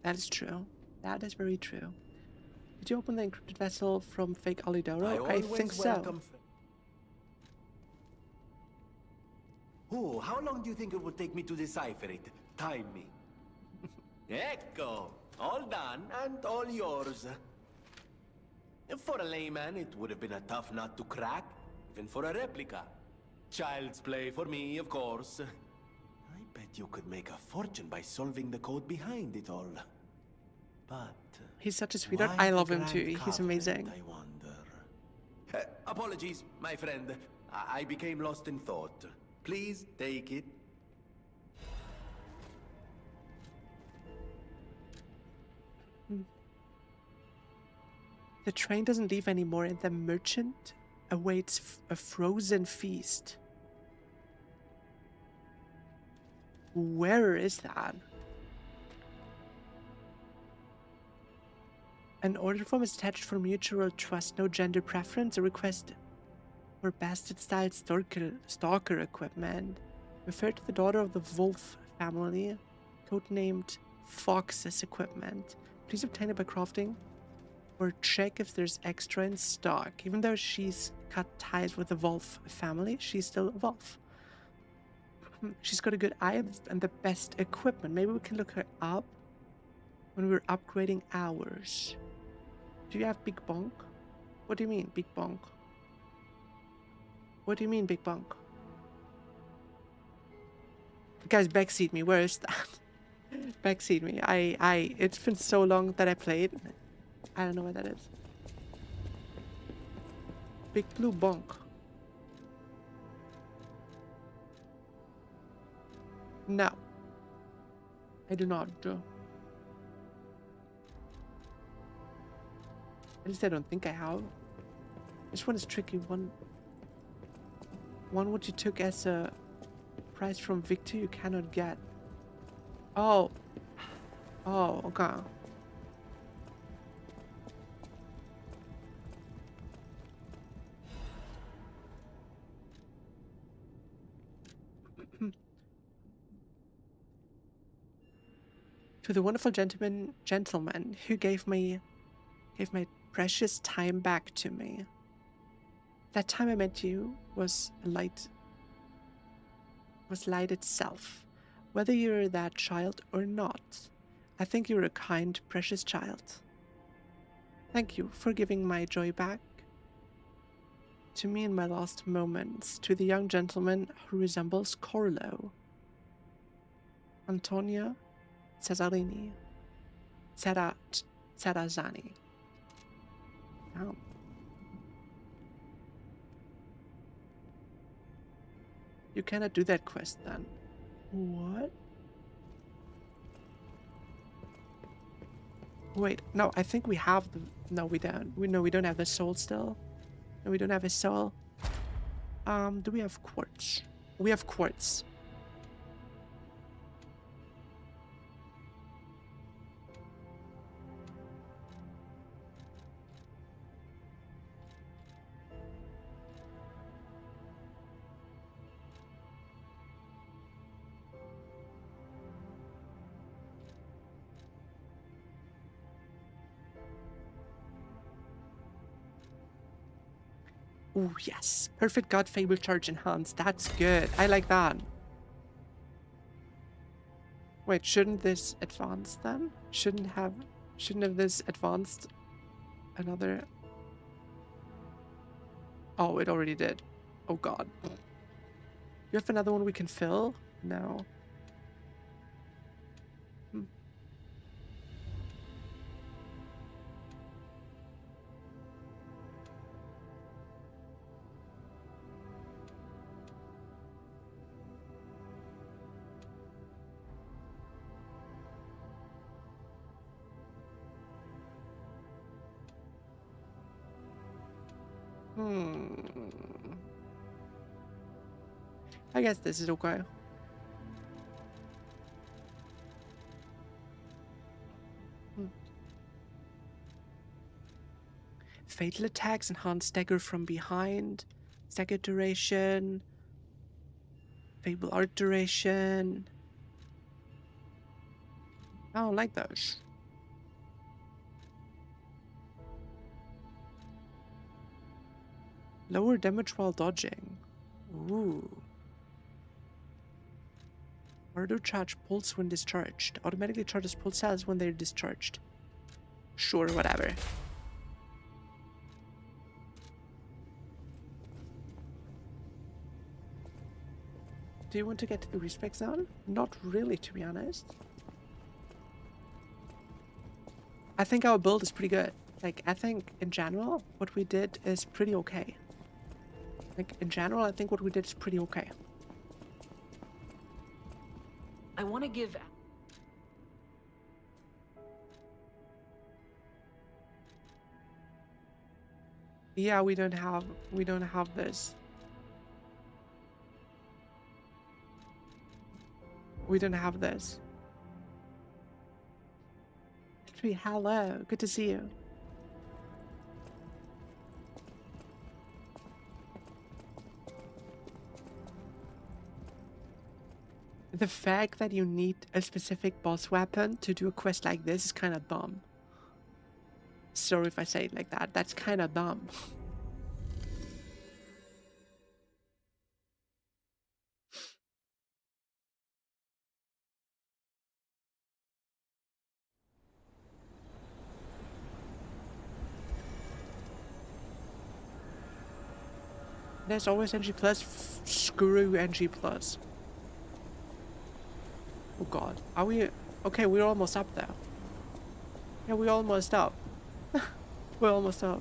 That is true. That is very true. Did you open the encrypted vessel from fake Alidoro? I always think so. welcome Oh, how long do you think it would take me to decipher it? Time me. Ecco! All done and all yours. For a layman, it would have been a tough nut to crack, even for a replica. Child's play for me, of course. I bet you could make a fortune by solving the code behind it all. But He's such a sweetheart. why I the love him Grand too. He's Covenant, amazing. I wonder. Apologies, my friend. I became lost in thought. Please take it. The train doesn't leave anymore and the merchant awaits a frozen feast. Where is that? An order form is attached for mutual trust, no gender preference, a request for bastard-style stalker equipment. Refer to the daughter of the Wolf family, codenamed Fox's equipment. Please obtain it by crafting or check if there's extra in stock. Even though she's cut ties with the Wolf family, she's still a Wolf. She's got a good eye and the best equipment. Maybe we can look her up when we're upgrading ours. Do you have Big Bonk? What do you mean, Big Bonk? What do you mean, Big Bonk? Guys, backseat me. Where is that? Backseat me. It's been so long that I played. I don't know what that is. Big Blue Bonk. No. I do not. At least I don't think I have. This one is tricky. One what you took as a prize from Victor you cannot get. Oh. Oh, okay. To the wonderful gentleman who gave my precious time back to me. That time I met you was light itself. Whether you're that child or not, I think you're a kind, precious child. Thank you for giving my joy back to me in my last moments, to the young gentleman who resembles Corlo. Antonia Cesarini. Cerazani. Oh. You cannot do that quest then. What? Wait, no, I think we have the... No, we don't. We don't have the soul still. No, we don't have a soul. Do we have quartz? We have quartz. Oh, yes. Perfect God Fable Charge Enhanced. That's good. I like that. Wait, shouldn't this advance then? Shouldn't have this advanced another... Oh, it already did. Oh god. You have another one we can fill? No. I guess this is okay. Fatal attacks, enhanced stagger from behind, stagger duration, Fable art duration. I don't like those. Lower damage while dodging. Ooh. Auto charge pulse when discharged. Automatically charges pulse cells when they're discharged. Sure, whatever. Do you want to get to the respec zone? Not really, to be honest. I think our build is pretty good. Like, I think in general, what we did is pretty okay. Like, in general, I think what we did is pretty okay. I want to give... Yeah, we don't have this. We don't have this. Hello, good to see you. The fact that you need a specific boss weapon to do a quest like this is kind of dumb. Sorry if I say it like that. That's kind of dumb. There's always NG plus. Screw NG plus. Oh god. Are we... Okay, we're almost up there. Yeah, we're almost up. We're almost up.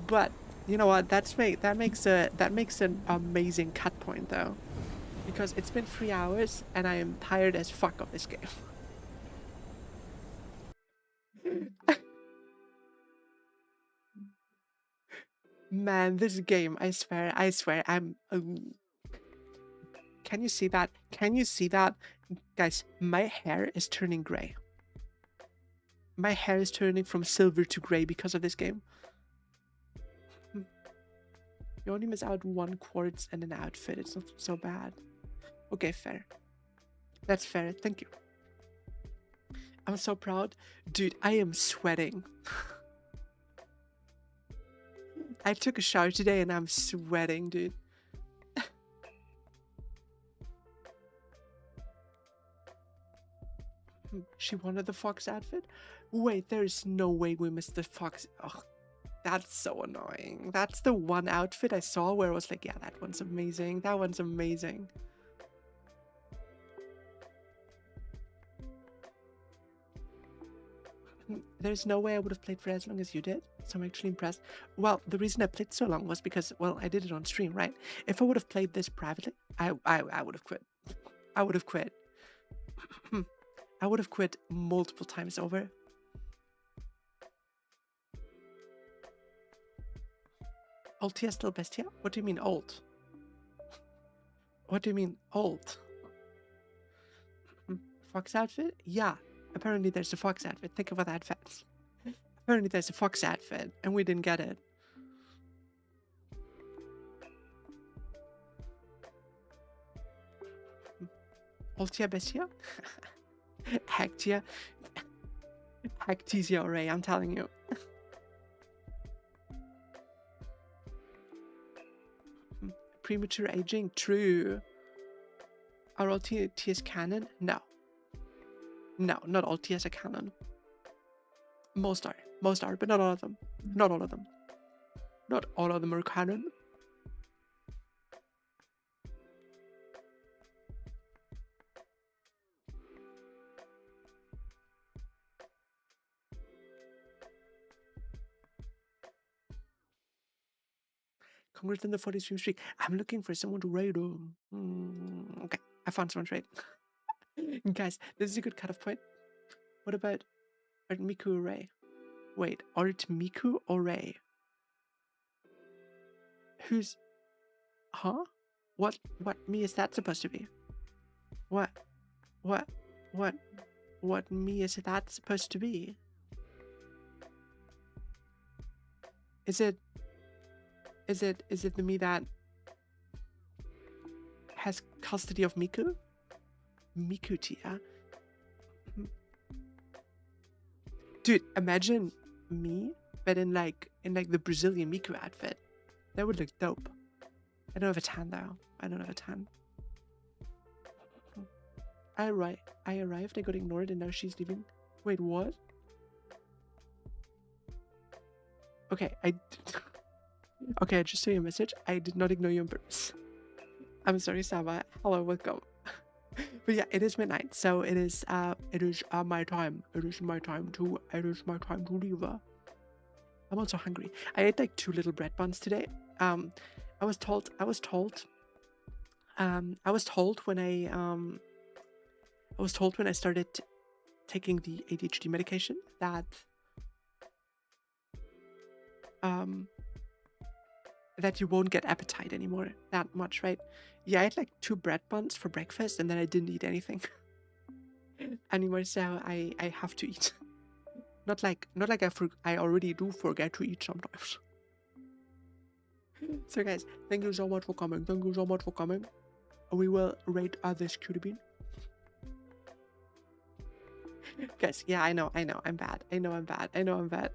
But, you know what? That makes an amazing cut point, though. Because it's been 3 hours, and I am tired as fuck of this game. Man, this game, I swear, I'm... Can you see that? Can you see that? Guys, my hair is turning gray. My hair is turning from silver to gray because of this game. You only miss out 1 quartz and an outfit. It's not so bad. Okay, fair. That's fair. Thank you. I'm so proud. Dude, I am sweating. I took a shower today and I'm sweating, dude. She wanted the fox outfit? Wait, there's no way we missed the fox. Oh, that's so annoying. That's the one outfit I saw where I was like, yeah, that one's amazing. That one's amazing. There's no way I would have played for as long as you did, so I'm actually impressed. Well, the reason I played so long was because, well, I did it on stream, right? If I would have played this privately, I would have quit. I would have quit. I would have quit multiple times over. Altia still bestia? What do you mean old? What do you mean old? Fox outfit? Yeah. Apparently there's a fox outfit. Think about that fact. Apparently there's a fox outfit and we didn't get it. Altia bestia? Hectia? Hectisia array, I'm telling you. Premature aging? True. Are all TS canon? No. No, not all TS are canon. Most are, but not all of them. Not all of them. Not all of them are canon. Congrats on the 40 stream streak. I'm looking for someone to raid. Okay, I found someone to raid. Guys, this is a good cutoff point. What about Miku or Ray? Wait, Miku or Ray? Who's... Huh? What me is that supposed to be? What me is that supposed to be? Is it the me that has custody of Miku? Miku Tia? Dude, imagine me, but in like the Brazilian Miku outfit. That would look dope. I don't have a tan though. I don't have a tan. I arrived, I got ignored, and now she's leaving. Wait, what? Okay, okay, I just saw your message. I did not ignore you on purpose. I'm sorry, Saba. Hello, welcome. But yeah, it is midnight, so it is my time. It is my time to leave. I'm also hungry. I ate like 2 little bread buns today. I was told when I started taking the ADHD medication that that you won't get appetite anymore that much, right? Yeah, I had like 2 bread buns for breakfast and then I didn't eat anything anymore, so I have to eat. Not like I already do forget to eat sometimes. So guys, thank you so much for coming. Thank you so much for coming. We will rate this cutie bean. Guys, yeah, I know, I'm bad. I know I'm bad.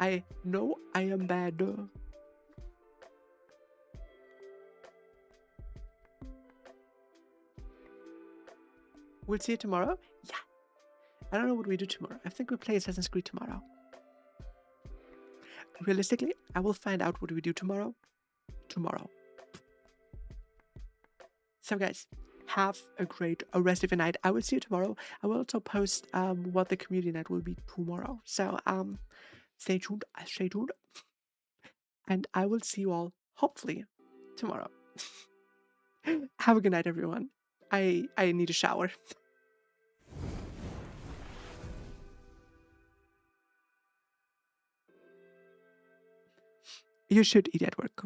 I know I am bad. We'll see you tomorrow? Yeah. I don't know what we do tomorrow. I think we play Assassin's Creed tomorrow. Realistically, I will find out what we do tomorrow. So guys, have a great rest of your night. I will see you tomorrow. I will also post what the community night will be tomorrow. So stay tuned. And I will see you all hopefully tomorrow. Have a good night, everyone. I need a shower. You should eat at work.